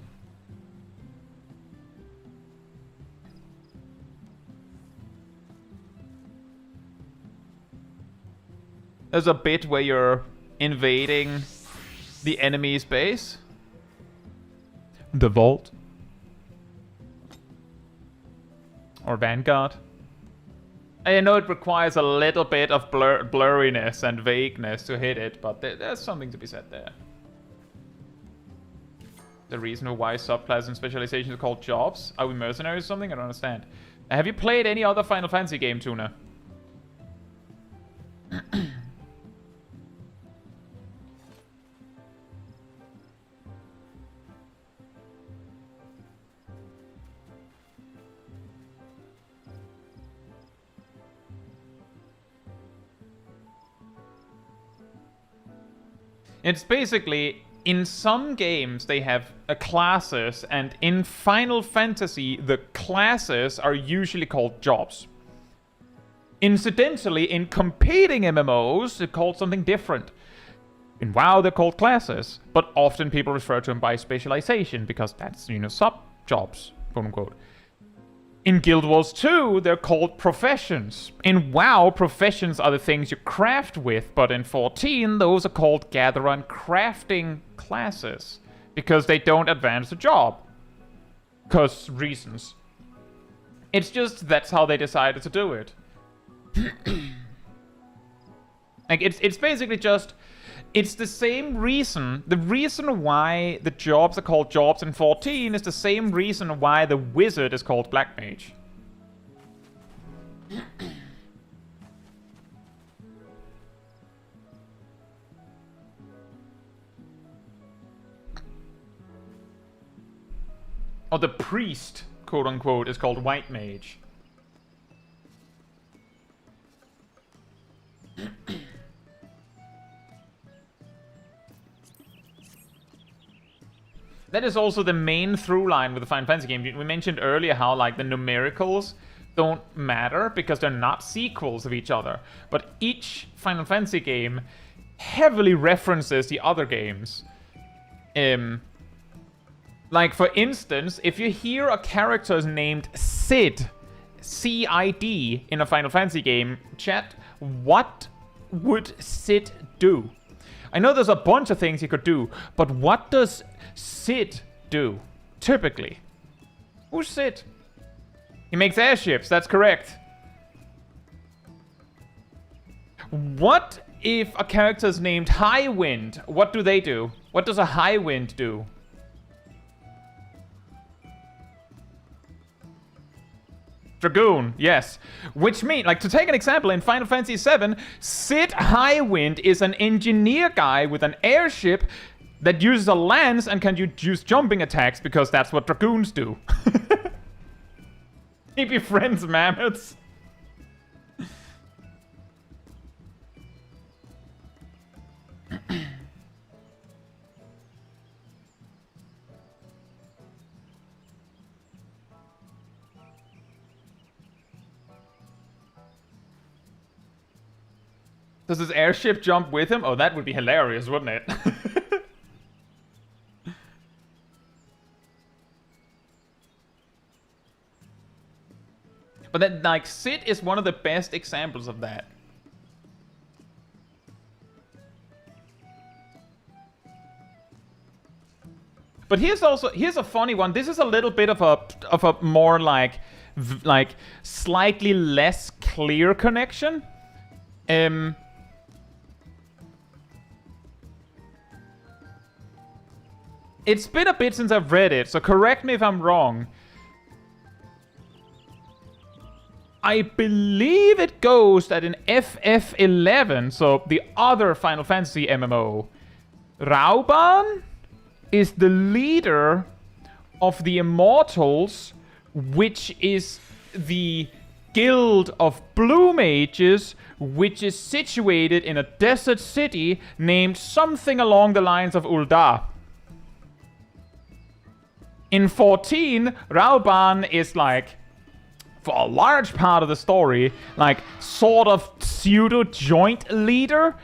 There's a bit where you're invading the enemy's base. The Vault. Or Vanguard. I know it requires a little bit of blurriness and vagueness to hit it, but there's something to be said there. The reason why subclasses and specializations are called jobs? Are we mercenaries or something? I don't understand. Have you played any other Final Fantasy game, Tuna? It's basically, in some games they have classes, and in Final Fantasy the classes are usually called jobs. Incidentally, in competing MMOs, they're called something different. In WoW, they're called classes, but often people refer to them by specialization, because that's, you know, sub-jobs, quote-unquote. In Guild Wars 2, they're called professions. In WoW, professions are the things you craft with, but in 14, those are called gatherer and crafting classes, because they don't advance the job. 'Cause reasons. It's just that's how they decided to do it. Like, it's basically just... It's the same reason. The reason why the jobs are called jobs in 14 is the same reason why the wizard is called Black Mage. Or the priest, quote unquote, is called White Mage. That is also the main through line with the Final Fantasy game. We mentioned earlier how, like, the numericals don't matter because they're not sequels of each other. But each Final Fantasy game heavily references the other games. Like, for instance, if you hear a character named Cid, C-I-D, in a Final Fantasy game, chat, what would Cid do? I know there's a bunch of things he could do, but what does Cid do, typically? Who's Cid? He makes airships, that's correct. What if a character is named Highwind? What do they do? What does a Highwind do? Dragoon, yes. Which means, like, to take an example, in Final Fantasy VII, Cid Highwind is an engineer guy with an airship that uses a lance and can use jumping attacks because that's what dragoons do. He befriends mammoths. Does his airship jump with him? Oh, that would be hilarious, wouldn't it? But then, like, Cid is one of the best examples of that. But here's a funny one. This is a little bit of a more like slightly less clear connection. It's been a bit since I've read it, so correct me if I'm wrong. I believe it goes that in FF11, so the other Final Fantasy MMO, Rauban is the leader of the Immortals, which is the guild of blue mages, which is situated in a desert city named something along the lines of Ul'dah. In 14, Rauban is like, for a large part of the story, like, sort of pseudo-joint leader.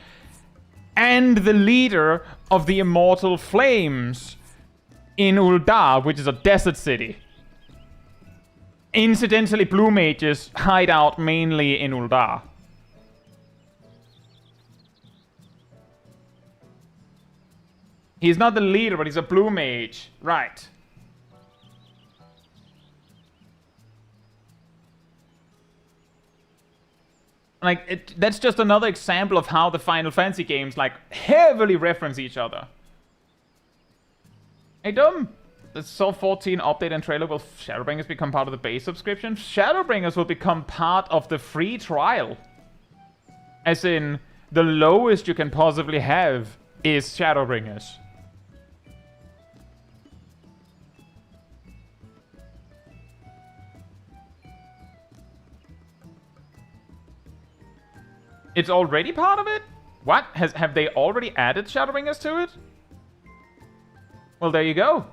and the leader of the Immortal Flames in Ul'dah, which is a desert city. Incidentally, blue mages hide out mainly in Ul'dah. He's not the leader, but he's a blue mage. Right. Like, that's just another example of how the Final Fantasy games, like, heavily reference each other. Hey, Dom! The Soul 14 update and trailer, will Shadowbringers become part of the base subscription? Shadowbringers will become part of the free trial. As in, the lowest you can possibly have is Shadowbringers. It's already part of it? What? Have they already added Shadowbringers to it? Well, there you go.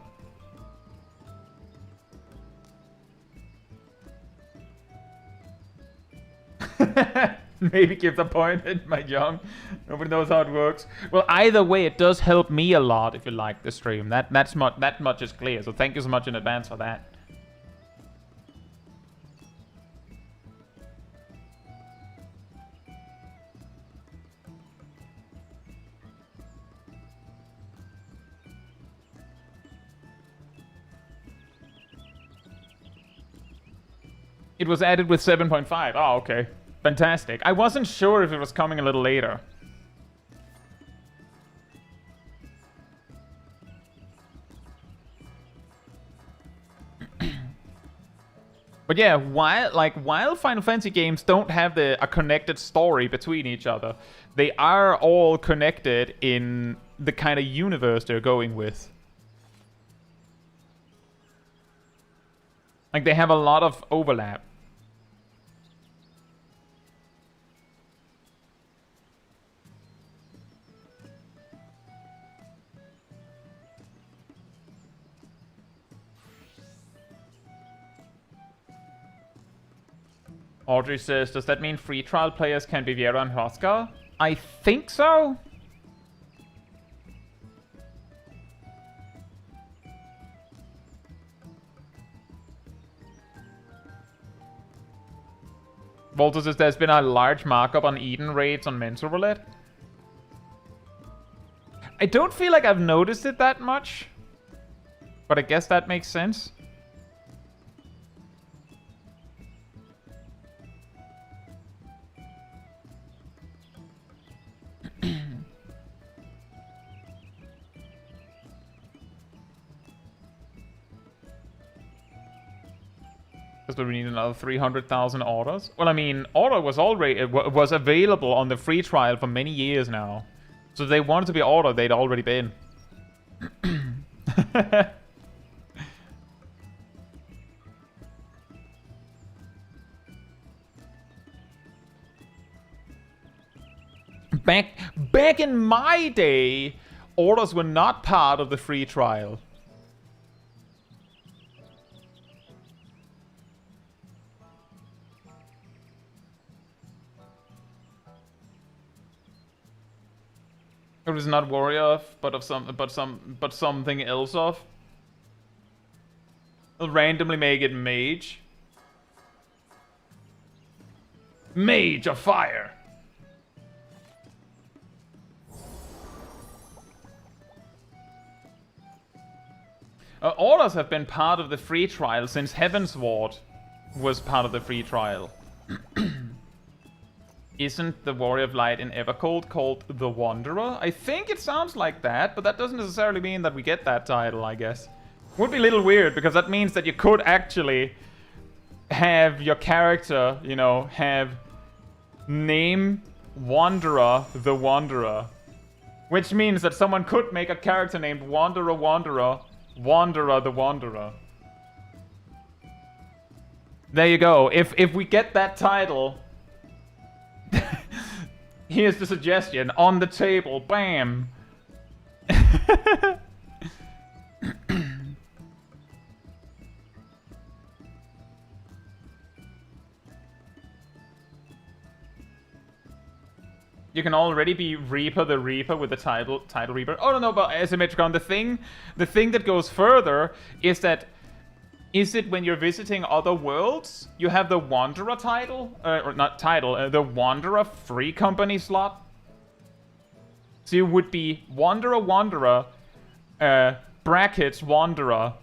Maybe give the point in my young. Nobody knows how it works. Well, either way, it does help me a lot if you like the stream. That much is clear. So thank you so much in advance for that. It was added with 7.5. Oh, okay. Fantastic. I wasn't sure if it was coming a little later. But yeah, while Final Fantasy games don't have a connected story between each other, they are all connected in the kind of universe they're going with. Like, they have a lot of overlap. Audrey says, does that mean free trial players can be Viera and Hrothgar? I think so. Volta says there's been a large markup on Eden raids on Mental Roulette. I don't feel like I've noticed it that much, but I guess that makes sense. Because we need another 300,000 orders. Well, I mean, order was already was available on the free trial for many years now. So if they wanted to be ordered, they'd already been. Back in my day, orders were not part of the free trial. It was not warrior of, but something else of. I'll randomly make it mage. Mage of fire. Orders have been part of the free trial since Heaven's Ward was part of the free trial. Isn't the Warrior of Light in Evercold called the Wanderer? I think it sounds like that, but that doesn't necessarily mean that we get that title, I guess. Would be a little weird, because that means that you could actually have your character, you know, have name Wanderer the Wanderer. Which means that someone could make a character named Wanderer Wanderer, Wanderer the Wanderer. There you go. If we get that title... Here's the suggestion. On the table. Bam. You can already be Reaper the Reaper with the title Reaper. Oh no, but Asymmetricon, the thing that goes further is that when you're visiting other worlds, you have the Wanderer title, or not title, the Wanderer free company slot. So you would be Wanderer, brackets Wanderer.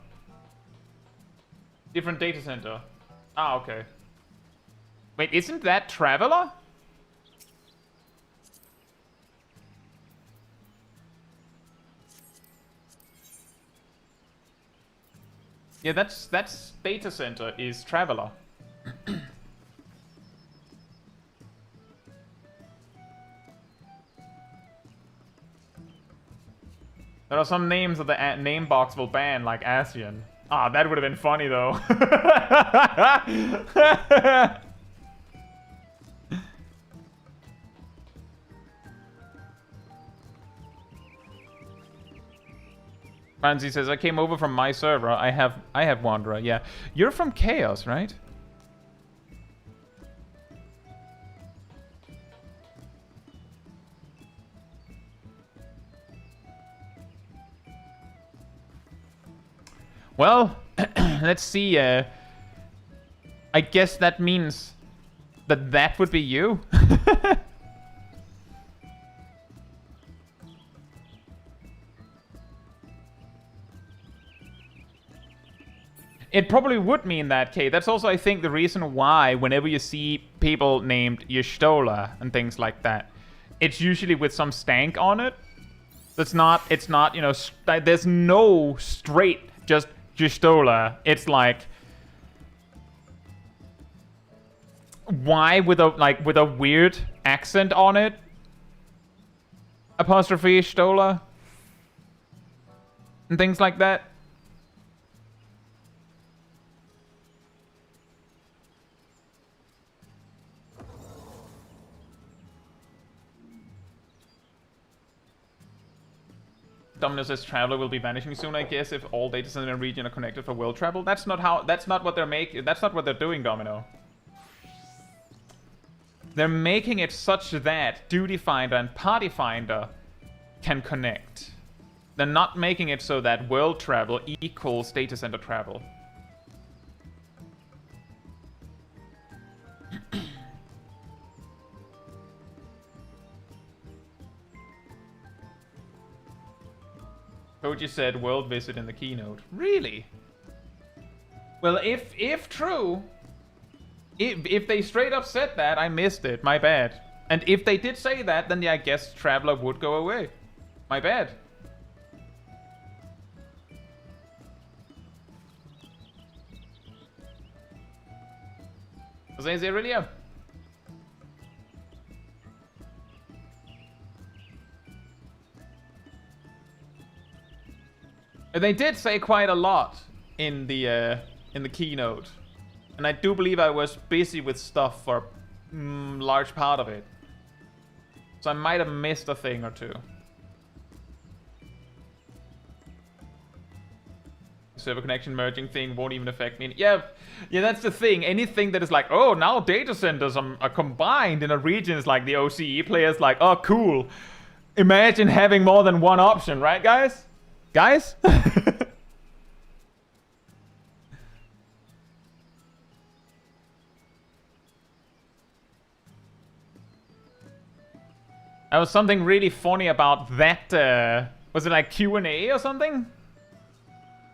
Different data center. Ah, okay. Wait, isn't that Traveler? Yeah, that's data center is Traveler. There are some names that the name box will ban, like Asian. Ah, that would have been funny though. Fancy says, I came over from my server. I have Wanderer. Yeah, you're from Chaos, right? Well, let's see. I guess that means that would be you. It probably would mean that, Kate. That's also, I think, the reason why whenever you see people named Y'shtola and things like that, it's usually with some stank on it. It's not, you know, there's no straight just Y'shtola. It's like, why with a weird accent on it? Apostrophe Y'shtola. And things like that. Domino says Traveler will be vanishing soon, I guess, if all data centers in the region are connected for world travel. That's not what they're doing, Domino. They're making it such that Duty Finder and Party Finder can connect. They're not making it so that world travel equals data center travel. Koji said world visit in the keynote. Really? Well, if true, if they straight up said that, I missed it. My bad. And if they did say that, then yeah, I guess Traveler would go away. My bad. Was it really? They did say quite a lot in the keynote, and I do believe I was busy with stuff for a large part of it, so I might have missed a thing or two. Server connection merging thing won't even affect me. Yeah, that's the thing. Anything that is like, oh, now data centers are combined in a region is like the OCE players like, oh, cool. Imagine having more than one option, right, guys? Guys? That was something really funny about that. Was it like Q&A or something?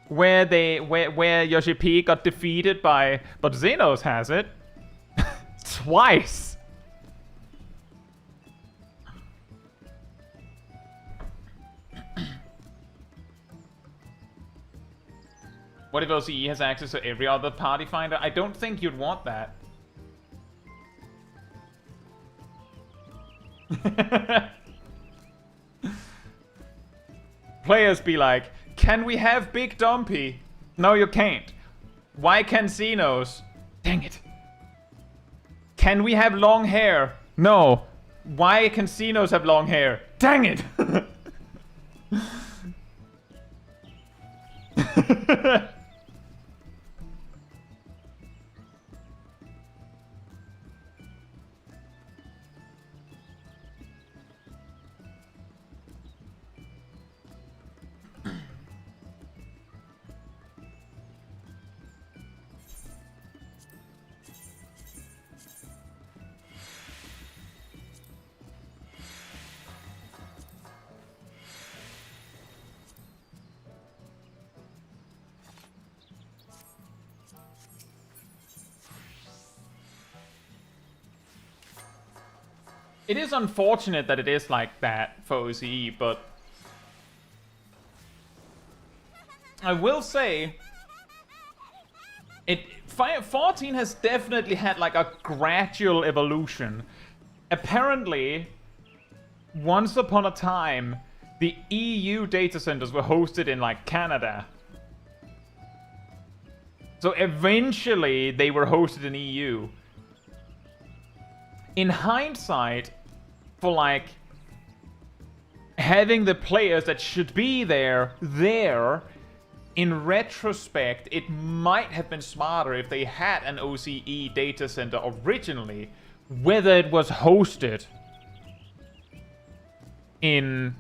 Where Yoshi P got defeated by, but Xenos has it twice. What if OCE has access to every other party finder? I don't think you'd want that. Players be like, can we have Big Dumpy? No, you can't. Why can Xenos? Dang it. Can we have long hair? No. Why can Xenos have long hair? Dang it. It is unfortunate that it is like that for OCE, but I will say 14 has definitely had like a gradual evolution. Apparently, once upon a time, the EU data centers were hosted in like Canada. So eventually they were hosted in EU. In hindsight, for like having the players that should be there, in retrospect, it might have been smarter if they had an OCE data center originally, whether it was hosted in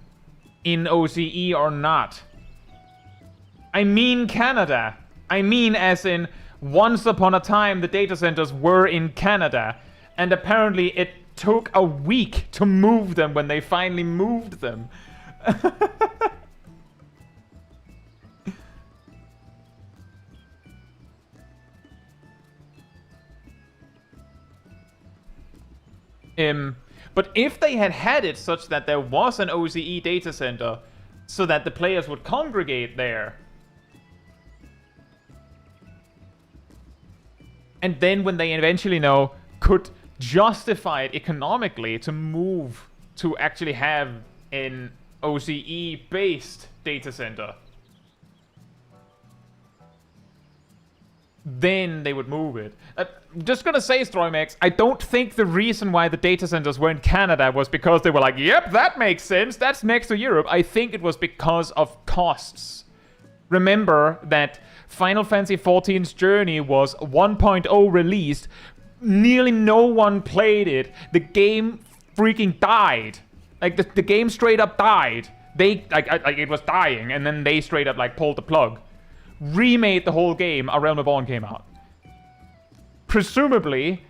OCE or not. I mean Canada. I mean as in, once upon a time the data centers were in Canada, and apparently it took a week to move them when they finally moved them. But if they had had it such that there was an OCE data center so that the players would congregate there, and then when they eventually could justify it economically to move to actually have an OCE-based data center, then they would move it. Just gonna say, Stroimex, I don't think the reason why the data centers were in Canada was because they were like, yep, that makes sense, that's next to Europe. I think it was because of costs. Remember that Final Fantasy XIV's Journey was 1.0 released. Nearly no one played it. The game freaking died. Like, the game straight up died. They, it was dying, and then they straight up, pulled the plug. Remade the whole game, A Realm Reborn came out. Presumably,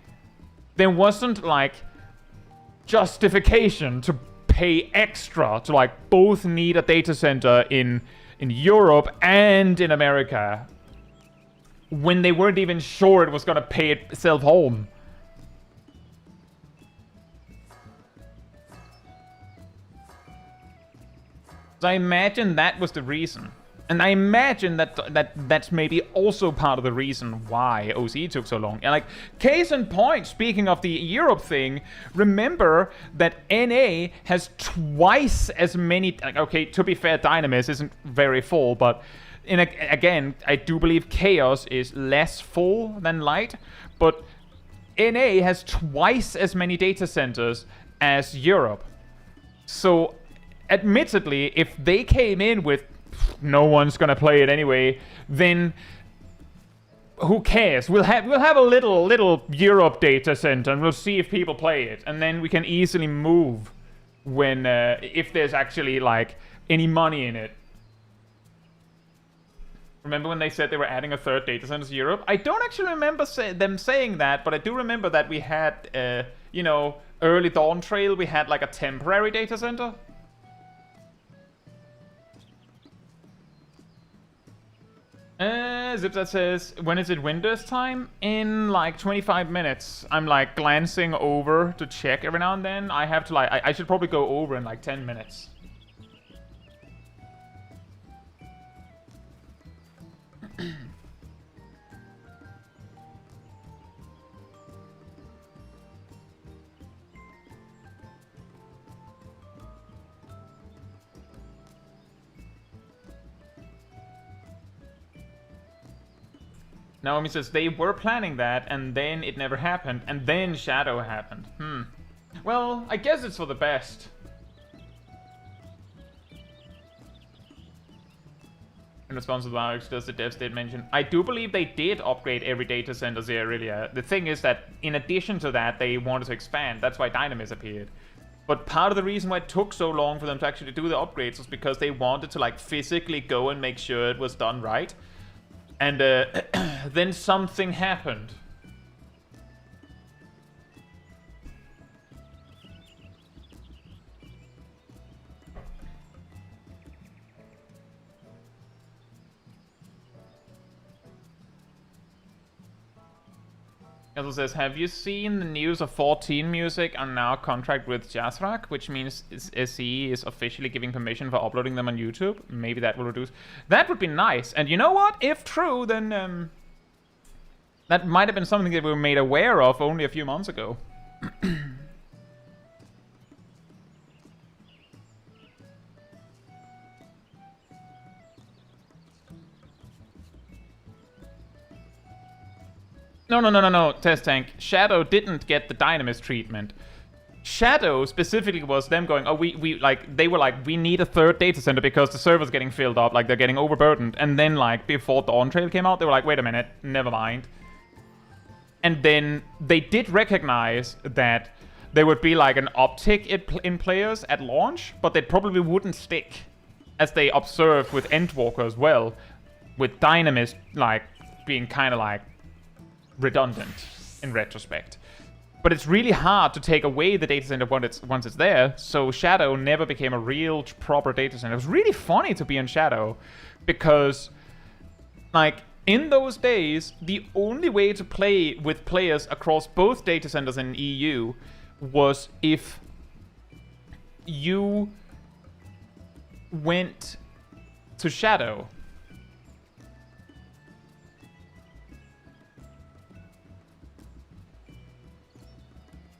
there wasn't, justification to pay extra to, both need a data center in Europe and in America when they weren't even sure it was gonna pay itself home. So I imagine that was the reason. And I imagine that's maybe also part of the reason why OCE took so long. And case in point, speaking of the Europe thing, remember that NA has twice as many. Okay, to be fair, Dynamis isn't very full, but again, I do believe Chaos is less full than Light, but NA has twice as many data centers as Europe. So, admittedly, if they came in with no one's gonna play it anyway, then who cares? We'll have a little Europe data center, and we'll see if people play it, and then we can easily move when if there's actually any money in it. Remember when they said they were adding a third data center to Europe? I don't actually remember them saying that, but I do remember that we had early Dawntrail, we had a temporary data center. Zipzat says, when is it Windurst time? In 25 minutes. I'm glancing over to check every now and then. I have to I should probably go over in 10 minutes. Naomi says, they were planning that, and then it never happened, and then Shadow happened. Well, I guess it's for the best. In response to the Alex, does the dev state mention? I do believe they did upgrade every data center there earlier. The thing is that, in addition to that, they wanted to expand. That's why Dynamis appeared. But part of the reason why it took so long for them to actually do the upgrades was because they wanted to, physically go and make sure it was done right. And then something happened. Also says, have you seen the news of 14 Music are now contract with Jazrak, which means SE is officially giving permission for uploading them on YouTube? Maybe that will reduce. That would be nice. And you know what? If true, then that might have been something that we were made aware of only a few months ago. No, Test Tank. Shadow didn't get the Dynamis treatment. Shadow specifically was them going, oh, they were like, we need a third data center because the server's getting filled up, like, they're getting overburdened. And then, like, before Dawntrail came out, they were like, wait a minute, never mind. And then they did recognize that there would be, like, an uptick in players at launch, but they probably wouldn't stick, as they observed with Endwalker as well, with Dynamis, like, being kind of, like, redundant in retrospect. But it's really hard to take away the data center once it's there, so Shadow never became a real proper data center. It was really funny to be on Shadow, because, like, in those days, the only way to play with players across both data centers in EU was if you went to Shadow.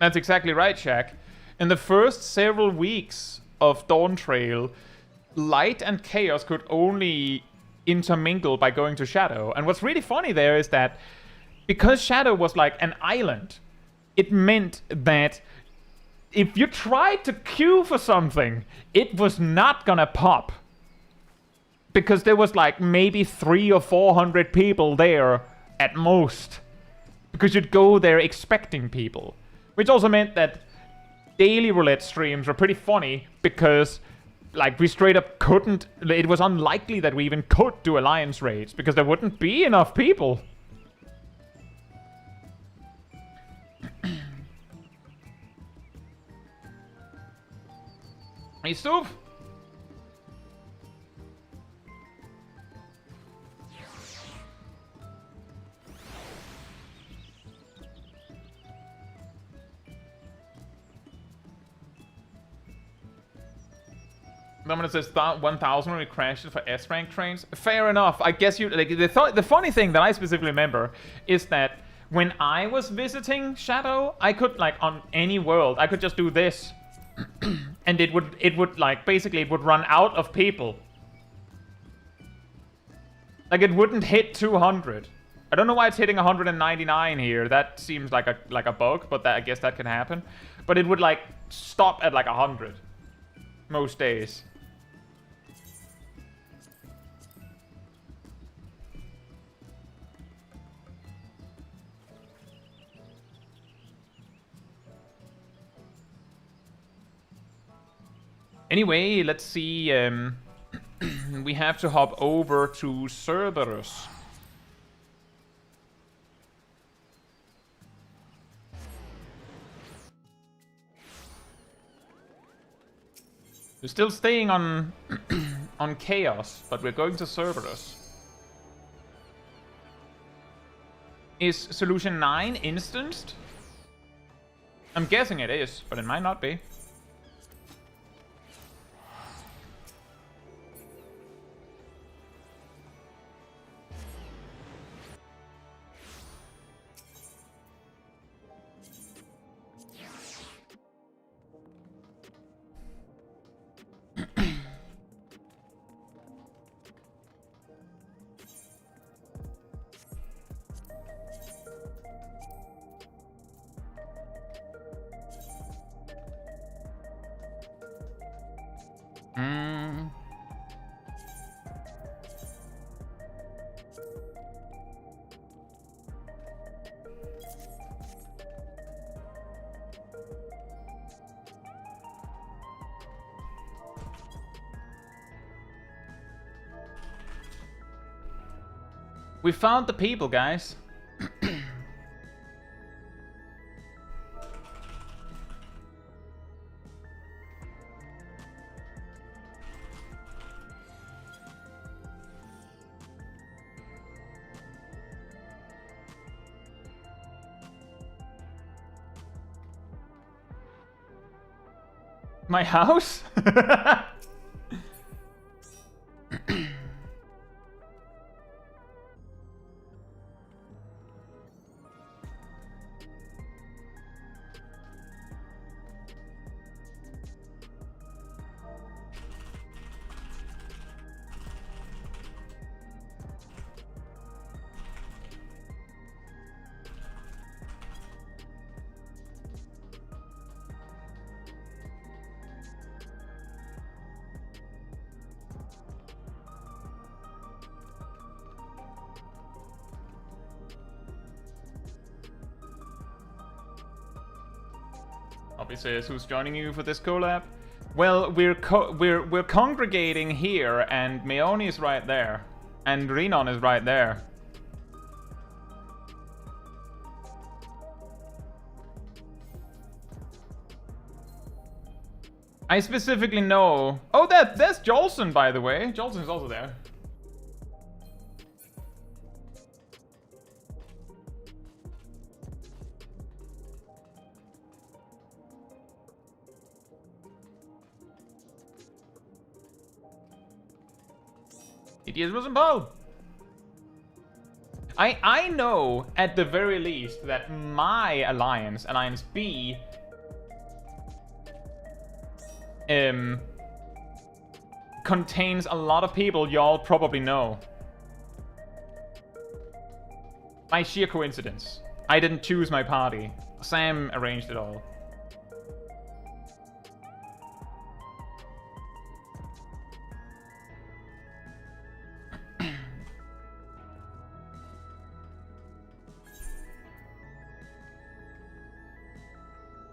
That's exactly right, Shaq. In the first several weeks of Dawntrail, Light and Chaos could only intermingle by going to Shadow. And what's really funny there is that because Shadow was like an island, it meant that if you tried to queue for something, it was not gonna pop. Because there was like maybe 300 or 400 people there at most. Because you'd go there expecting people. Which also meant that daily roulette streams were pretty funny because, like, we straight up couldn't... It was unlikely that we even could do alliance raids because there wouldn't be enough people. Hey, Stoof! Someone says 1,000 when we crashed it for S-rank trains. Fair enough. I guess you like the funny thing that I specifically remember is that when I was visiting Shadow, I could like on any world, I could just do this, and it would like basically it would run out of people. Like it wouldn't hit 200. I don't know why it's hitting 199 here. That seems like a bug, but I guess that can happen. But it would like stop at like 100 most days. Anyway, let's see. We have to hop over to Cerberus. We're still staying on on Chaos, but we're going to Cerberus. Is Solution 9 instanced? I'm guessing it is, but it might not be. We found the people, guys. My house? Obby says, who's joining you for this collab? Well, we're congregating here, and Meoni is right there, and Renon is right there. I specifically know. Oh, there's Jolson, by the way. Jolson is also there. It is Rosenbaum. I know at the very least that my alliance, Alliance B, contains a lot of people y'all probably know. By sheer coincidence. I didn't choose my party. Sam arranged it all.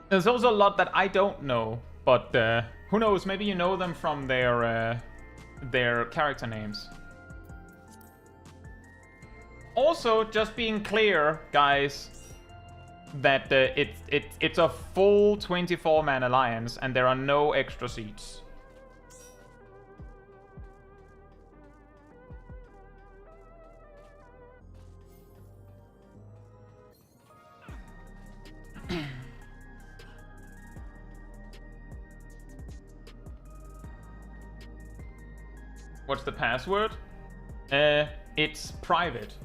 There's also a lot that I don't know, but who knows? Maybe you know them from their character names. Also, just being clear, guys, that it's a full 24-man alliance, and there are no extra seats. What's the password? It's private.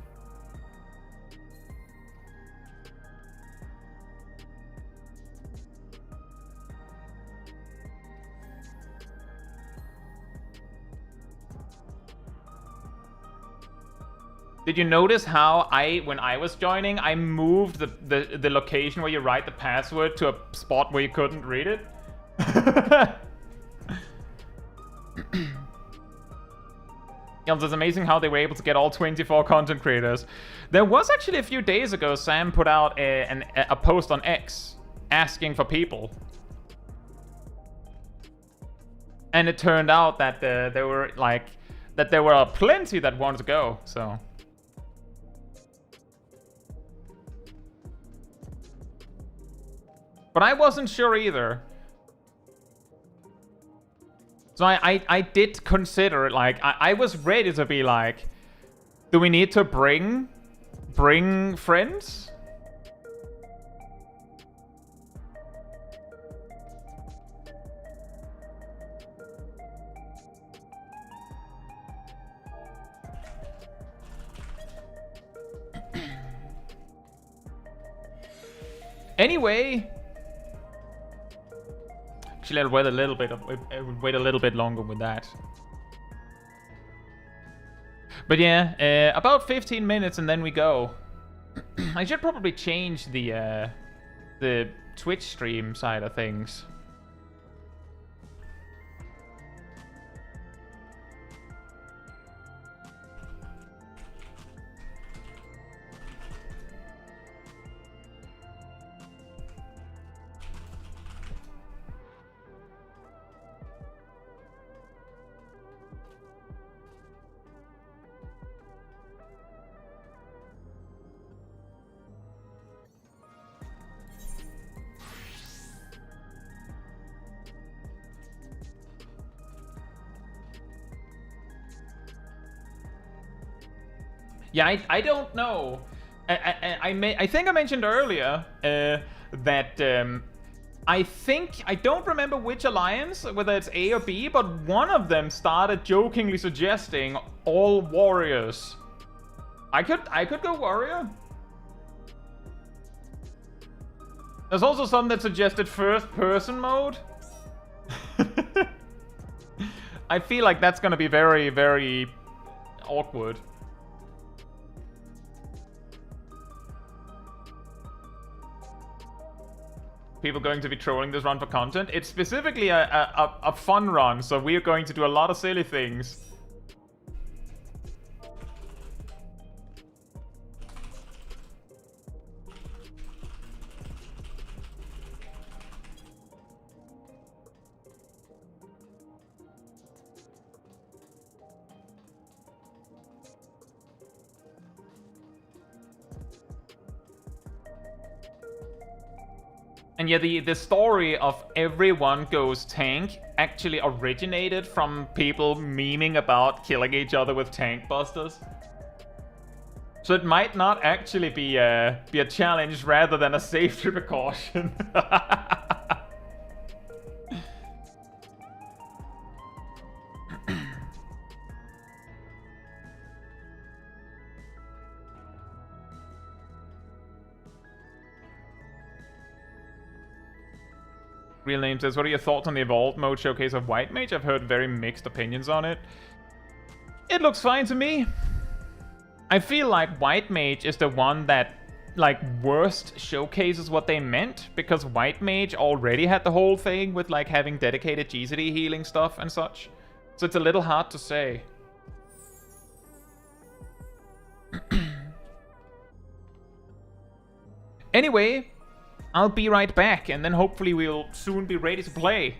Did you notice how when I was joining, I moved the location where you write the password to a spot where you couldn't read it? Yeah, it's amazing how they were able to get all 24 content creators. There was actually a few days ago, Sam put out a post on X asking for people. And it turned out that there were plenty that wanted to go, so. But I wasn't sure either. So I did consider it, like, I was ready to be like, do we need to bring friends? Anyway. Actually, I'll wait a little bit longer with that. But yeah, about 15 minutes and then we go. I should probably change the Twitch stream side of things. Yeah, I don't know. I think I mentioned earlier that I don't remember which alliance, whether it's A or B, but one of them started jokingly suggesting all warriors. I could go warrior. There's also some that suggested first person mode. I feel like that's gonna be very, very awkward. People going to be trolling this run for content. It's specifically a fun run, so we're going to do a lot of silly things. And yeah, the story of everyone goes tank actually originated from people memeing about killing each other with tank busters. So it might not actually be a challenge rather than a safety precaution. Real Name says, what are your thoughts on the Evolved mode showcase of White Mage? I've heard very mixed opinions on it. It looks fine to me. I feel like White Mage is the one that, like, worst showcases what they meant, because White Mage already had the whole thing with, like, having dedicated GCD healing stuff and such. So it's a little hard to say. Anyway, I'll be right back, and then hopefully we'll soon be ready to play.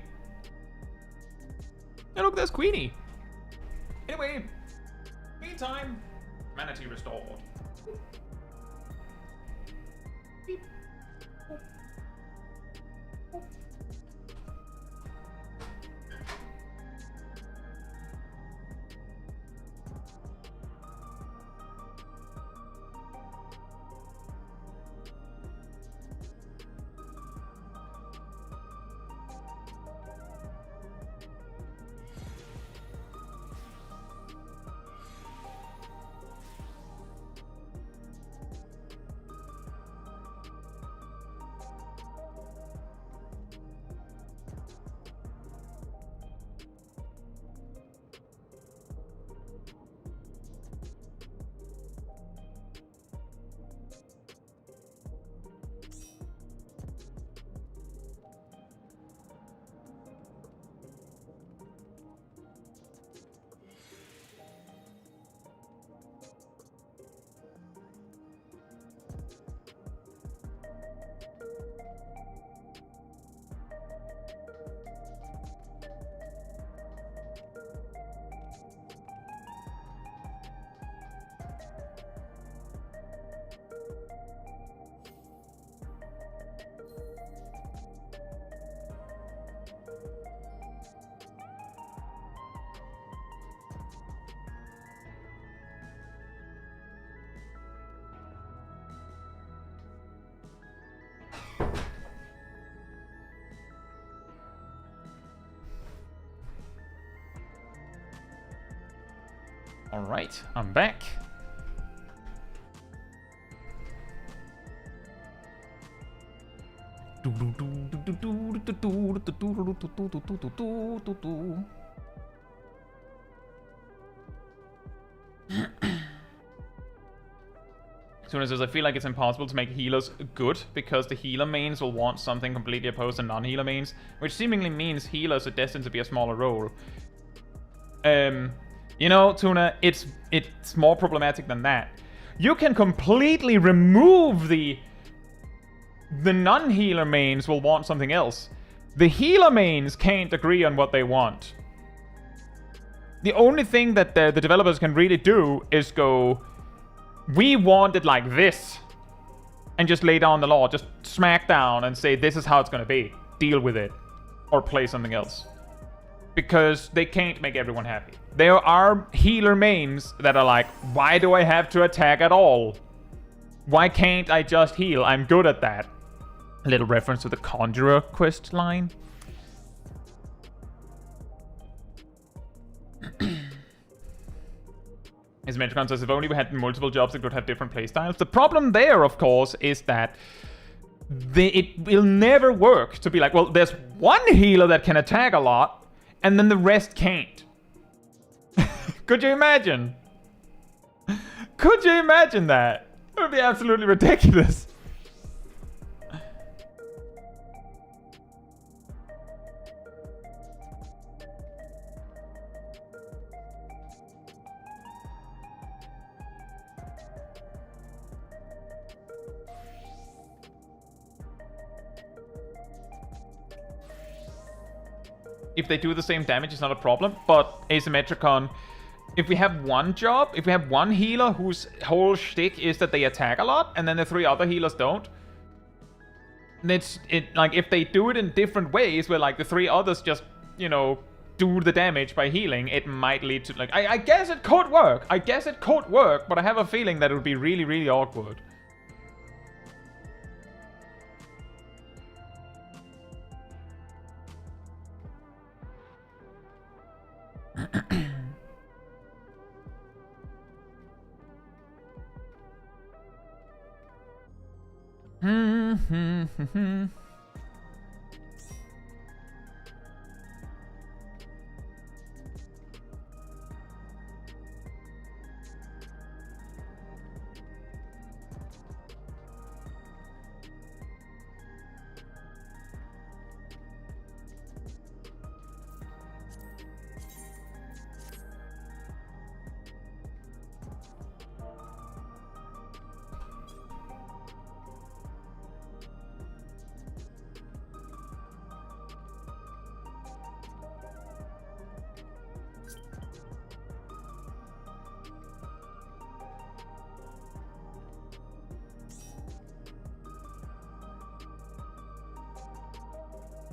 And look, there's Queenie. Anyway, meantime, Manatee restored. Beep. Alright, I'm back. Sooner says, I feel like it's impossible to make healers good because the healer mains will want something completely opposed to non-healer mains, which seemingly means healers are destined to be a smaller role. You know, Tuna, it's more problematic than that. You can completely remove the non-healer mains will want something else. The healer mains can't agree on what they want. The only thing that the developers can really do is go, we want it like this, and just lay down the law, just smack down and say this is how it's gonna be. Deal with it. Or play something else. Because they can't make everyone happy. There are healer mains that are like, why do I have to attack at all? Why can't I just heal? I'm good at that. A little reference to the Conjurer quest line. As Metricon says, if only we had multiple jobs, it could have different playstyles. The problem there, of course, is that it will never work to be like, well, there's one healer that can attack a lot, and then the rest can't. Could you imagine? Could you imagine that? It would be absolutely ridiculous. If they do the same damage, it's not a problem. But Asymmetricon, if we have one job, if we have one healer whose whole shtick is that they attack a lot, and then the 3 other healers don't, like if they do it in different ways, where like the 3 others just, you know, do the damage by healing, it might lead to like I guess it could work. I guess it could work, but I have a feeling that it would be really, really awkward.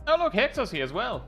Oh look, Hexor's here as well.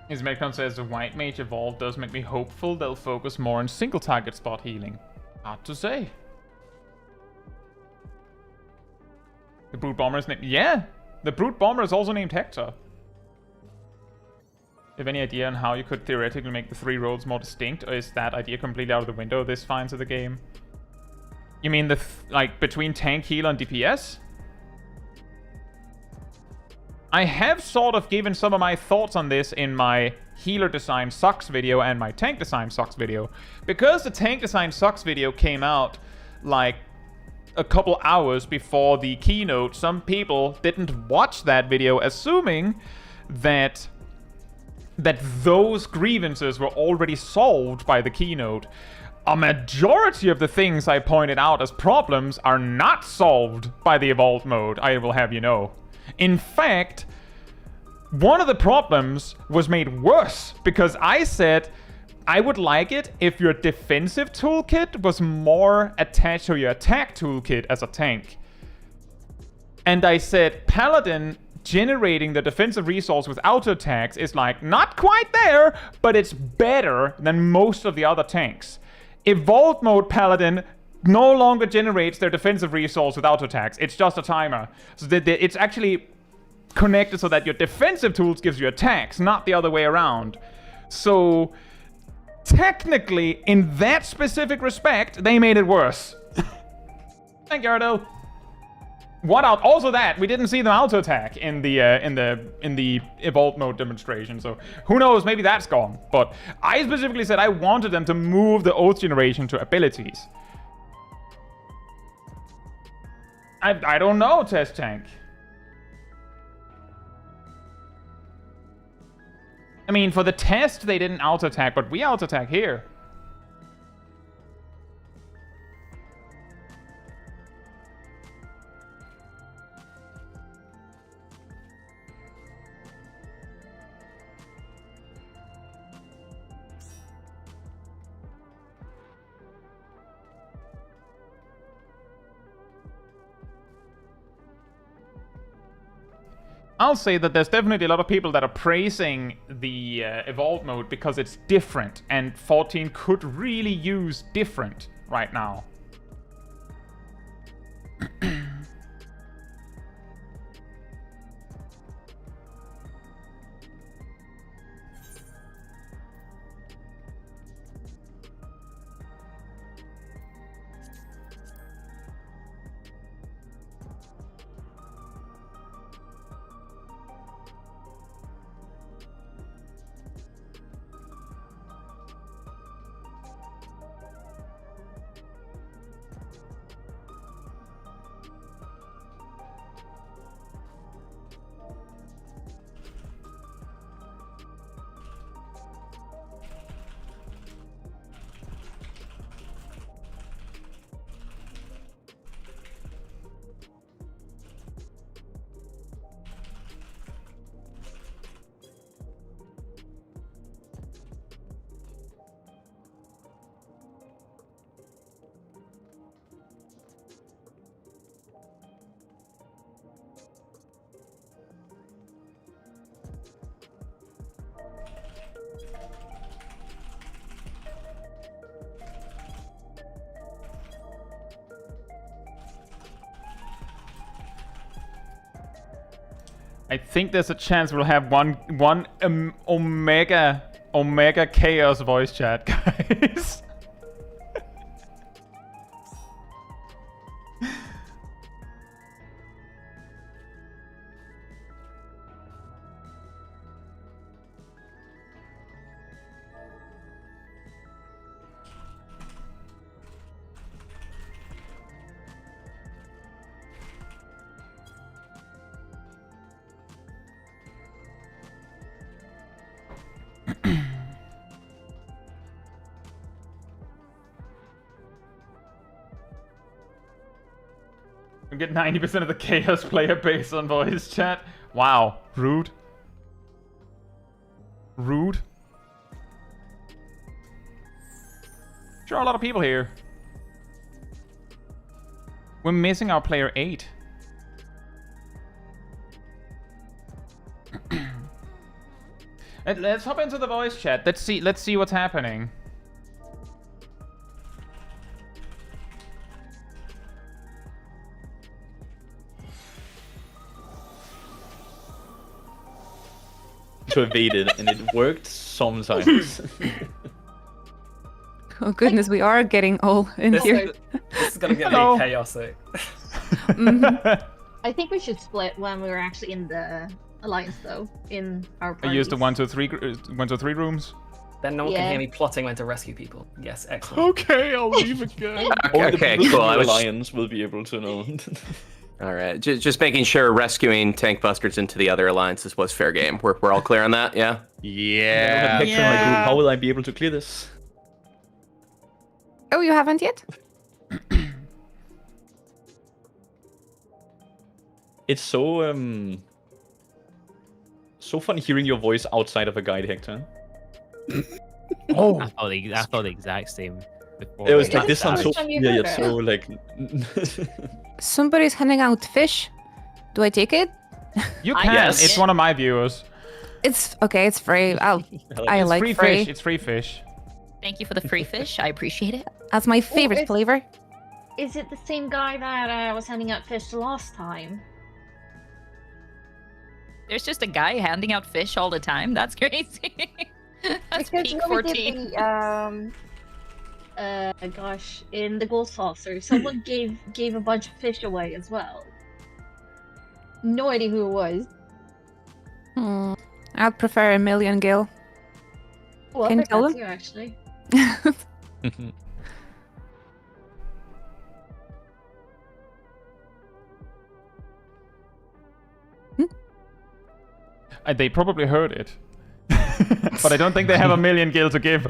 His Mechon says the White Mage Evolve does make me hopeful they'll focus more on single target spot healing. Hard to say. The Brute Bomber is named... Yeah! The Brute Bomber is also named Hector. Have any idea on how you could theoretically make the 3 roles more distinct, or is that idea completely out of the window this finds of the game? You mean the like between tank, healer, and DPS? I have sort of given some of my thoughts on this in my healer design sucks video and my tank design sucks video. Because the tank design sucks video came out like a couple hours before the keynote, some people didn't watch that video assuming that those grievances were already solved by the keynote. A majority of the things I pointed out as problems are not solved by the evolved mode, I will have you know. In fact, one of the problems was made worse because I said I would like it if your defensive toolkit was more attached to your attack toolkit as a tank. And I said Paladin generating the defensive resource with auto attacks is like not quite there, but it's better than most of the other tanks. Evolved mode Paladin no longer generates their defensive resource with auto attacks. It's just a timer. So it's actually connected so that your defensive tools gives you attacks, not the other way around. So technically, in that specific respect, they made it worse. Thank you, Ardo. What out? Also, that we didn't see them auto attack in the evolved mode demonstration. So who knows? Maybe that's gone. But I specifically said I wanted them to move the oath generation to abilities. I don't know, Test Tank. I mean, for the test, they didn't auto attack, but we auto attack here. I'll say that there's definitely a lot of people that are praising the evolved mode because it's different, and 14 could really use different right now. I think there's a chance we'll have one Omega Chaos voice chat, guys. We get 90% of the Chaos player base on voice chat. Wow. Rude. Rude. Sure, a lot of people here. We're missing our player 8. Let's hop into the voice chat. Let's see what's happening. To evade it, and it worked sometimes. Oh goodness, we are getting all in here. This is gonna get really chaotic. I think we should split when we're actually in the alliance, though, in our parties. I used the 1, 2, 3 rooms. Then no one can hear me plotting when to rescue people. Yes, excellent. Okay, I'll leave again. Okay, cool. Alliance will be able to know. All right, just making sure rescuing tank busters into the other alliances was fair game. We're all clear on that, yeah? Yeah. How will I be able to clear this? Oh, you haven't yet? It's so so fun hearing your voice outside of a guide, Hector. Oh, I thought the exact same. Before. It was like, this sounds so familiar, yet so like. Somebody's handing out fish. Do I take it? You can. Yes. It's one of my viewers. It's okay. It's free. I like free fish. It's free fish. Thank you for the free fish. I appreciate it. That's my favorite flavor. Is it the same guy that was handing out fish the last time? There's just a guy handing out fish all the time. That's crazy. That's Because peak when we 14. did the, gosh, in the Gold Saucer, someone gave a bunch of fish away as well. No idea who it was. I'd prefer a million Gil. Well, Can you tell that's them? you actually. They probably heard it. But I don't think they have a million gil to give.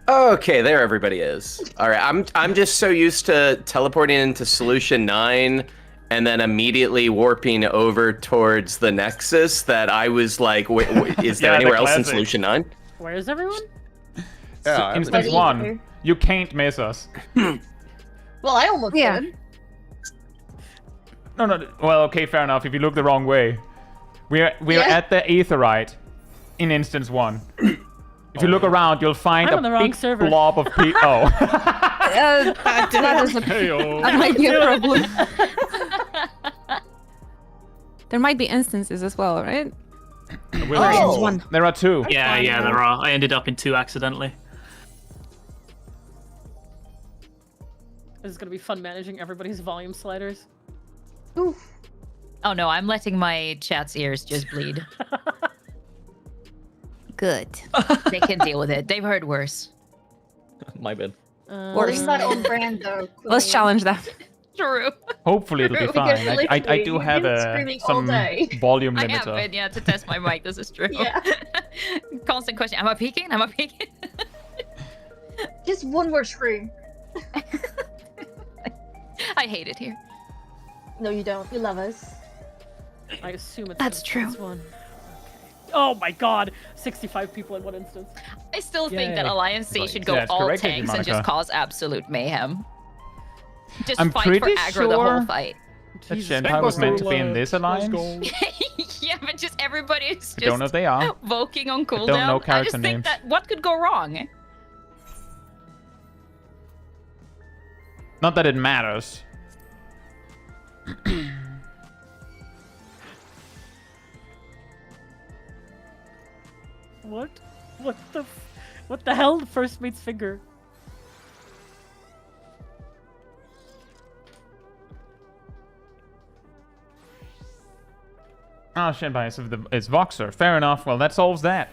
Okay, there everybody is. All right, I'm just so used to teleporting into Solution 9 and then immediately warping over towards the Nexus that I was like, is there anywhere else in Solution 9? Where's everyone? Yeah, Instance 1. You can't miss us. Well, I almost did. No. Well, okay, fair enough. If you look the wrong way, we're at the Aetherite in Instance 1. If you look around, you'll find I'm on the a wrong big server. blob of people. Oh. That might be a problem. There might be instances as well, right? There are 2. Yeah, there are. I ended up in 2 accidentally. This is gonna be fun managing everybody's volume sliders. Oh no, I'm letting my chat's ears just bleed. Good. They can deal with it. They've heard worse. My bad. It's not on brand though. Let's challenge that. True. Hopefully it'll be Because fine. I do literally, have you've been screaming all some day. volume I limiter. have been, to test my mic. This is true. Yeah. Constant question. Am I peeking? Am I peeking? Just one more scream. I hate it here. No, you don't. You love us. I assume it's That's true. One. Okay. Oh my god, 65 people in one instance. I still think Yay. that Alliance C should go Yeah, it's all corrected, tanks and Monica. just cause absolute mayhem. Just I'm fight for pretty aggro the whole sure fight. that Shenpai was meant to be in this alliance. Yeah, but just everybody's I don't know if just they are. voking on cooldown. don't know I character just think names. that what could go wrong? Not that it matters. What? What the hell? First mate's finger. Ah, Shenpai is Voxer. Fair enough. Well, that solves that.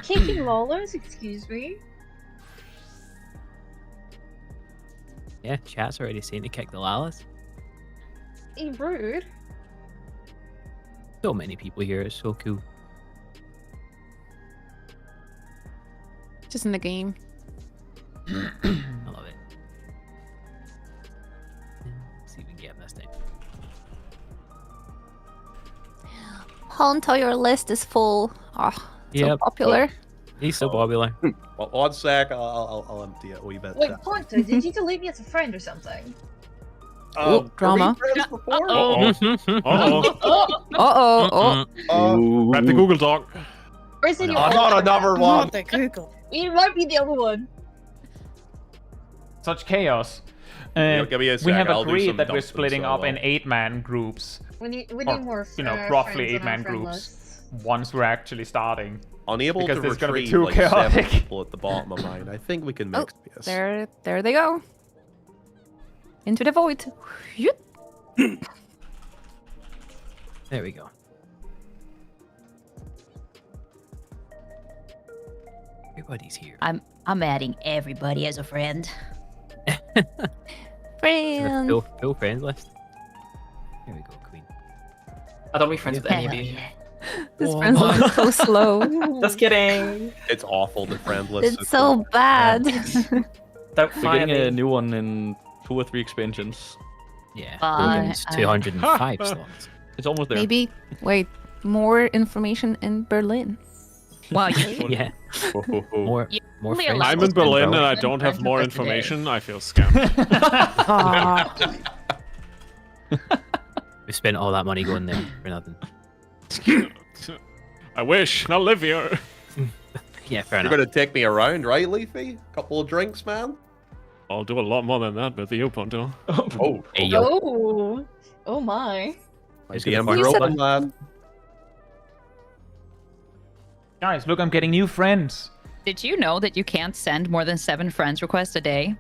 Kicking Lolas, excuse me. Yeah, chat's already saying to kick the Lalas. Hey, rude. So many people here, it's so cool. Just in the game. I love it. Let's see if we can get him this time. Hunter, your list is full. Oh, so Yep. popular. He's so popular. Well, 1 sec, I'll empty it a wee bit. Wait, Hunter, did you delete me as a friend or something? Drama. Uh-oh. Grab the Google Doc. Or is it your not another one. The Google. It might be the other one. Such chaos. Give me a We sec, have I'll do agreed some that we're dumping, splitting so up I'll- in 8-man groups. We need Or, more. roughly friends on our 8-man friend groups. list. Once we're actually starting. Unable Because to there's gonna be retrieve too like 7 chaotic. people at the bottom of mine. I think we can Oh, make space. there they go. Into the void. Yoop. There we go. Everybody's here. I'm adding everybody as a friend. Friend. Full friends list. Here we go, Queen. I don't be friends with any of you. This friends list is so slow. Just kidding. It's awful, the friend list. It's so bad. Don't We're fire getting a me. new one in 2 or 3 expansions. Yeah, Bye. Logan's 205 slots. It's almost there. Maybe, wait, more information in Berlin. Wow, Yeah. More only friends. allow I'm in us to Berlin grow and I and don't have friends more for today. information. I feel scammed. We spent all that money going there for nothing. I wish. I'll live here. Yeah, fair You're enough. gonna take me around, right, Leafy? Couple of drinks, man. I'll do a lot more than that with you, Ponto. Oh, Hey, yo. Oh, oh my. My DMs are open, lad. Guys, look, I'm getting new friends. Did you know that you can't send more than 7 friends requests a day?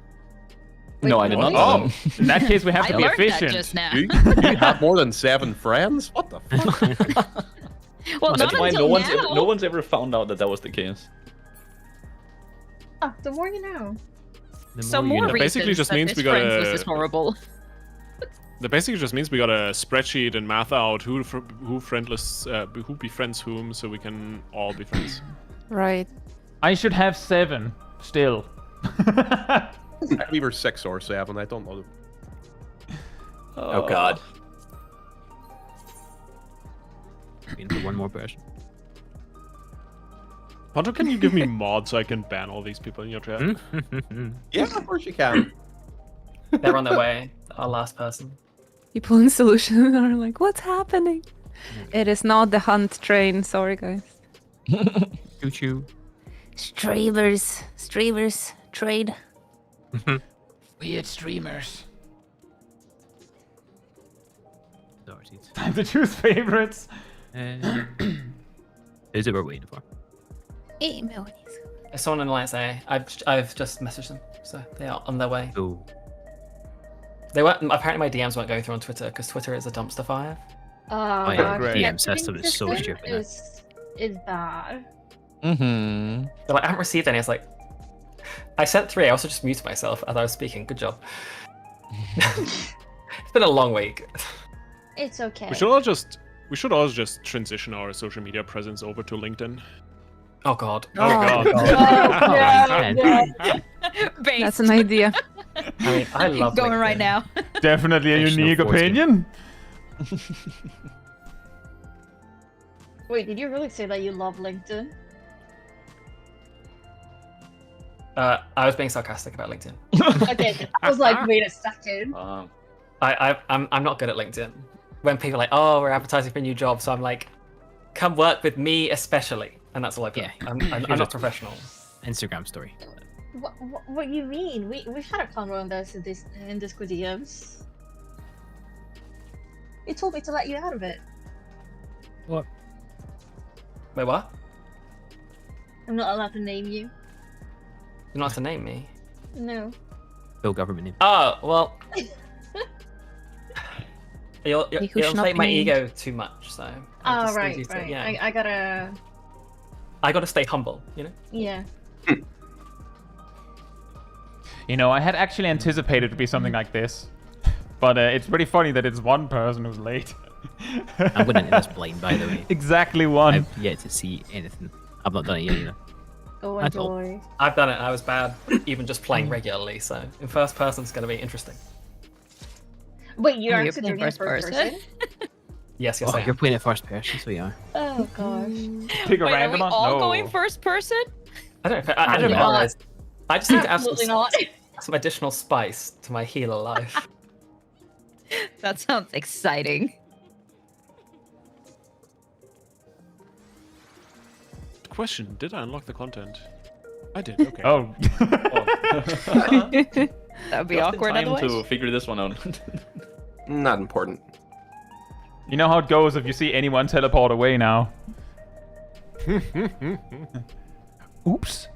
No, I did not. Oh, in that case, we have to be learned efficient. That just now. You have more than 7 friends? What the fuck? Well, That's not why until no one's ever found out that was the case. Oh, the more you know. So more That reasons basically just that means this we friends gotta- list is horrible. That basically just means we got a spreadsheet and math out who befriends whom, so we can all be friends. Right. I should have 7 still. We were 6 or 7. I don't know. Oh God. Into one more person. Ponto, can you give me mods so I can ban all these people in your chat? Yeah, of course you can. They're on their way. Our last person. People in solution are like, what's happening? It is not the hunt train. Sorry, guys. Choo choo. Streamers trade. Weird streamers. Sorry. Time to choose favorites. Is it we're waiting for? Email. There's someone in Alliance A. I've just messaged them, so they are on their way. Oh. They weren't. Apparently, my DMs weren't going through on Twitter because Twitter is a dumpster fire. Oh, My DM system is so stupid. Is bad. Mm-hmm. They're like, I haven't received any. It's like, I sent 3. I also just muted myself as I was speaking. Good job. It's been a long week. It's okay. We should all just transition our social media presence over to LinkedIn. Oh God. Oh God. That's an idea. I mean, I love going LinkedIn. right now. Definitely a unique opinion. Wait, did you really say that you love LinkedIn? I was being sarcastic about LinkedIn. Okay, I was like, wait a second. I'm not good at LinkedIn. When people are like, oh, we're advertising for a new job, so I'm like, come work with me especially, and that's all I put. Yeah. I'm not professional. Instagram story. What you mean? We've had a convo on this in Discord DMs. You told me to let you out of it. What? Wait, what? I'm not allowed to name you. You're not to name me. No. Bill government name. Oh well. You'll should not inflate be my named. ego too much, so. I Oh, just right, need you to- right. Yeah. I gotta... stay humble, you know. Yeah. You know, I had actually anticipated to be something like this. But it's pretty funny that it's one person who's late. I'm gonna end this blind, by the way. Exactly one. I've yet to see anything. I've not done it yet either. Go That's all. enjoy. I've done it. I was bad, even just playing regularly. So in first person, it's gonna be interesting. Wait, you're You're actually playing doing it first first person? person? Yes, Oh, I you're am. playing it first person, so yeah. Oh gosh. Pick a Wait, are random we one? all No. going first person? I don't know not. realize. I just need to add Absolutely not. some additional spice to my healer life. That sounds exciting. Question: did I unlock the content? I did. Okay. Oh. That would be Just in awkward time otherwise. to figure this one out. Not important. You know how it goes if you see anyone teleport away now. Oops.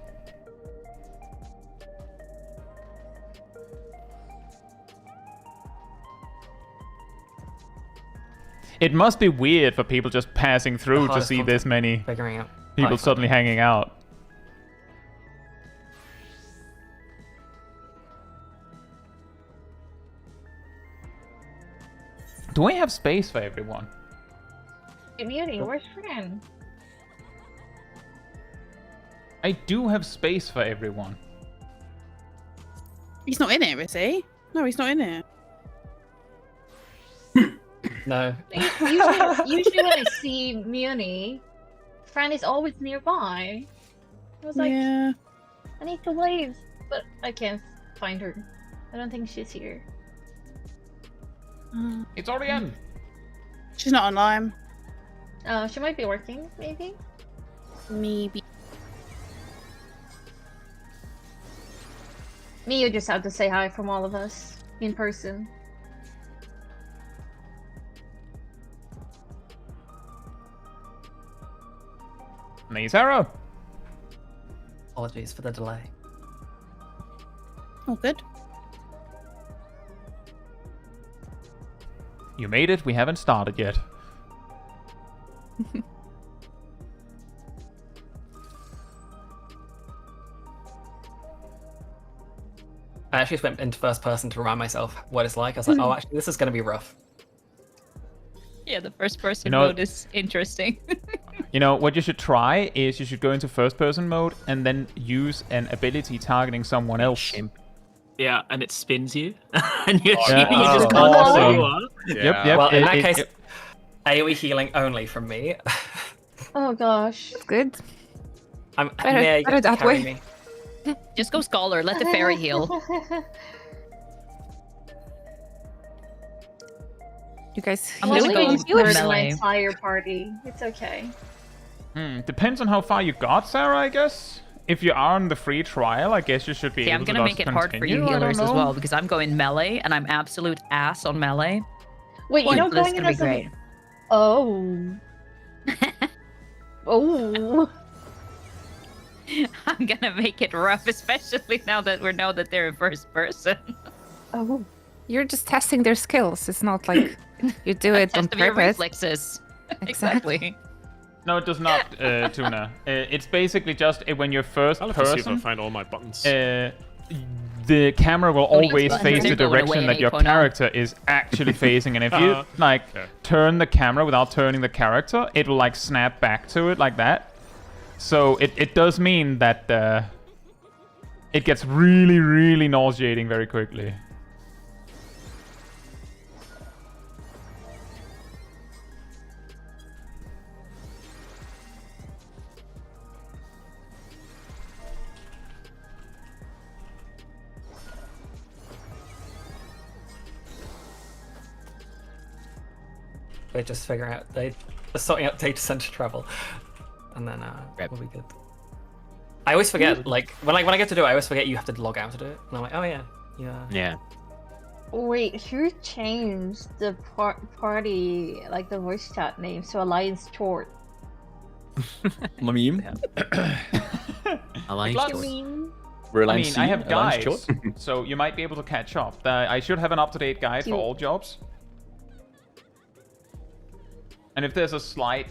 It must be weird for people just passing through to hardest see content this many Figuring out. people life. suddenly hanging out. Do I have space for everyone? Beauty, where's Fran? I do have space for everyone. He's not in here, is he? No, he's not in here. No. Usually when I see Muni, Fran is always nearby. I was like, Yeah. I need to wave, but I can't find her. I don't think she's here. It's Oriane. She's not online. She might be working, maybe? Maybe. Me, you just have to say hi from all of us in person. Me, Sarah. Apologies for the delay. Oh, good. You made it. We haven't started yet. I actually just went into first person to remind myself what it's like. I was like, oh, actually, this is going to be rough. Yeah, the first person You know- mode is interesting. You know, what you should try is you should go into first person mode and then use an ability targeting someone else. Yeah, and it spins you. And you're Yeah. cheating, you just Oh, can't awesome. where you are. Yep, yep. Well, in that it- case, it- AoE healing only from me. Oh gosh. That's good. I'm Better- yeah, you better can that carry way. me. Just go Scholar, let the fairy heal. You guys I'm heal gonna Well, go we it? just murdered my melee. entire party. It's okay. Depends on how far you got, Sarah, I guess. If you are on the free trial, I guess you should be See, able I'm to gonna just make it hard for you continue, I don't healers as know. well because I'm going melee and I'm absolute ass on melee. Wait, you're not This is going in gonna be as a... great. Oh. Oh. I'm gonna make it rough, especially now that we know that they're in first person. Oh. You're just testing their skills. It's not like you do it on Test of your purpose. reflexes. Exactly. No, it does not, Tuna. It's basically just when you're first I'll have to see if I person, find all my buttons. the camera will Only always buttons face are the going away direction in that your 8.0. character is actually facing, and if you like turn the camera without turning the character, it will like snap back to it like that. So it does mean that it gets really, really nauseating very quickly. They just figure out they're sorting out data center travel, and then we'll be good. I always forget, like when I get to do it, I always forget you have to log out to do it, and I'm like, oh yeah. Yeah. Wait, who changed the party, like the voice chat name to Alliance Short? My meme. I like Plus- it. I mean, I have guides, so you might be able to catch up. I should have an up-to-date guide for all jobs. And if there's a slight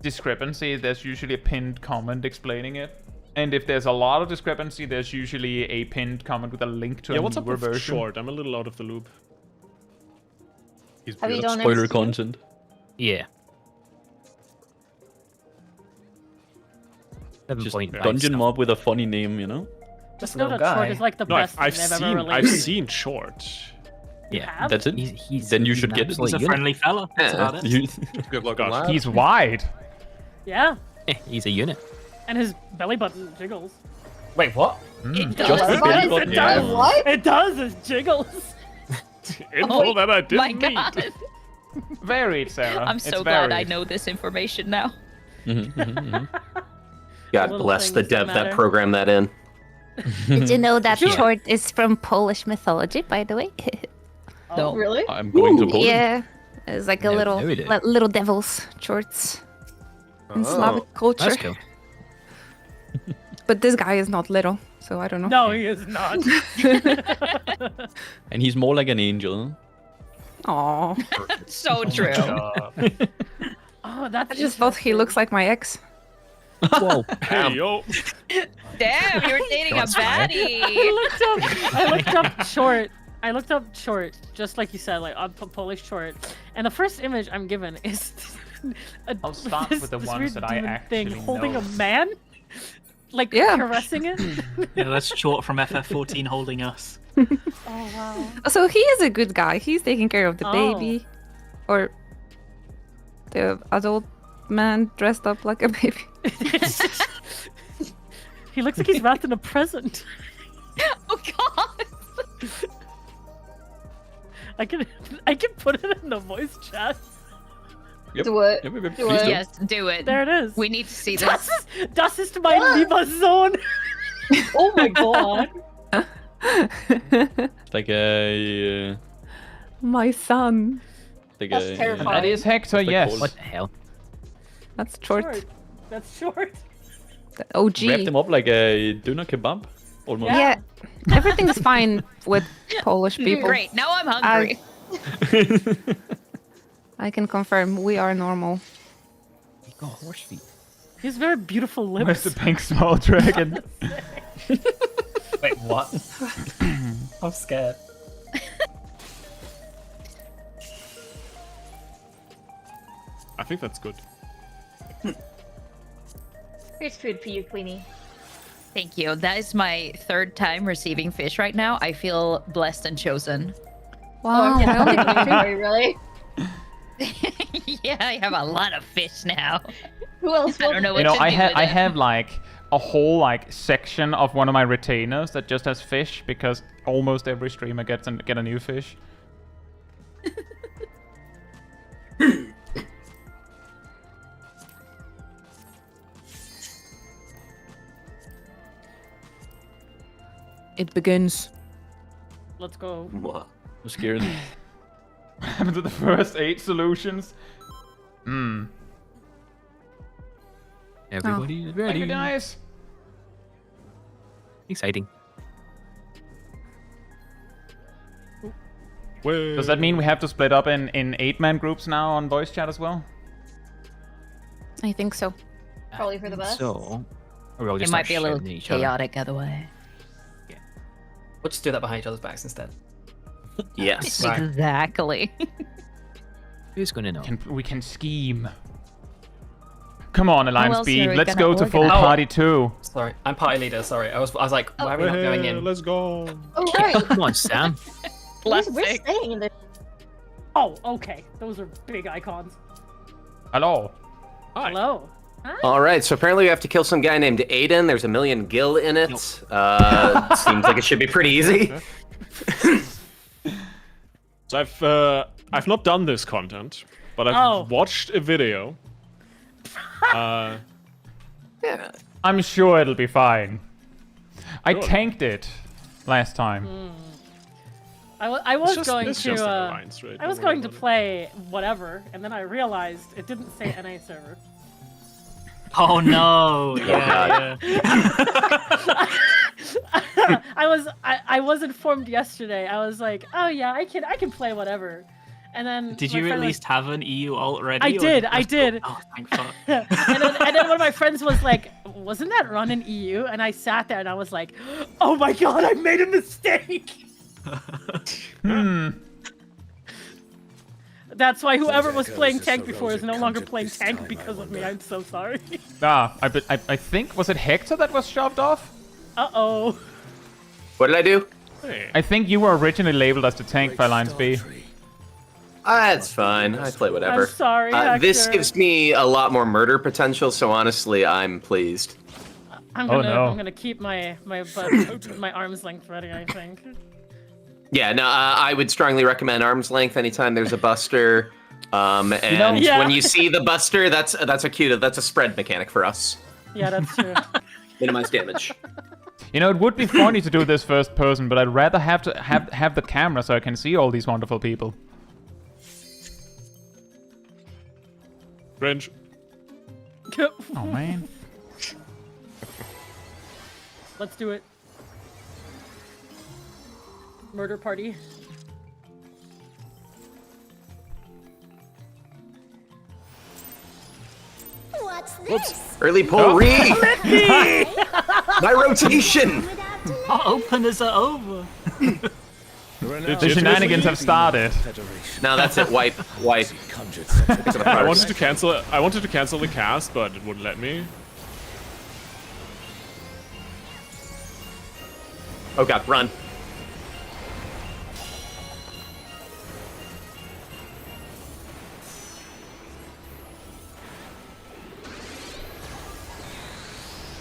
discrepancy, there's usually a pinned comment explaining it. And if there's a lot of discrepancy, there's usually a pinned comment with a link to a What's up newer with version. Short? I'm a little out of the loop. Have you done Spoiler it? content. Yeah. Just dungeon mob with a funny name, you know? Just know that Short is like the No, best I've thing they've seen, ever I've released. seen Short. Yeah, that's it. Then you should get it. He's a friendly fella. That's about it. Good looking Gosh, lad. He's wide. Yeah, He's a unit. and his belly button jiggles. Wait, what? It Just does. the belly button. It does. Yeah. What? It does. It jiggles. Info that I didn't My need. God. Varied, Sarah. I'm It's so glad I varied. know this information now. God Little bless the things that dev that matter. programmed that in. Did you know that Sure. short is from Polish mythology, by the way? Oh, really? I'm going to Poland. Yeah, it's like a No, we didn't. little devils shorts in Slavic culture. That's cool. But this guy is not little, so I don't know. No, he is not. And he's more like an angel. Aww. So true. Oh, that's I just thought he looks like my ex. Whoa. Hey, yo. Damn, you're dating a Shots fired. baddie. I looked up Short. I looked up Short, just like you said, like on Polish Short. And the first image I'm given is I'll start with the this ones weird that I demon thing actually holding know. a man, like Yeah. caressing it. Yeah, that's Short from FF14 holding us. Oh wow. So he is a good guy. He's taking care of the Oh. baby, or the adult man dressed up like a baby. He looks like he's wrapped in a present. Oh God. I can put it in the voice chat. Yep. Do it. Yep, yep, yep. Do Please it. do. Yes, do it. There it is. We need to see Das this. ist, das ist mein lieber Sohn. Oh my god. Like a. My son. Like That's a. terrifying. That is Hector, What's that yes. called? What the hell? That's short. Short. That's short. The OG. Wrap them up like a doner kebab. Almost. Yeah, everything is fine with Polish people. Great. Now I'm hungry. I can confirm we are normal. You got horse feet. He has very beautiful lips. Where's the pink small dragon? Wait, what? I'm scared. I think that's good. Here's food for you, Queenie. Thank you. That is my 3rd time receiving fish right now. I feel blessed and chosen. Wow. Oh, I'm getting hungry, really? Yeah, I have a lot of fish now. Who else? I don't know what You know, to I do have with I it. have like a whole like section of one of my retainers that just has fish because almost every streamer get a new fish. It begins. Let's go. What? I'm scared. What happened to the first 8 solutions? Hmm. Everybody's ready. Nice. Exciting. Does that mean we have to split up in 8-man groups now on voice chat as well? I think so. Probably for the best. So, we'll It just might start be a little shouting at each other. chaotic other way. We'll just do that behind each other's backs instead. Yes. Right. Exactly. Who's gonna know? We can scheme. Come on, Alliance else B, are we let's gonna go to full organize? party 2. Sorry, I'm party leader. Sorry, I was like, why are we not going in? Let's go. Oh, right. Come on, Sam. We're staying in the... Oh, okay. Those are big icons. Hello. Hi. Hello. Hi. All right, so apparently we have to kill some guy named Aiden. There's 1 million gil in it. Seems like it should be pretty easy. So I've not done this content, but I've watched a video. Yeah. I'm sure it'll be fine. I Sure. tanked it last time. I was just- going it's to just an alliance, right? I was Don't worry going to about it. play whatever, and then I realized it didn't say NA server. Oh no! God. I was informed yesterday. I was like, oh yeah, I can play whatever. And then Did my you at friend was- least have an EU alt ready? I or did. you I just- did. Oh, thank fuck. and then one of my friends was like, wasn't that run in EU? And I sat there and I was like, oh my god, I made a mistake. That's why whoever was playing tank before is no longer playing tank because of me. I'm so sorry. I think, was it Hector that was shoved off? Uh-oh. What did I do? I think you were originally labeled as the tank by Alliance B. That's fine. I play whatever. I'm sorry, this Hector. gives me a lot more murder potential, so honestly, I'm pleased. I'm gonna keep my arm's length ready, I think. Yeah, no, I would strongly recommend arm's length anytime there's a buster. And Yeah. when you see the buster, that's a spread mechanic for us. Yeah, that's true. Minimize damage. You know, it would be funny to do this first person, but I'd rather have the camera so I can see all these wonderful people. Cringe. Oh man. Let's do it. Murder party. What's this? Early pull re! My rotation! Our openers are over. The shenanigans have started. No, that's it. Wipe. I wanted to cancel it. I wanted to cancel the cast, but it wouldn't let me. Oh god, run.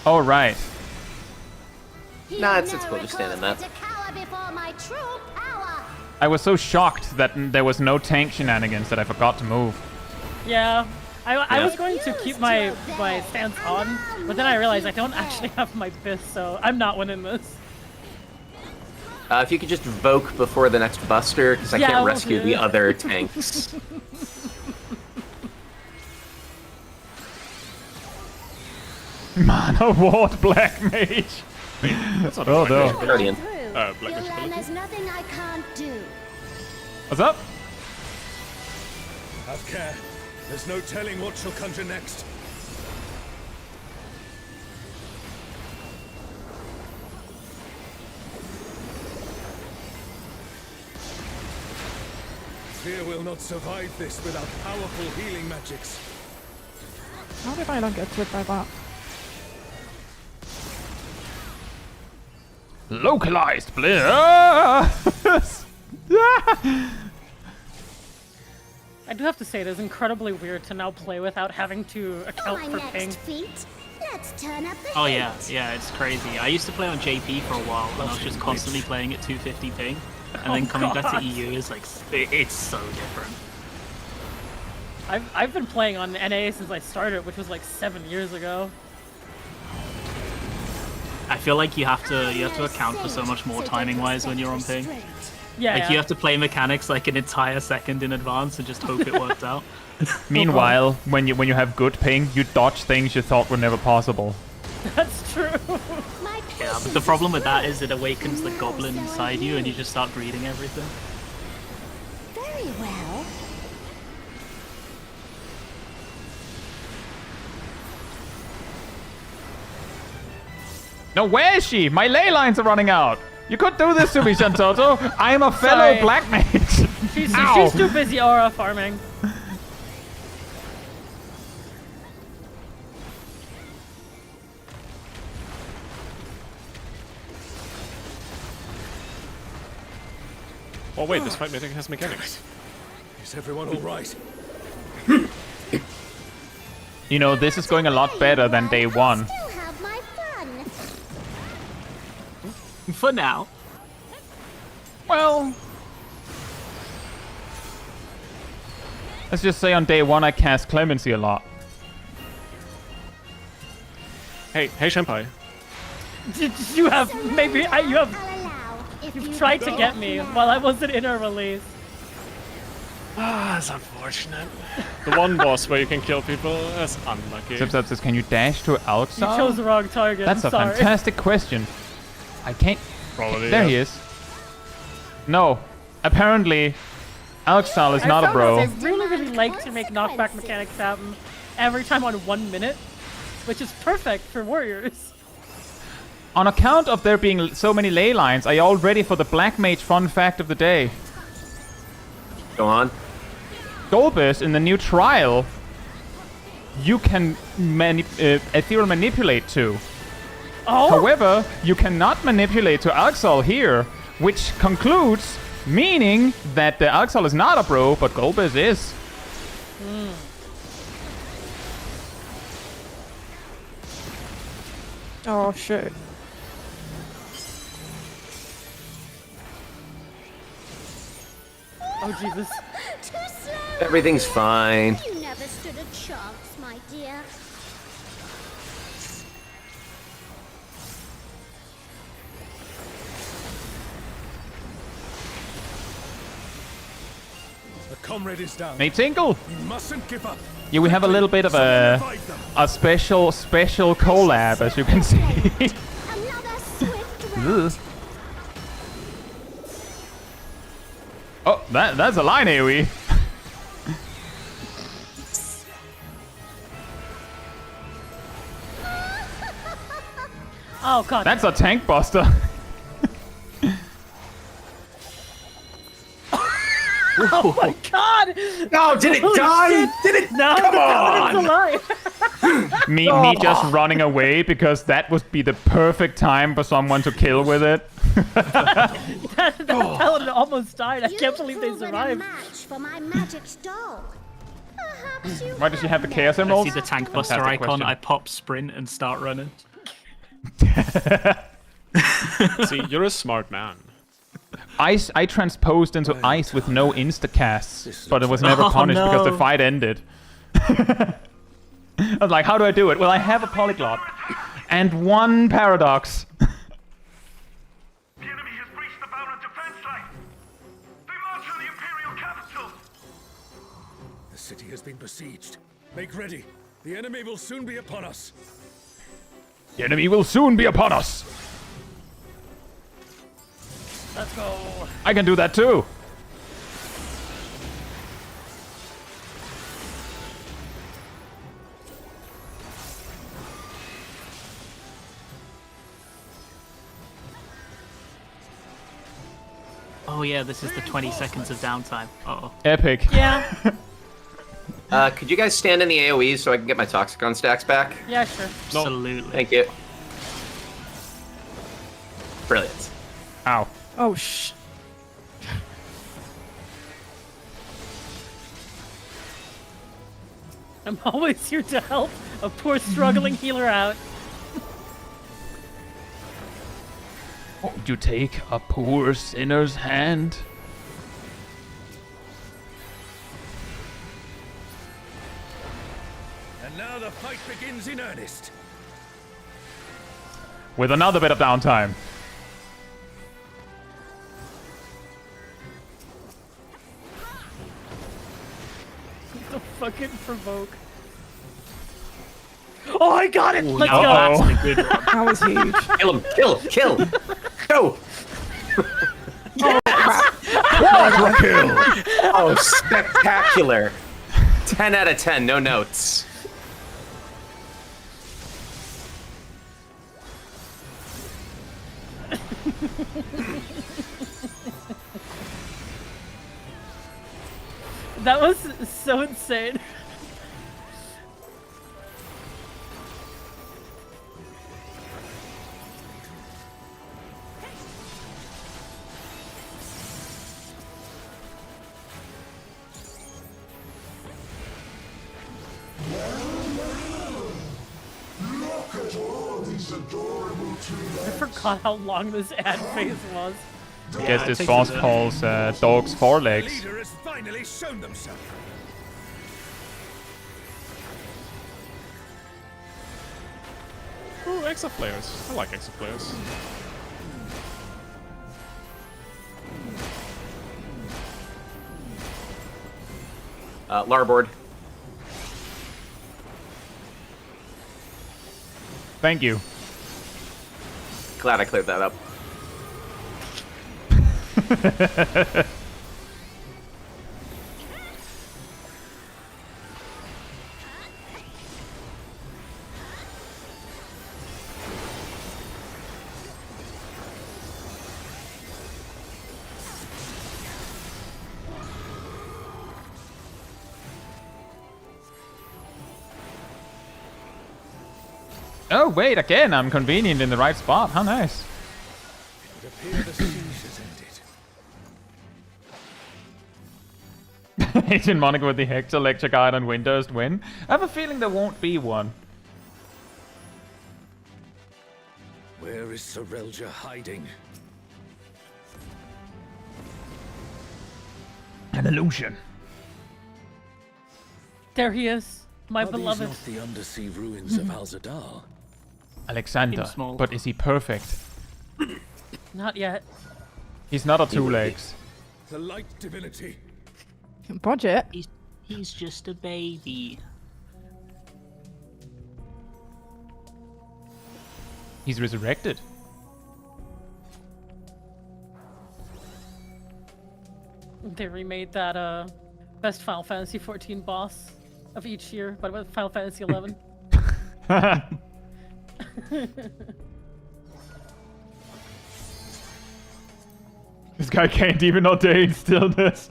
All right. Nah, it's cool. Just stand in that. I was so shocked that there was no tank shenanigans that I forgot to move. Yeah. I Yeah. was going to keep my stance on, but then I realized I don't actually have my fist, so I'm not winning this. If you could just Voke before the next buster, because I Yeah, can't will rescue do. the other tanks. Mana Ward Black Mage. That's not Oh, a no. Black Guardian. Mage. Black Mage ability. There's nothing I can't do. What's up? Have care. There's no telling what she'll conjure next. Fear will not survive this without powerful healing magics. How did I not get hit by that? Localized blitz! I do have to say, it is incredibly weird to now play without having to account for ping. Let's turn up the Oh yeah, yeah, it's crazy. I used to play on JP for a while, and I was just constantly playing at 250 ping, and then coming back to EU is like, it's so different. I've been playing on NA since I started, which was like 7 years ago. I feel like you have to account for so much more timing-wise when you're on ping. Yeah. Like you have to play mechanics like an entire second in advance and just hope it works out. Meanwhile, when you have good ping, you dodge things you thought were never possible. That's true. Yeah, but the problem with that is it awakens the goblin inside you and you just start breeding everything. Very well. No, where is she? My ley lines are running out. You could do this to me, Shantoto. I am a fellow Sorry. black mage. She's Ow. too busy aura farming. Oh wait, this fight meeting has mechanics. Is everyone all right? You know, this is going a lot better than day one. Still have my fun. For now. Well, let's just say on day one I cast Clemency a lot. Hey, Shenpai. Did you have you've tried to get me while I wasn't in a release. Ah, that's unfortunate. The one boss where you can kill people, that's unlucky. Zipzap says, can you dash to Alxar? You chose the wrong target. That's I'm a sorry. fantastic question. I can't... Probably, There yeah. he is. No. Apparently, Alxar is not a bro. I really like to make knockback mechanics happen every time on 1 minute, which is perfect for warriors. On account of there being so many ley lines, are you all ready for the Black Mage fun fact of the day? Go on. Golbus, in the new trial, you can ethereal manipulate to. Oh? However, you cannot manipulate to Alxal here, which concludes, meaning that the Alxal is not a bro, but Golbus is. Oh shit. Oh Jesus. Too slow. Everything's fine. You never stood a chance, my dear. The comrade is down. Nate Tinkle! You mustn't give up. Yeah, we have a little bit of a special collab, as you can see. Another swift round. Ugh. Oh, that's a line AoE. Oh god. That's a tank buster. Oh my god! No, did it Holy die? shit. Did it? No, Come it's on! alive. me just running away because that would be the perfect time for someone to kill with it. that paladin almost died. I can't believe they survived. For my magic dog. Perhaps you Why does she have the Chaos I Emeralds? see the tank buster Fantastic icon, question. I pop sprint and start running. See, you're a smart man. I transposed into ice with no insta-casts, but it was never punished because the fight ended. I was like, how do I do it? Well, I have a polyglot. And one paradox. The enemy has breached the Bound defense line. They march on the Imperial capital. The city has been besieged. Make ready. The enemy will soon be upon us. The enemy will soon be upon us. Let's go. I can do that too. Oh yeah, this is the 20 seconds of downtime. Uh-oh. Epic. Yeah. Could you guys stand in the AoE so I can get my Toxicon stacks back? Yeah, sure. Absolutely. Thank you. Brilliant. Ow. Oh, shh. I'm always here to help a poor struggling healer out. Won't you take a poor sinner's hand? And now the fight begins in earnest. With another bit of downtime. The fucking provoke. Oh, I got it! Let's go! That's a good one. That was huge. Kill him! Go! Quadra kill! Oh, spectacular! 10 out of 10, no notes. That was so insane. I forgot how long this ad phase was. I guess this boss calls dogs forelegs. Leader has finally shown themselves. Ooh, Exa players. I like Exa players. Larboard. Thank you. Glad I cleared that up. Oh, wait, again, I'm convenient in the right spot. How nice. It would appear the siege has ended. Agent Monica with the Hector lecture guide on Windurst win. I have a feeling there won't be one. Where is Sorelja hiding? An illusion. There he is, my Are these beloved. not the undersea ruins of Al-Zadar? Alexander, Seems small. but is he perfect? Not yet. He's not a two legs. The light divinity. Budget. He's just a baby. He's resurrected. They remade that best Final Fantasy 14 boss of each year, but with Final Fantasy 11. This guy can't even ordain stillness.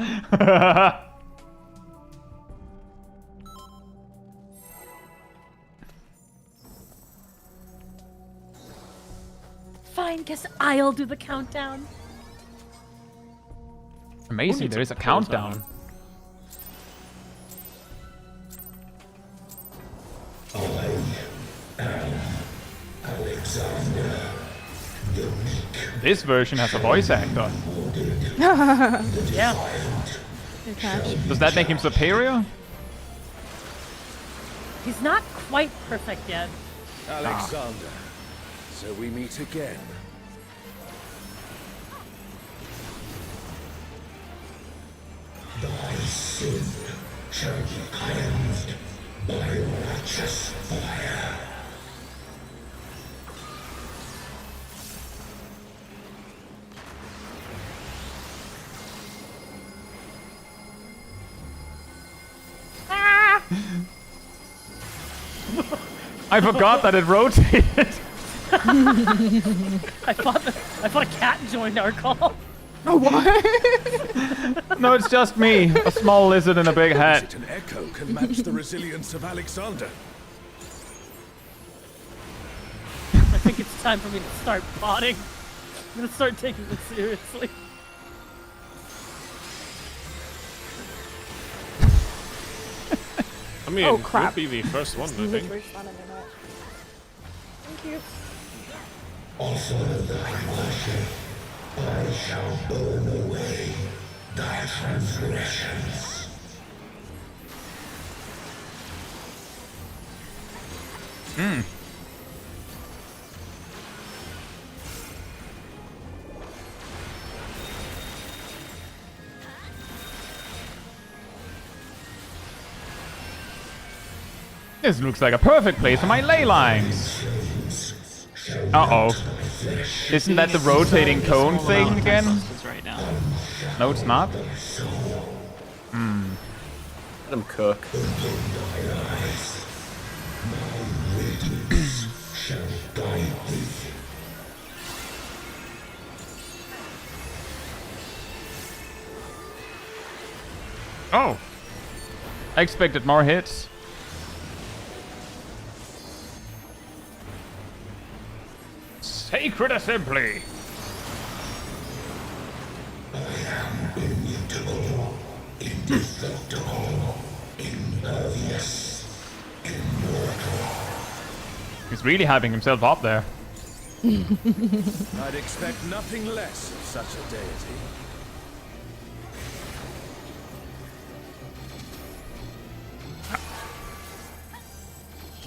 Fine, guess I'll do the countdown. Amazing, there is a countdown. Alexander, the weak. This version has a voice actor. Yeah. Good catch. Does that make him superior? He's not quite perfect yet. Alexander, so we meet again. Thy sin shall be cleansed by righteous fire. I forgot that it rotated. I thought a cat joined our call. Oh, what? No, it's just me. A small lizard in a big hat. An echo can match the resilience of Alexander. I think it's time for me to start botting. I'm gonna start taking this seriously. I mean, Oh, crap. you'll be the first one, I think. Thank you. Also thy worship, I shall burn away thy transgressions. Hmm. This looks like a perfect place for my ley lines. Uh-oh. Isn't that the rotating cone thing again? Right now. No, it's not. Let him cook. Oh. I expected more hits. Sacred Assembly. I am immutable, indestructible, impervious, immortal. He's really hyping himself up there. I'd expect nothing less of such a deity.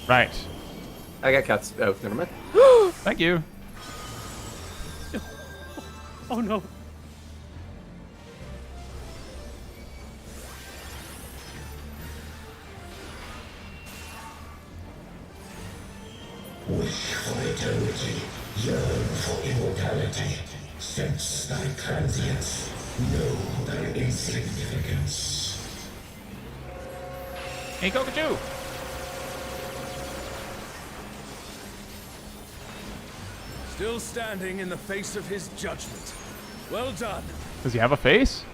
Right. I got cuts. Oh, never mind. Thank you. Oh no. Wish for eternity, yearn for immortality. Sense thy transience, know thy insignificance. Hey, Kokachu! Still standing in the face of his judgment. Well done. Does he have a face?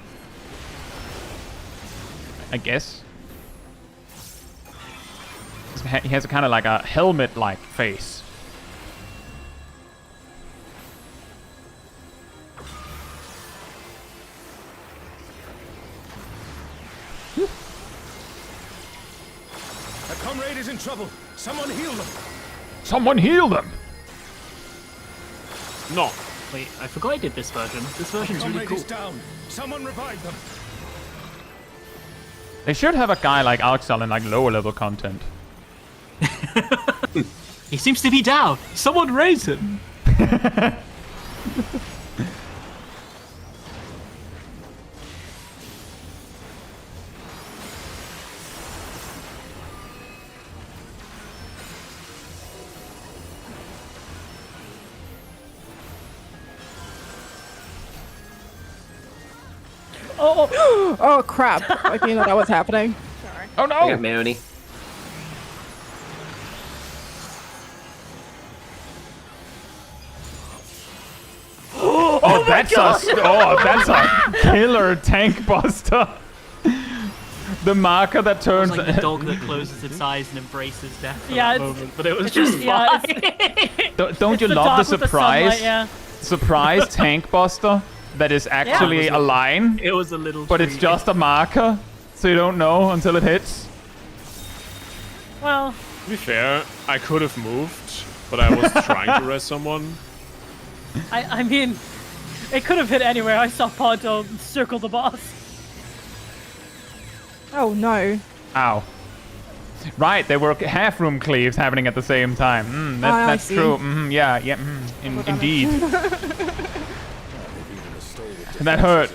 I guess. He has a kind of like a helmet-like face. A comrade is in trouble. Someone heal them. Someone heal them! No. Wait, I forgot I did this version. This version's really Comrade cool. is down. Someone revive them. They should have a guy like Alxal in like lower level content. He seems to be down. Someone raise him. Oh crap! I didn't know that was happening. Sorry. Oh no! I got Maoni. Oh, that's a killer tank buster. The marker that turns. It's like the dog that closes its eyes and embraces death for Yeah, that moment, but it was just yeah, fine. Don't you the love dog the with the surprise? sunlight, yeah. Surprise tank buster that is actually a line, It was a little but it's treat. just a marker, so you don't know until it hits. Well, To be fair, I could have moved, but I was trying to res someone. I mean, it could have hit anywhere. I saw Ponto circle the boss. Oh no. Ow. Right, there were half room cleaves happening at the same time. That's see. true. Yeah, indeed. That hurt.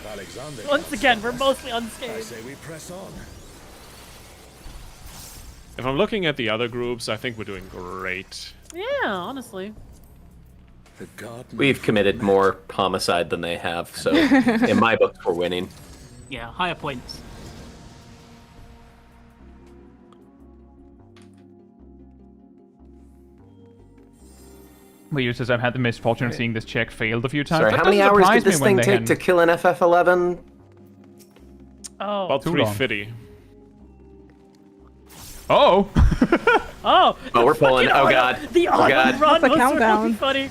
Once again, we're mostly I unscathed. say we press on. If I'm looking at the other groups, I think we're doing great. Yeah, honestly. The god We've committed more homicide than they have, so in my book, we're winning. Yeah, higher points. Weird, says I've had the misfortune of seeing this check failed a few times. Sorry, That how many doesn't hours surprise did this me when thing they take hadn't- to kill an FF11? Oh. About Too long. 350. Oh! Oh! Oh, we're pulling. Oh, God. The Oh, God. run That's a was countdown. really funny.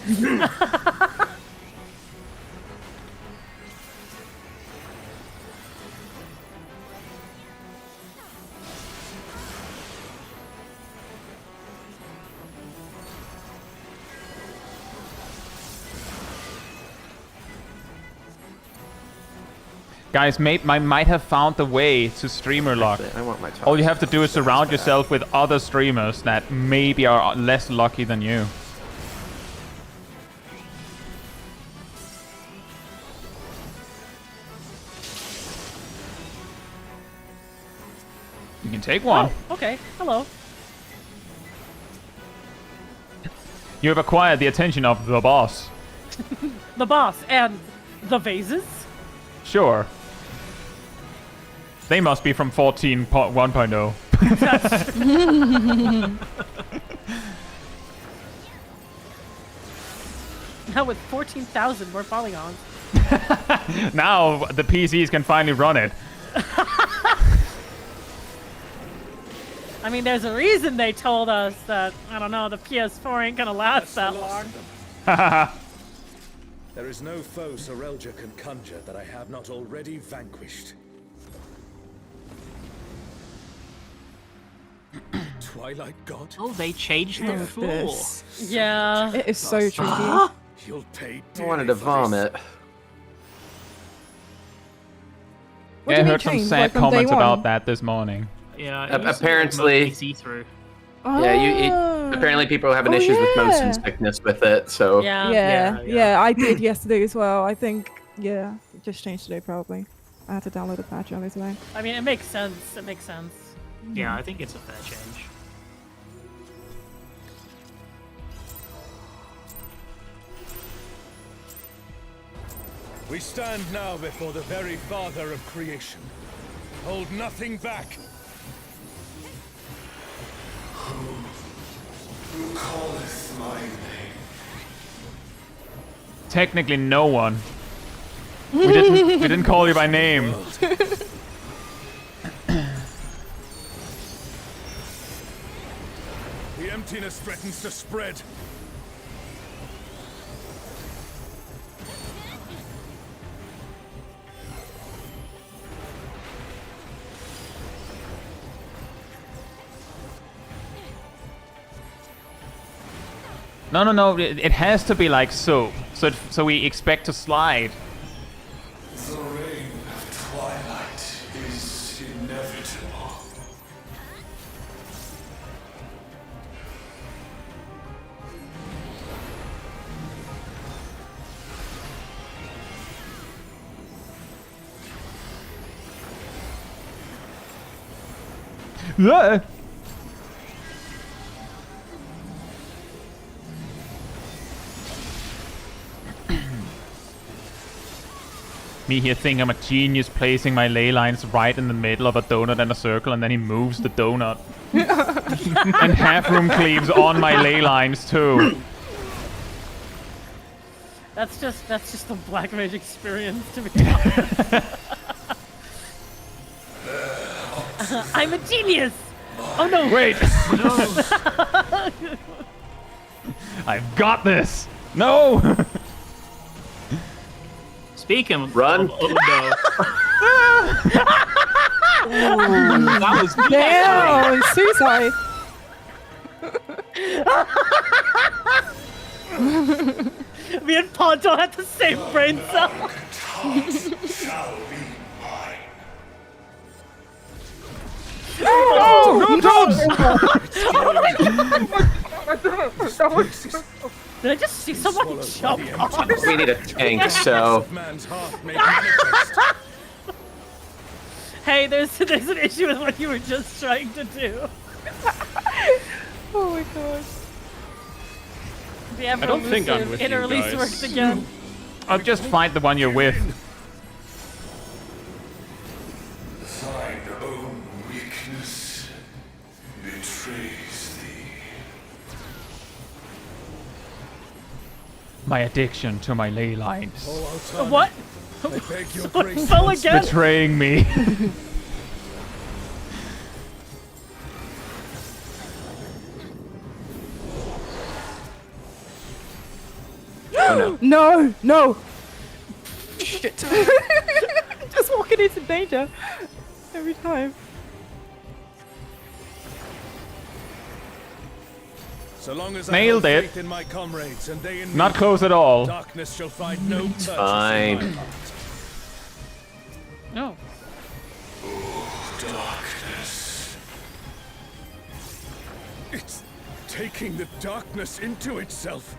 Guys, I might have found the way to streamer luck. I want my All you have to do is surround yourself with other streamers that maybe are less lucky than you. You can take one. Oh, okay. Hello. You have acquired the attention of the boss. The boss and the vases. Sure. They must be from 14.1.0. Now with 14,000 more polygons. Now the PCs can finally run it. I mean, there's a reason they told us that, I don't know, the PS4 ain't gonna last that long. There is no foe Sorelja can conjure that I have not already vanquished. Twilight God? Oh, they changed the floor. This. Yeah. It is so tricky. You'll pay I wanted to vomit. What Yeah, I do you mean heard some change? sad Like from day comments about one? that this morning. Yeah, Apparently, see-through. yeah, apparently people are having issues with motion sickness with it, so... Yeah, I did yesterday as well. I think, yeah, it just changed today probably. I had to download the patch earlier today. I mean, it makes sense. It makes sense. Yeah, I think it's a fair change. We stand now before the very father of creation. Hold nothing back. Who calleth my name? Technically, no one. We didn't call you by name. The emptiness threatens to spread. No. It has to be like so. So we expect to slide. The reign of twilight is inevitable. Yeah. Me here thinking I'm a genius placing my ley lines right in the middle of a donut and a circle, and then he moves the donut. And half room cleaves on my ley lines too. That's just the black mage experience, to be honest. I'm a genius! Oh no! Wait! No! I've got this! No! Speaking of... Run! Oh no. That was good. Damn! Suicide! Me and Ponto had the same brain cell. Oh, Did I just see someone jump off? We need a tank, so... Hey, there's an issue with what you were just trying to do. Oh my gosh. The I don't think I'm with inner you release guys. worked again. I'll just find the one you're with. Thine own weakness betrays thee. My addiction to my ley lines. What? Someone fell again? Betraying me. Oh, no, no. Shit. Just walking into danger every time. So long as Nailed I have it. faith in my comrades and they in me, Not close at all. darkness shall find no purchase in Fine. my heart. No. Darkness. It's taking the darkness into itself.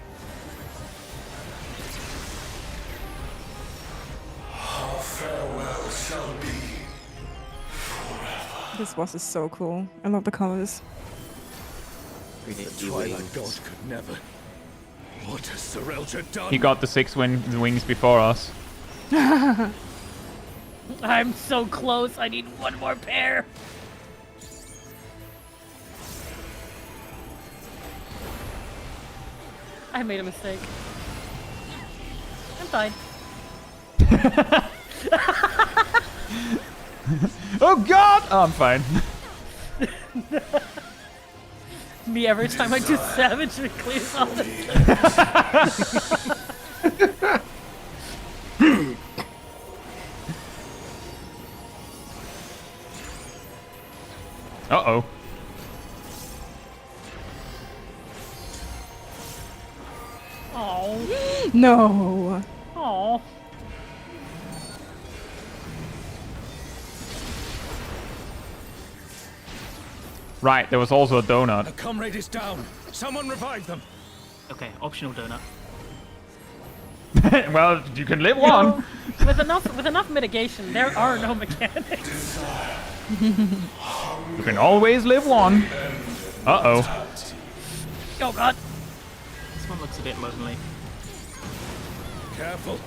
Our farewell shall be This boss is so cool. I love the colors. The Twilight God could never. What has Serelja done? He got the 6 wings before us. I'm so close. I need one more pair. I made a mistake. I'm fine. Oh God! Oh, I'm fine. Me every time I do savage, it clears all the Uh-oh. Oh. No. Oh. Right, there was also a donut. A comrade is down. Someone revive them. Okay, optional donut. Well, you can live one. With enough mitigation, there are no mechanics. You can always live one. Uh-oh. Oh God. This one looks a bit lonely. Careful,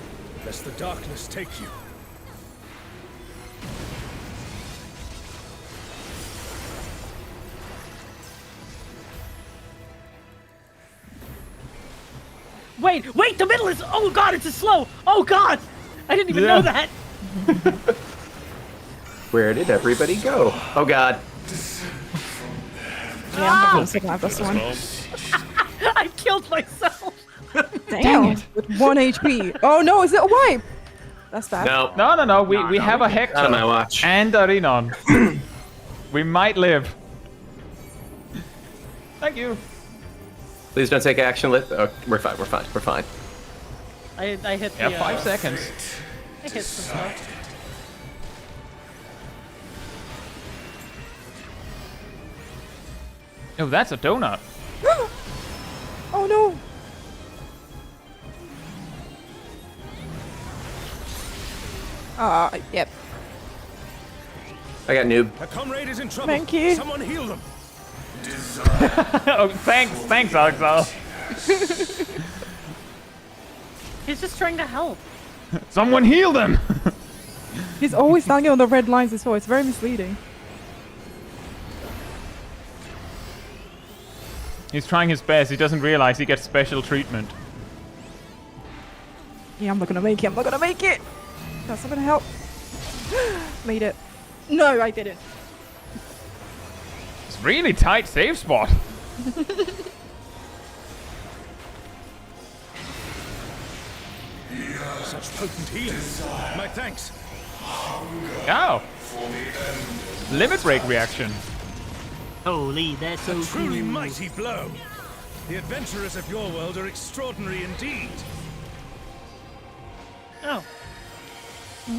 lest the darkness take you. Wait, the middle is, oh God, it's a slow. Oh God, I didn't even know that. Where did everybody go? Oh God. Yeah, I'm gonna survive this one. I killed myself. Damn it. With 1 HP. Oh no, is it a wipe? That's bad. No. We have a Hector. Not on my watch. And a Rhinon. We might live. Thank you. Please don't take action. Oh, we're fine. We're fine. I hit the. Yeah, 5 seconds. I hit some stuff. Oh, that's a donut. Oh no. Yep. I got noob. A comrade is in trouble. Thank you. Someone heal them. Oh, thanks, Alexal. He's just trying to help. Someone heal them. He's always standing on the red lines as well. It's very misleading. He's trying his best. He doesn't realize he gets special treatment. Yeah, I'm not gonna make it. I'm not gonna make it. That's not gonna help. Made it. No, I didn't. It's really tight save spot. Such potent healing. My thanks. Oh. Limit break reaction. Holy, they're so A truly cool. mighty blow. The adventurers of your world are extraordinary indeed. Oh.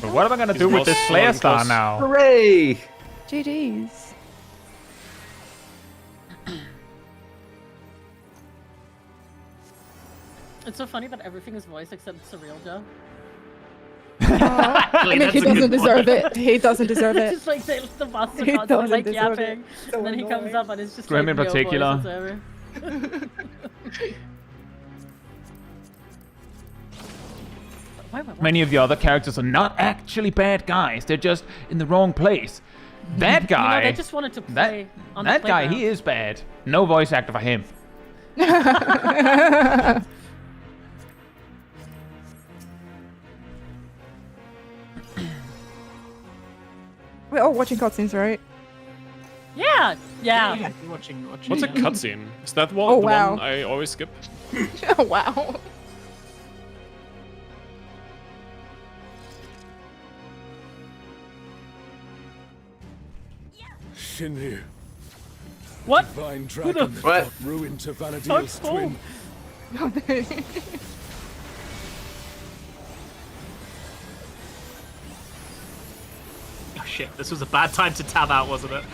But what am I gonna do with this flare star now? Hooray! GG's. It's so funny that everything is voiced except Surreal Joe. I mean, he doesn't deserve it. He doesn't deserve It's it. just like the boss is He constantly doesn't like deserve yapping, it. So and then he comes annoying. up and it's just To him like in no particular. voice whatsoever. Many of the other characters are not actually bad guys. They're just in the wrong place. That guy. they just wanted to play on the that guy, he playground. is bad. No voice actor for him. Oh, watching cutscenes, right? Yeah. Yeah. Watching, What's a yeah. cutscene? Is that one, Oh, the wow. one I always skip? Oh, wow. Shinryu. What? Divine Who the dragon f- What? brought ruin to Dark Vanadil's Soul. twin. Oh shit, this was a bad time to tab out, wasn't it?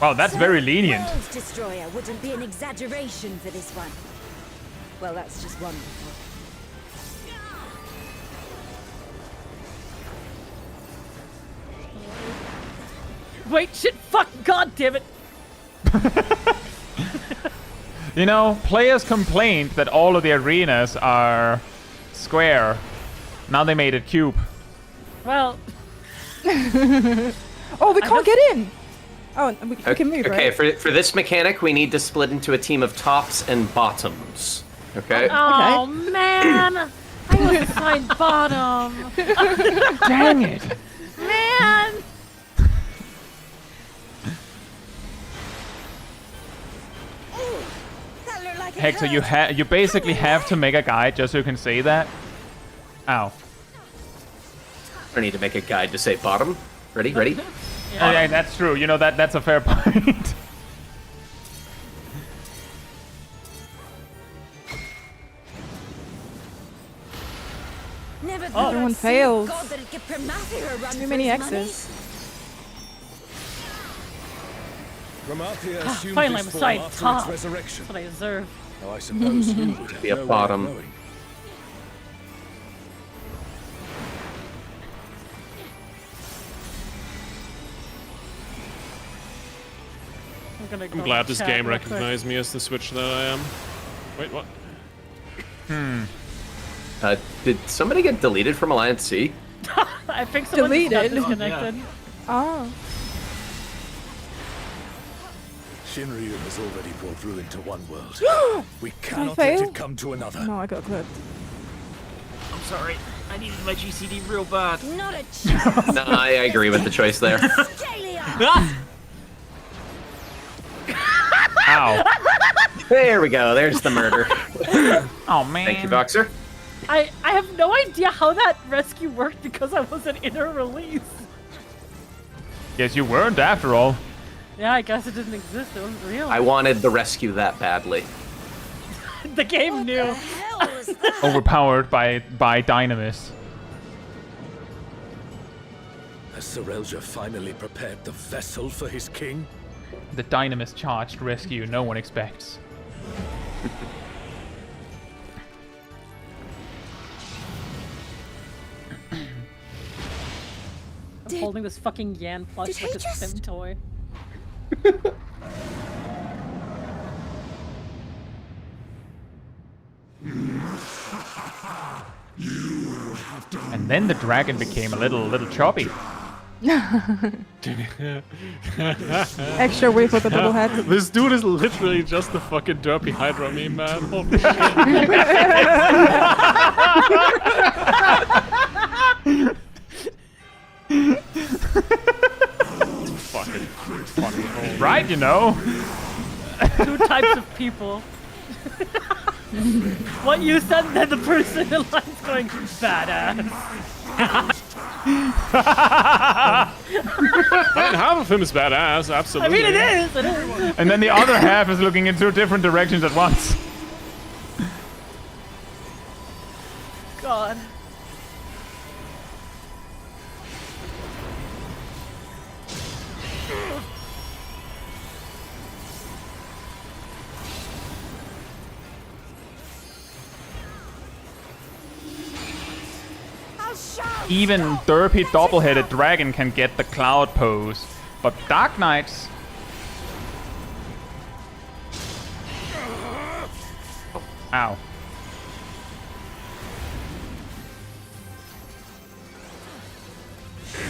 Wow, that's very lenient. World Destroyer wouldn't be an exaggeration for this one. Well, that's just wonderful. Wait, shit, fuck, god damn it. You know, players complained that all of the arenas are square. Now they made it cube. Well. Oh, we can't get in. Oh, we can move, Okay, right? for this mechanic, we need to split into a team of tops and bottoms. Okay? Oh, man. I was assigned bottom. Dang it. Man. Hector, you basically have to make a guide just so you can say that. Ow. I need to make a guide to say bottom. Ready? Ready? Yeah, that's true. You know, that's a fair point. Never Oh, everyone fails. God that it could Pramathia run Too for many his money. X's. Pramathia assumed Finally, I'm this assigned form after top. its resurrection. That's what I deserve. Now I suppose you would have Be a no way of bottom. knowing. I'm glad this game recognized me as the Switch that I am. Wait, what? Did somebody get deleted from Alliance C? I think someone just got Deleted. disconnected. Oh. Shinryu has already brought ruin to one world. We cannot fail? let it come to another. No, I got clipped. I'm sorry. I needed my GCD real bad. Not a chance. No, I agree with the choice there. Ow. There we go. There's the murder. Oh, man. Thank you, Boxer. I have no idea how that rescue worked because I wasn't in a release. Yes, you weren't after all. Yeah, I guess it didn't exist. It wasn't real. I wanted the rescue that badly. The game knew. Overpowered by Dynamis. Has Sorelja finally prepared the vessel for his king? The Dynamis charged rescue no one expects. I'm holding this fucking Yan plush like a sim toy. And then the dragon became a little choppy. Extra weight for the double head. This dude is literally just the fucking derpy Hydra meme, man. Holy shit. fucking right, you know. Two types of people. What you said, then the person in line's going, badass. I mean, half of him is badass, I absolutely. mean, it is. And then the other half is looking in two different directions at once. God. Even derpy double-headed dragon can get the cloud pose, but Dark Knights. Oh, ow.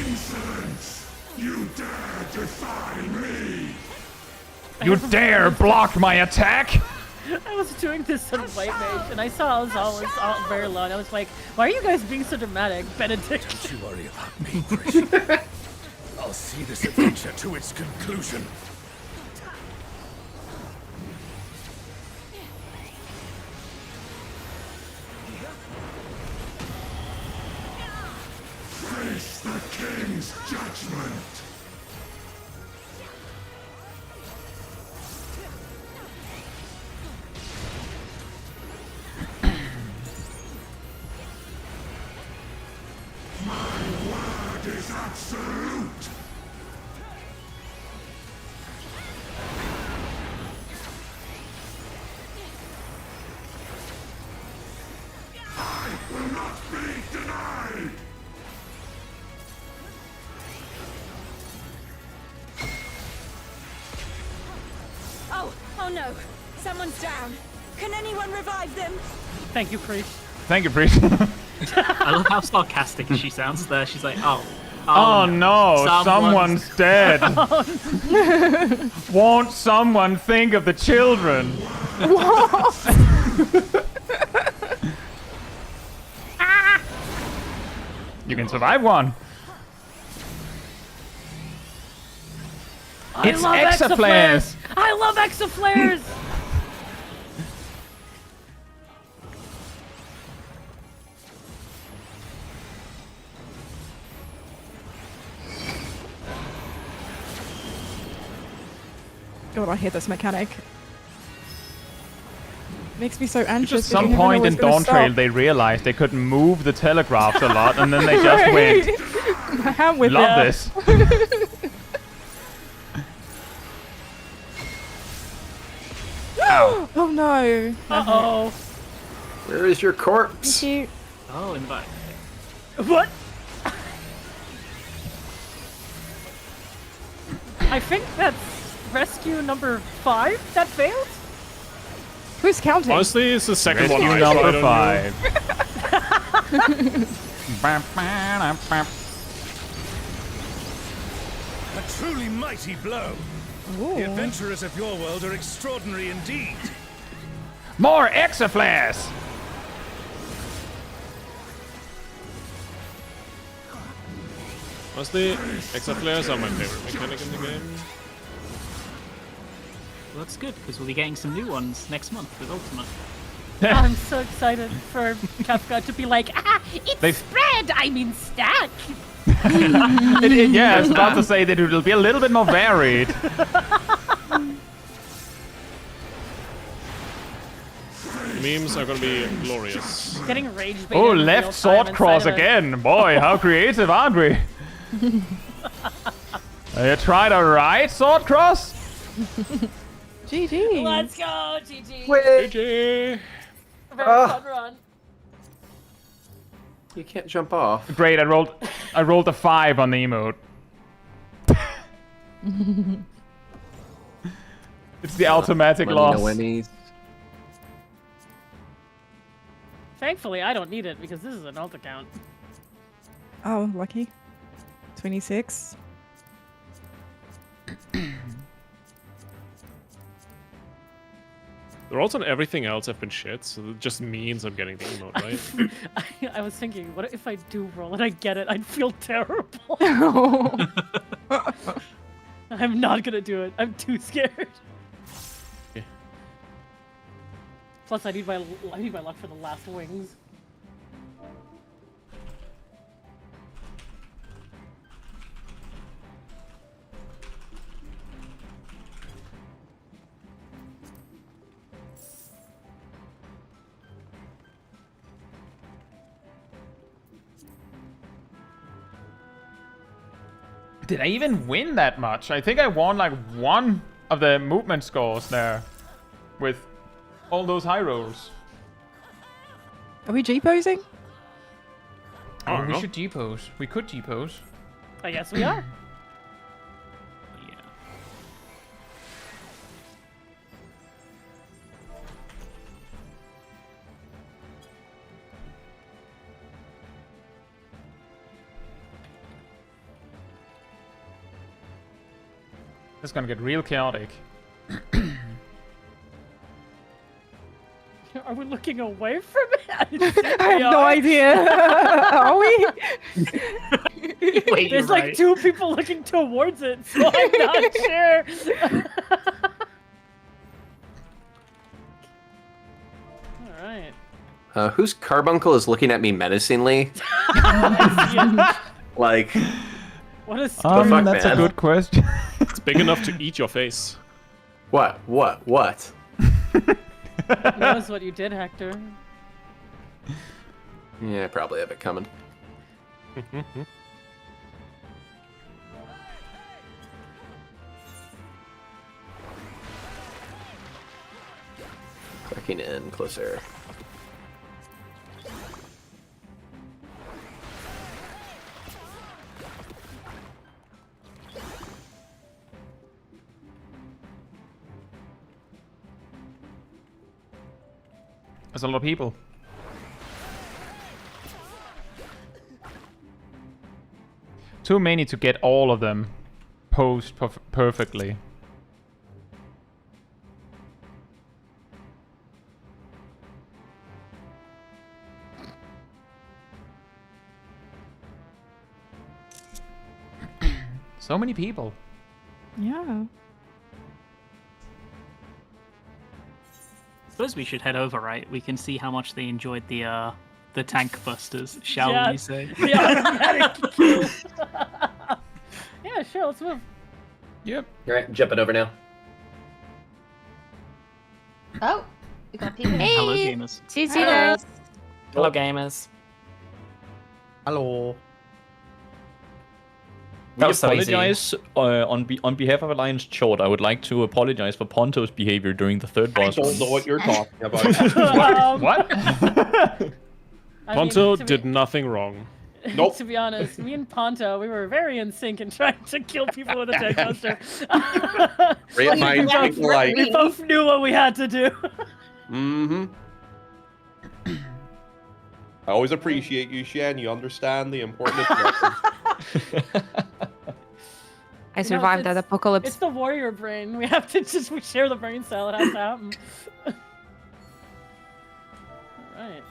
Insolence! You dare defy me! You dare block my attack? I was doing this on White Mage, and I saw Alzal was out very low, and I was like, why are you guys being so dramatic, Benedict? Don't you worry about me, Prish. I'll see this adventure to its conclusion. Face the king's judgment! My word is absolute! I will not be denied! Oh no! Someone's down! Can anyone revive them? Thank you, Priest. Thank you, Priest. I love how sarcastic she sounds there. She's like, oh. Oh no, someone's dead. Won't someone think of the children? You can survive one. It's Exaflares! I love Exaflares! God, I hate this mechanic. Makes me so anxious. At some point in Dawntrail, they realized they couldn't move the telegraphs a lot, and then they just went, I'm with love ya." this. Ow. Oh no. Uh-oh. Where is your corpse? Oh, in the back. What? I think that's rescue number 5 that failed? Who's counting? Honestly, it's the second Rescue one. number 5. A truly mighty blow. The adventurers of your world are extraordinary indeed. More Exaflares! Honestly, Exaflares are my favorite mechanic in the game. Well, that's good, because we'll be getting some new ones next month with Ultimate. I'm so excited for Kafka to be like, it's spread, I mean stack. Yeah, I was about to say that it'll be a little bit more varied. The memes are gonna be glorious. Getting rage baited. Oh, in left real sword time cross inside of it. again. Boy, how creative aren't we? You tried a right sword cross? GG. Let's go, GG. Wait. GG. Very fun run. You can't jump off. Great, I rolled a 5 on the emote. It's the automatic loss. Thankfully, I don't need it because this is an alt account. Oh, lucky. 26. The rolls on everything else have been shit, so it just means I'm getting the emote, right? I was thinking, what if I do roll and I get it? I'd feel terrible. I'm not gonna do it. I'm too scared. Yeah. Plus, I need my luck for the last wings. Did I even win that much? I think I won like one of the movement scores there with all those high rolls. Are we G-posing? Oh, we should G-pose. We could G-pose. I guess we are. It's gonna get real chaotic. Are we looking away from it? I have no idea. Are we? Wait, There's you're like right. 2 people looking towards it, so I'm not sure. Alright. Whose carbuncle is looking at me menacingly? Like, What is that's a good question. It's big enough to eat your face. What? knows what you did, Hector. Yeah, I probably have it coming. Clicking in closer. There's a lot of people. Too many to get all of them posed perfectly. So many people. Yeah. Suppose we should head over, right? We can see how much they enjoyed the tank busters, shall Yeah. we say? The automatic kill. Yeah, sure, let's move. Yep. Alright, jumping over now. Oh, we got people. Hey. Hello, gamers. GG, Hello. guys. Hello, gamers. Hello. That We was so easy. apologize on behalf of Alliance Chord. I would like to apologize for Ponto's behavior during the third I boss. don't know what you're talking about. What? I Ponto mean, to did nothing wrong. Nope. To be honest, me and Ponto, we were very in sync in trying to kill people with a tank buster. Great minds think alike. We both knew what we had to do. Mm-hmm. I always appreciate you, Shen. You understand the importance of lessons. I survived that apocalypse. It's the warrior brain. We have to we share the brain cell. It has to happen. Alright.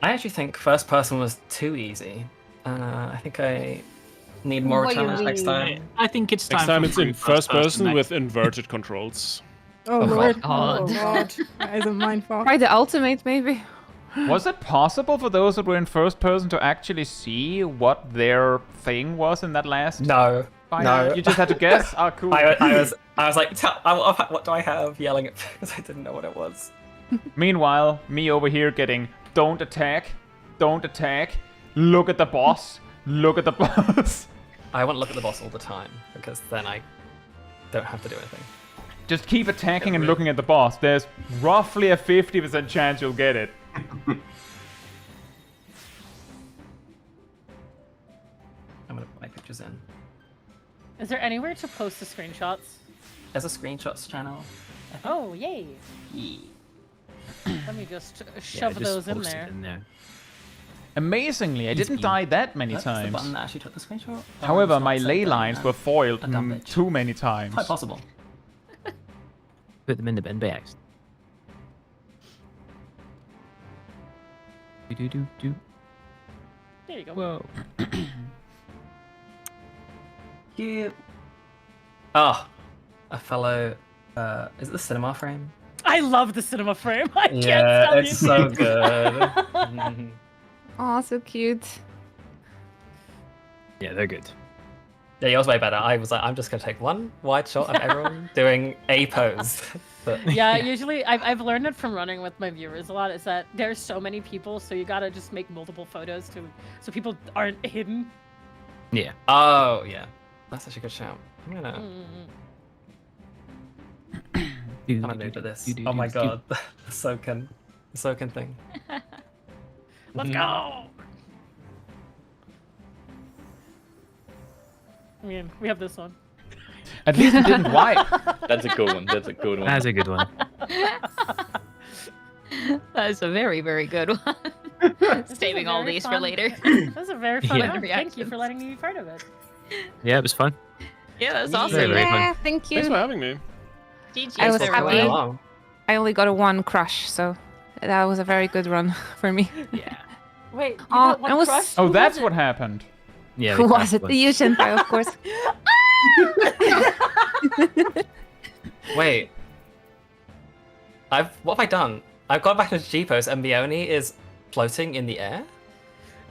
I actually think first person was too easy. I think I need more What do you challenge next mean? time. I think it's time. Next time for it's in free first person next- with inverted controls. Oh, Oh, lord. God. Oh god. That is a mindfuck. Try the ultimate, maybe. Was it possible for those that were in first person to actually see what their thing was in that last? No. fight? No. You just had to guess? Oh, cool. I was like, what do I have? Yelling at because I didn't know what it was. Meanwhile, me over here getting, don't attack, look at the boss, look at the boss. I want to look at the boss all the time because then I don't have to do anything. Just keep attacking and looking at the boss. There's roughly a 50% chance you'll get it. I'm gonna put my pictures in. Is there anywhere to post the screenshots? There's a screenshots channel. Oh, yay. Let me just shove those in there. Amazingly, I didn't die that many That's the times. button that actually took the screenshot. Oh, However, it's my not ley saved lines there. were foiled A dumb bitch. too many times. Quite possible. Put them in the bin bags. Do. There you go. Whoa. Cute. Oh, a fellow. Is it the cinema frame? I love the cinema frame. I can't Yeah, tell it's you. so good. Oh, so cute. Yeah, they're good. Yeah, yours way better. I was like, I'm just gonna take one wide shot of everyone doing a pose. But Yeah, usually I've learned it from running with my viewers a lot. Is that there's so many people, so you gotta just make multiple photos so people aren't hidden. Yeah. Oh yeah, that's such a good shout. I'm gonna. I'm gonna do this. Oh my god, the Soken thing. Let's go. I mean, we have this one. At least it didn't wipe. That's a good one. That's a good one. That's a good one. That is a very, very good one. Saving all these for later. That's a very fun Yeah. one. Thank you for letting me be part of it. Yeah, it was fun. Yeah, that was Very, awesome. very Yeah, fun. thank you. Thanks for having me. GG, I was everyone. happy. I only got a 1 crush, so that was a very good run for me. Yeah. Wait, you Oh, got one I was- crush? Oh, Who that's was what happened. Yeah. Who was it? The Yu Senpai, of course. Wait. What have I done? I've gone back to Jeepos and Mione is floating in the air.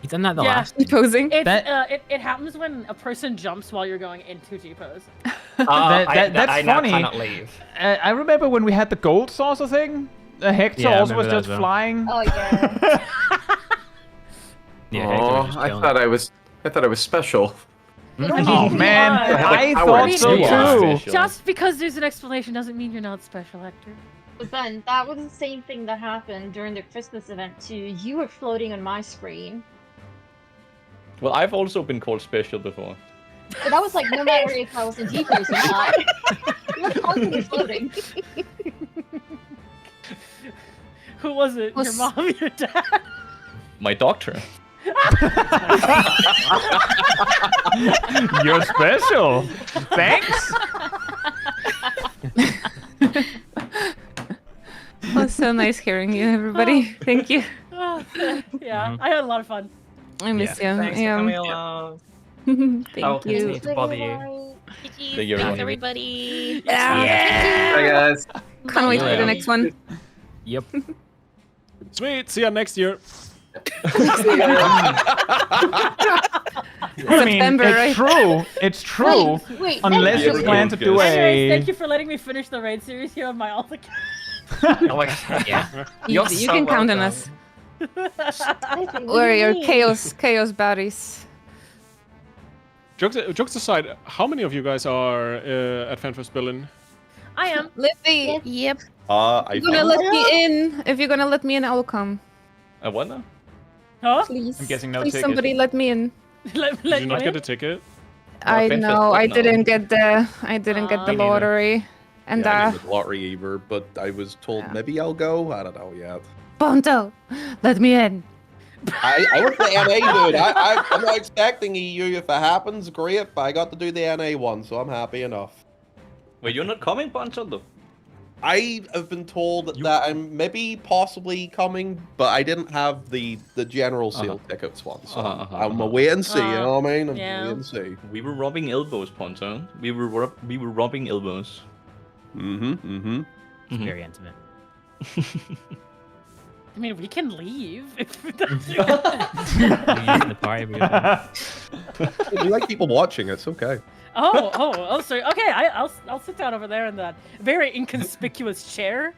You done that the Yeah. last. Posing. It's, it happens when a person jumps while you're going into G-pose. That's I now funny. cannot leave. I remember when we had the gold saucer thing. Hector Yeah, I also was remember that just as well. flying. Oh yeah. Yeah, Oh, I thought I was special. Oh man, I power thought to so be too. special. Just because there's an explanation doesn't mean you're not special, Hector. But Ben, that was the same thing that happened during the Christmas event too. You were floating on my screen. Well, I've also been called special before. But that was like no matter if I was in G-pose or not. You were constantly floating. Who was it? Your mom, your dad? My doctor. You're special. Thanks. It was so nice hearing you, everybody. Thank you. Oh, yeah, I had a lot of fun. I miss you. Thanks for coming along. Thank I will you. continue to bother you. Thank you, everyone. everybody. Yeah. Bye, guys. Can't wait for the next one. Yep. Sweet. See ya next year. I mean, September, it's true. It's true. Wait, Unless next you year. plan to do Anyways, a. thank you for letting me finish the raid series here on my alt account. Oh my god. Yeah. You're Easy. You so can count on welcome. us. We're your chaos buddies. Jokes aside, how many of you guys are at FanFest Berlin? I am. Lizzie, Yep. I if you're gonna let me in, if you're gonna let me in, I will come. I wonder. Huh? Please. I'm guessing no Please, ticket. somebody let me in. let Did you not me get in? a ticket? I FanFest know. I no. didn't get the. I didn't get the Me neither. lottery. And I didn't get the lottery either, but I was told maybe I'll go. I don't know yet. Ponto, let me in. I went to the NA, dude. I'm not expecting EU. If it happens, great. But I got to do the NA one, so I'm happy enough. Wait, you're not coming, Pancho? I have been told that I'm maybe possibly coming, but I didn't have the general seal tickets one, so I'm a wait and see. You know what I mean? I'm yeah. wait and see. We were rubbing elbows, Ponto. We were rubbing elbows. It's very intimate. I mean, we can leave. If The party, We like people watching. It's okay. oh, sorry. Okay, I'll sit down over there in that very inconspicuous chair.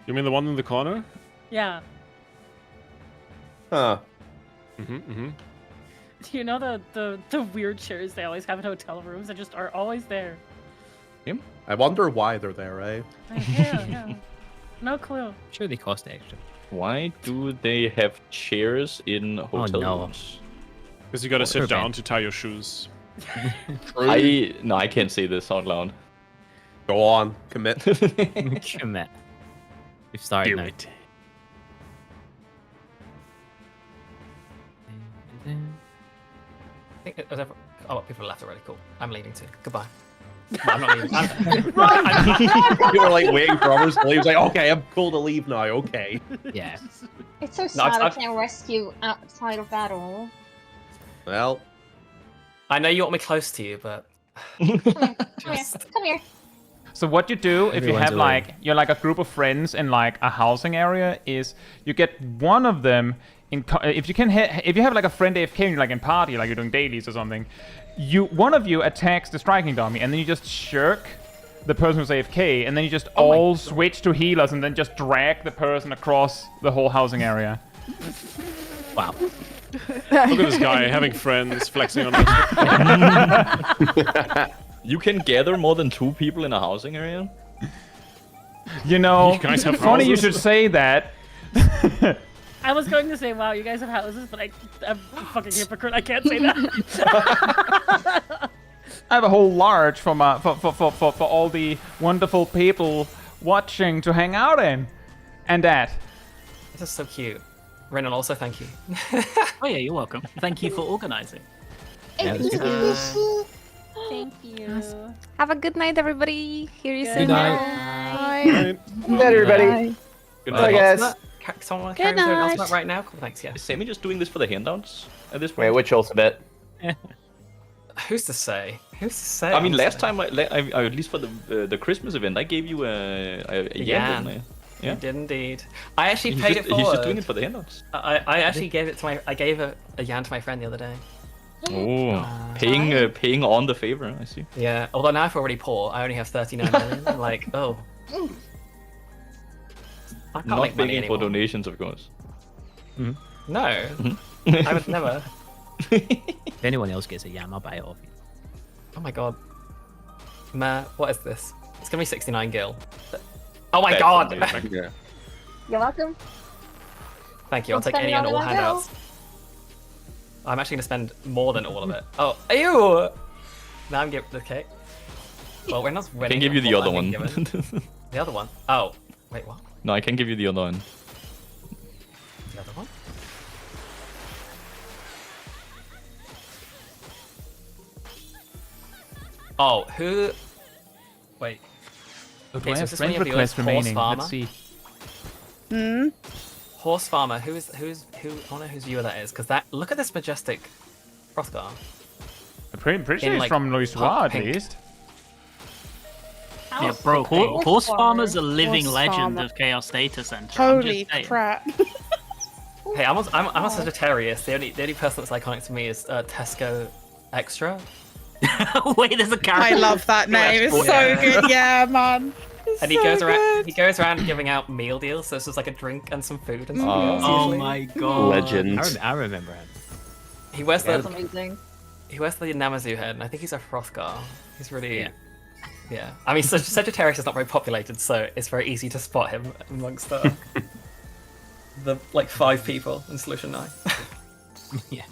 You mean the one in the corner? Yeah. Huh. Do you know the weird chairs they always have in hotel rooms that just are always there? I wonder why they're there, eh? Yeah. No clue. Sure, they cost extra. Why do they have chairs in hotel no. rooms? Because you gotta sit Urban. down to tie your shoes. I can't say this out loud. Go on, commit. Commit. We've started Do now. it. I think oh, people left already. Cool. I'm leaving too. Goodbye. No, I'm not leaving. You were like waiting for others to leave. It's like, okay, I'm cool to leave now. Okay. Yeah. It's so No, sad I I've- can't rescue outside of battle. Well, I know you want me close to you, but Come here. So what you do if you Everyone's have away. like you're like a group of friends in like a housing area is you get one of them in if you can if you have like a friend AFK and you're like in party like you're doing dailies or something, one of you attacks the striking dummy and then you just shirk the person who's AFK and then you just all switch to healers and then just drag the person across the whole housing area. Wow. Look at this guy having friends, flexing on us. You can gather more than 2 people in a housing area? You know, You guys have funny you houses? should say that. I was going to say, wow, you guys have houses, but I'm a fucking hypocrite. I can't say that. I have a whole large for all the wonderful people watching to hang out in. And that. This is so cute. Renan, also thank you. Oh yeah, you're welcome. Thank you for organizing. Thank you. Have a good night, everybody. Hear you soon. Good night. Bye. Good night, everybody. Good Bye, guys. Someone Good carrying their night. announcement right now? Cool, thanks, yeah. Is Sammy just doing this for the handouts at this point? Wait, which ultimate? Who's to say? Who's to say? I mean, last time, I at least for the Christmas event, I gave you a yen, didn't I? Yeah. You did indeed. I actually He's paid just- it forward. he's just doing it for the handouts. I actually gave it to my. I gave a yen to my friend the other day. Oh, paying on the favor. I see. Yeah. Although now if we're already poor, I only have 39 million. I'm like, oh. I can't Not make money begging for anymore. donations, of course. No. I would never. If anyone else gets a yam, I'll buy it off you. Oh my god. Ma, what is this? It's gonna be 69 gil. Oh my That's god! amazing. You're welcome. Thank you, I'll Don't take spend any it and all all in one handouts. I'm actually gonna spend more than all of it. Oh, ew! Now I'm giving the cake. Well, we're not I winning. can give you the what other I'm one. being given. The other one? Oh, wait, what? No, I can give you the other one. The other one? Oh, who? Wait. Oh, do Okay, I so have is this one friend of yours, requests remaining? Horse Let's see. Farmer? Horse Farmer. Who? I don't know whose viewer that is, because that. Look at this majestic Hrothgar. I'm pretty sure In, he's like, from Louis hot at pink. least. Yeah, bro, Horse Farmer's a living Horse legend Farmer. of Chaos Data Center. I'm Holy just saying. crap. Hey, I'm a Sagittarius. The only person that's iconic to me is Tesco Extra. Wait, there's a character. I love that name. It's so good. Yeah, man. It's And he so goes around. good. He goes around giving out meal deals. So it's just like a drink and some food and something Oh. else. Oh usually. my god. Legend. I remember him. He wears Yeah. the That's amazing. he wears the Namazu head, and I think he's a Hrothgar. He's really yeah. I mean, Sagittarius is not very populated, so it's very easy to spot him amongst the like 5 people in Solution 9. Yeah.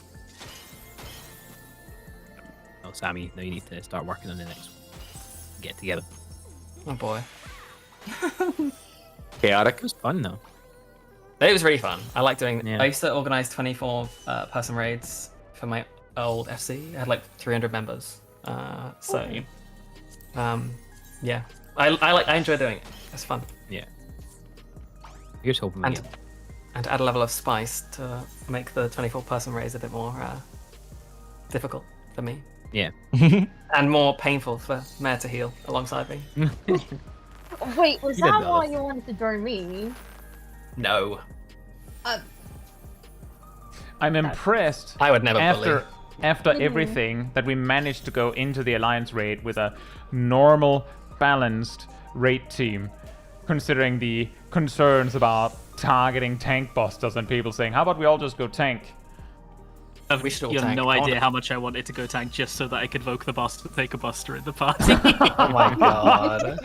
Oh, Sammy, now you need to start working on the next one. Get together. Oh boy. Chaotic. It was fun though. It was really fun. I like doing. Yeah. I used to organize 24 person raids for my old FC. I had like 300 members. Yeah. I enjoy doing it. It's fun. Yeah. Here's hoping we And get. and add a level of spice to make the 24 person raids a bit more difficult for me. Yeah. And more painful for Mare to heal alongside me. Wait, was You did that both. why you wanted to join me? No. I'm impressed. I would never after bully. everything that we managed to go into the Alliance raid with a normal, balanced raid team, considering the concerns about targeting tank busters and people saying, how about we all just go tank? We should all You have tank. no I idea wanna- how much I wanted to go tank just so that I could evoke the boss to take a buster in the party. Oh my god.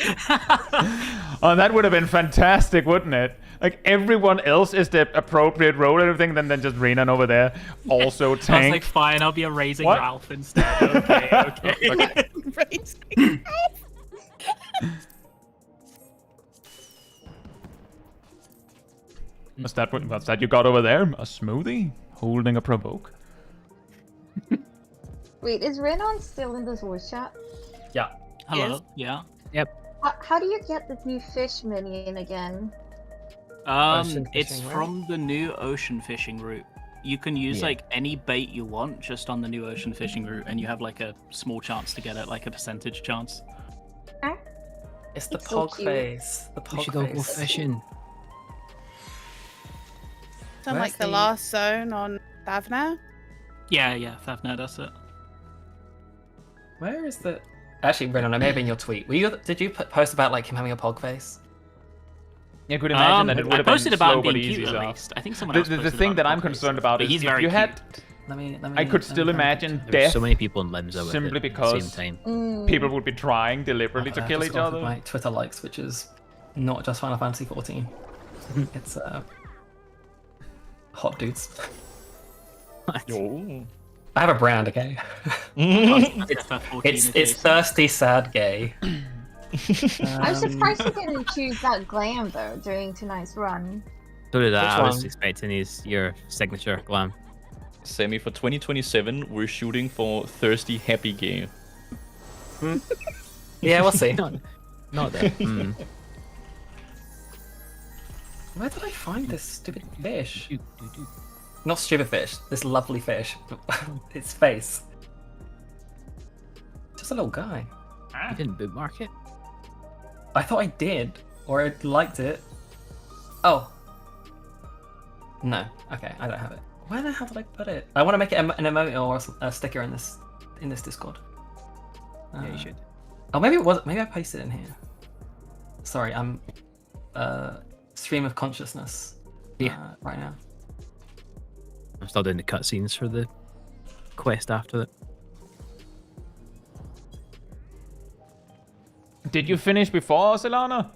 Oh, that would have been fantastic, wouldn't it? Like, everyone else is the appropriate role and everything, then just Renan over there, also I was tank. like, fine, I'll be a raising What? Ralph instead. Okay. What's that you got over there? A smoothie? Holding a provoke? Wait, is Renan still in this voice chat? Yeah. Hello. Yeah. Yep. How do you get this new fish minion again? Ocean It's fishing, right? from the new ocean fishing route. You can use Yeah. like any bait you want just on the new ocean fishing route, and you have like a small chance to get it, like a percentage chance. It's the It's so pog cute. face. The We pog should all go face. fishing. Done Where's like the the- last zone on Thavna. Yeah, Thavna, that's it. Where is the? Actually, Brennan, I may have been your tweet. Did you post about like him having a pog face? You could imagine that it would I have been posted about slow him but being easy. cute so. at least. I think someone The, else the posted thing about that I'm Pog face, concerned about but is he's if very you had, cute. I could still imagine There were death so many people in limbs over simply at the because same time. people would be trying deliberately to I kill just each got off other. My Twitter likes, which is not just Final Fantasy 14. It's hot dudes. Yo. I have a brand, okay? it's thirsty, sad, gay. I'm surprised you didn't choose that glam though during tonight's run. So did Which I. I was one? expecting your signature glam. Sammy, for 2027, we're shooting for thirsty, happy gay. Yeah, we'll see. Not that. Where did I find this stupid fish? Not stupid fish. This lovely fish. Its face. Just a little guy. You didn't bookmark it? I thought I did, or I liked it. Oh. No. Okay, I don't have it. Where the hell did I put it? I want to make it an emote or a sticker in this Discord. Yeah, you should. Oh, maybe it was. Maybe I pasted it in here. Sorry, I'm stream of consciousness. Right now. I'm still doing the cutscenes for the quest after that. Did you finish before, Solana?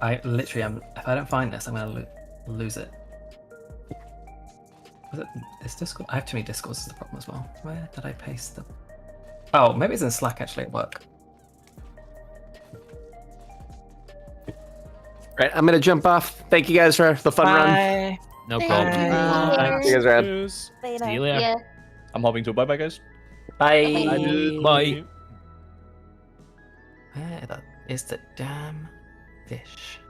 I literally am. If I don't find this, I'm gonna lose it. Was it this Discord? I have too many Discords. Is the problem as well. Where did I paste them? Oh, maybe it's in Slack actually at work. Right, I'm gonna jump off. Thank you guys for the fun run. No problem. Thanks. See you guys around. See you later. Yeah. I'm hopping too. Bye, guys. Bye. Bye. Where is the damn fish?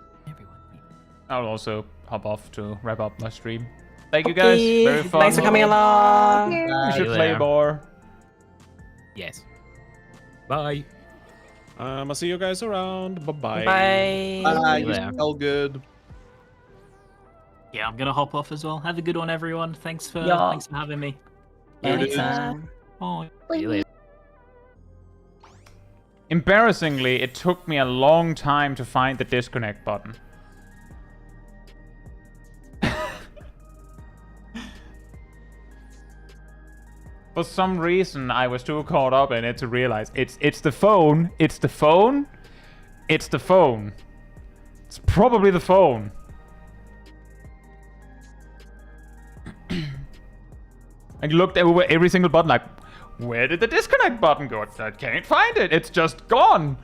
I'll also hop off to wrap up my stream. Thank you guys. Very fun. Thanks for coming along. We should play more. Yes. Bye. I'll see you guys around. Bye-bye. Bye. Bye. You smell good. Yeah, I'm gonna hop off as well. Have a good one, everyone. Thanks for having me. Anytime. Bye. See you later. Embarrassingly, it took me a long time to find the disconnect button. For some reason, I was too caught up in it to realize it's the phone, it's the phone, it's the phone. It's probably the phone. I looked over every single button like, where did the disconnect button go? I can't find it. It's just gone.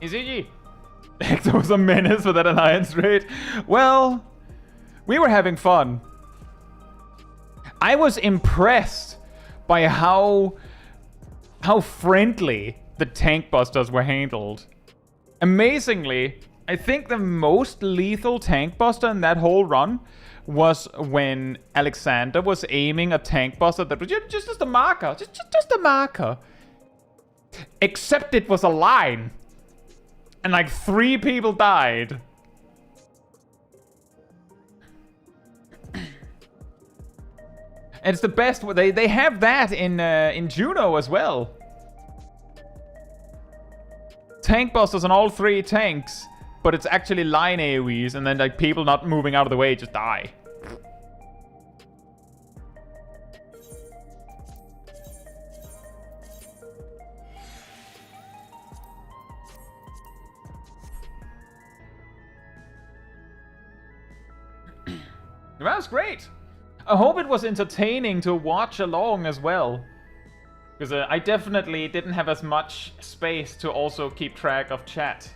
Easy. Hector was a menace for that alliance raid. Well, we were having fun. I was impressed by how friendly the tank busters were handled. Amazingly, I think the most lethal tank buster in that whole run was when Alexander was aiming a tank buster that was just a marker. Just a marker. Except it was a line. And like 3 people died. And it's the best. They have that in Juno as well. Tank busters on all 3 tanks, but it's actually line AoEs, and then like people not moving out of the way just die. That was great. I hope it was entertaining to watch along as well. Because I definitely didn't have as much space to also keep track of chat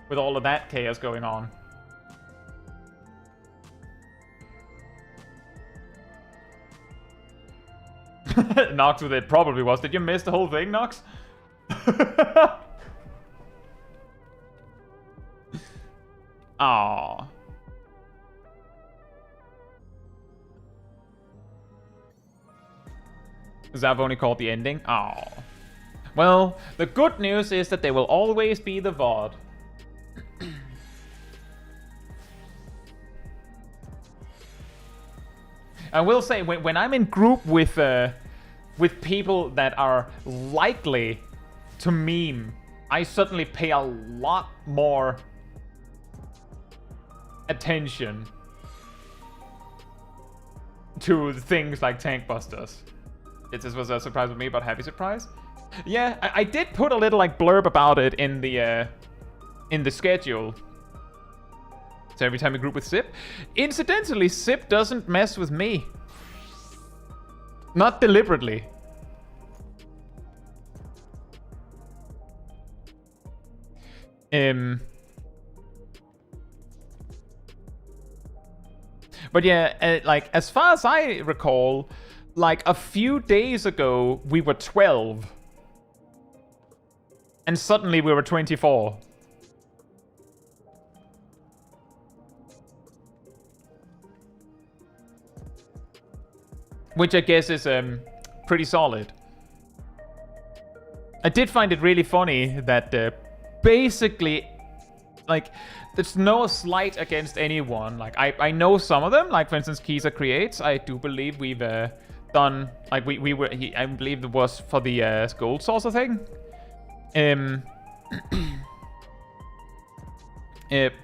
with all of that chaos going on. Nox with it probably was. Did you miss the whole thing, Nox? Aww. Zav only called the ending? Oh. Well, the good news is that there will always be the VOD. I will say, when I'm in group with people that are likely to meme, I suddenly pay a lot more attention to things like tank busters. This was a surprise for me, but happy surprise. Yeah, I did put a little like blurb about it in the schedule. So every time we group with Sip, incidentally, Sip doesn't mess with me. Not deliberately. But yeah, like as far as I recall, like a few days ago we were 12, and suddenly we were 24. Which I guess is pretty solid. I did find it really funny that basically, like, there's no slight against anyone. Like, I know some of them, like for instance Kisa Creates. I do believe we've done, like I believe it was for the gold saucer thing.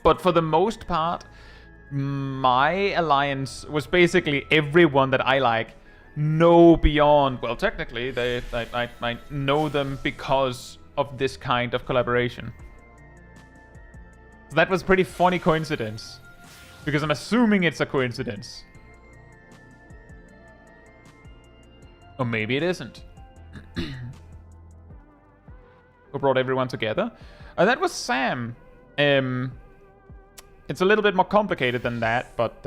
But for the most part, my alliance was basically everyone that I know beyond. Well, technically, I know them because of this kind of collaboration. So that was a pretty funny coincidence, because I'm assuming it's a coincidence. Or maybe it isn't. Who brought everyone together? That was Sam. It's a little bit more complicated than that, but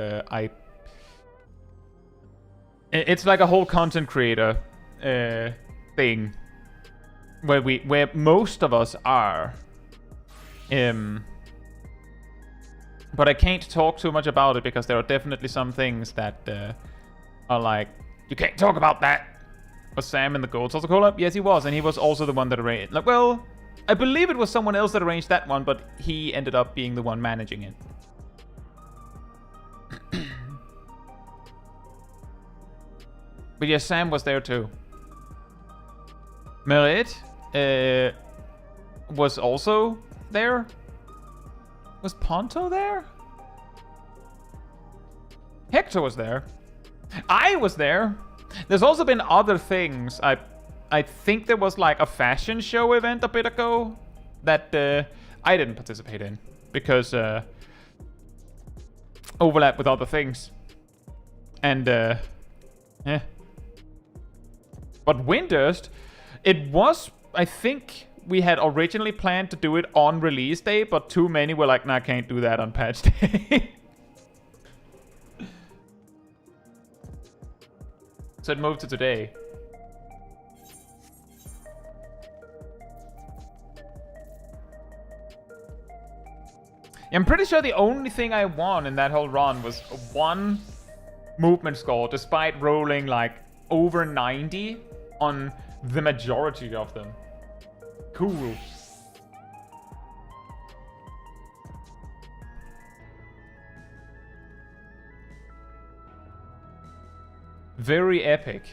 it's like a whole content creator thing where most of us are. But I can't talk too much about it because there are definitely some things that are like, you can't talk about that. Was Sam in the Gold Saucer Collab? Yes, he was, and he was also the one that arranged. Like, well, I believe it was someone else that arranged that one, but he ended up being the one managing it. But yes, Sam was there too. Merit was also there. Was Ponto there? Hector was there. I was there. There's also been other things. I think there was like a fashion show event a bit ago that I didn't participate in because overlap with other things. And yeah. But Windurst, it was, I think we had originally planned to do it on release day, but too many were like, nah, can't do that on patch day. So it moved to today. I'm pretty sure the only thing I won in that whole run was one movement score, despite rolling like over 90 on the majority of them. Cool. Very epic.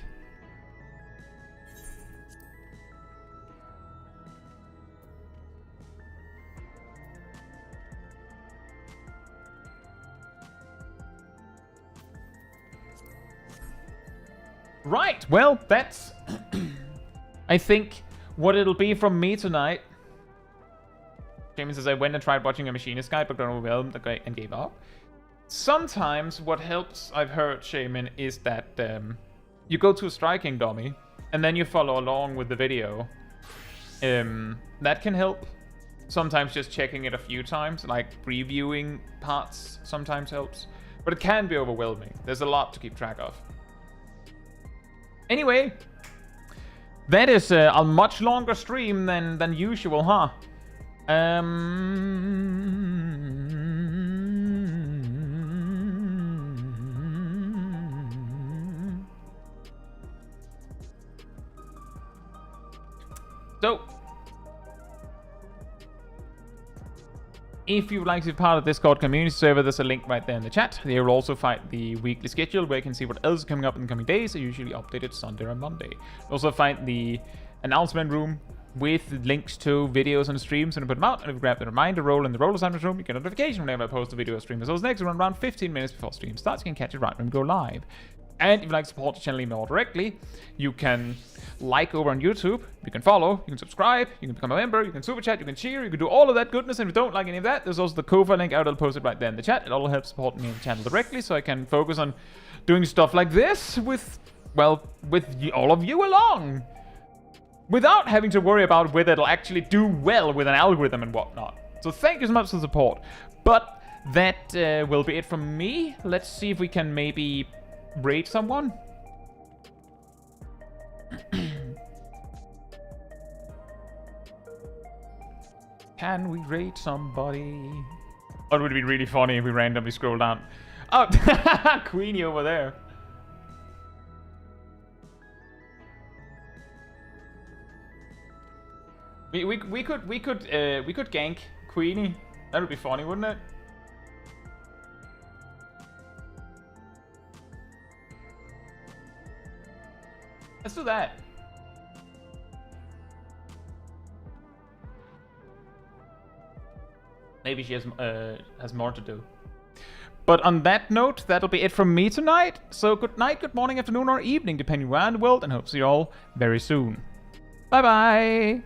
Right, well, that's I think what it'll be from me tonight. Jamie says, I went and tried watching a machinist guide, but got overwhelmed and gave up. Sometimes what helps, I've heard, Shaman, is that you go to a striking dummy, and then you follow along with the video. That can help. Sometimes just checking it a few times, like previewing parts, sometimes helps. But it can be overwhelming. There's a lot to keep track of. Anyway, that is a much longer stream than usual, huh? So, if you would like to be part of the Discord community server, there's a link right there in the chat. There will also find the weekly schedule where you can see what else is coming up in the coming days. I usually update it Sunday or Monday. You'll also find the announcement room with links to videos and streams when I put them out. And if you grab the reminder roll in the roll assignment room, you get a notification whenever I post a video or stream. So it's next around 15 minutes before stream starts. You can catch it right when we go live. And if you'd like to support the channel even more directly, you can like over on YouTube, you can follow, you can subscribe, you can become a member, you can super chat, you can cheer, you can do all of that goodness. And if you don't like any of that, there's also the Ko-fi link out. I'll post it right there in the chat. It all helps support me and the channel directly, so I can focus on doing stuff like this with, well, with all of you along, without having to worry about whether it'll actually do well with an algorithm and whatnot. So thank you so much for the support. But that will be it from me. Let's see if we can maybe raid someone. Can we raid somebody? Oh, it would be really funny if we randomly scroll down. Oh, Queenie over there. We could gank Queenie. That would be funny, wouldn't it? Let's do that. Maybe she has more to do. But on that note, that'll be it from me tonight. So good night, good morning, afternoon, or evening, depending where in the world, and hope to see you all very soon. Bye bye.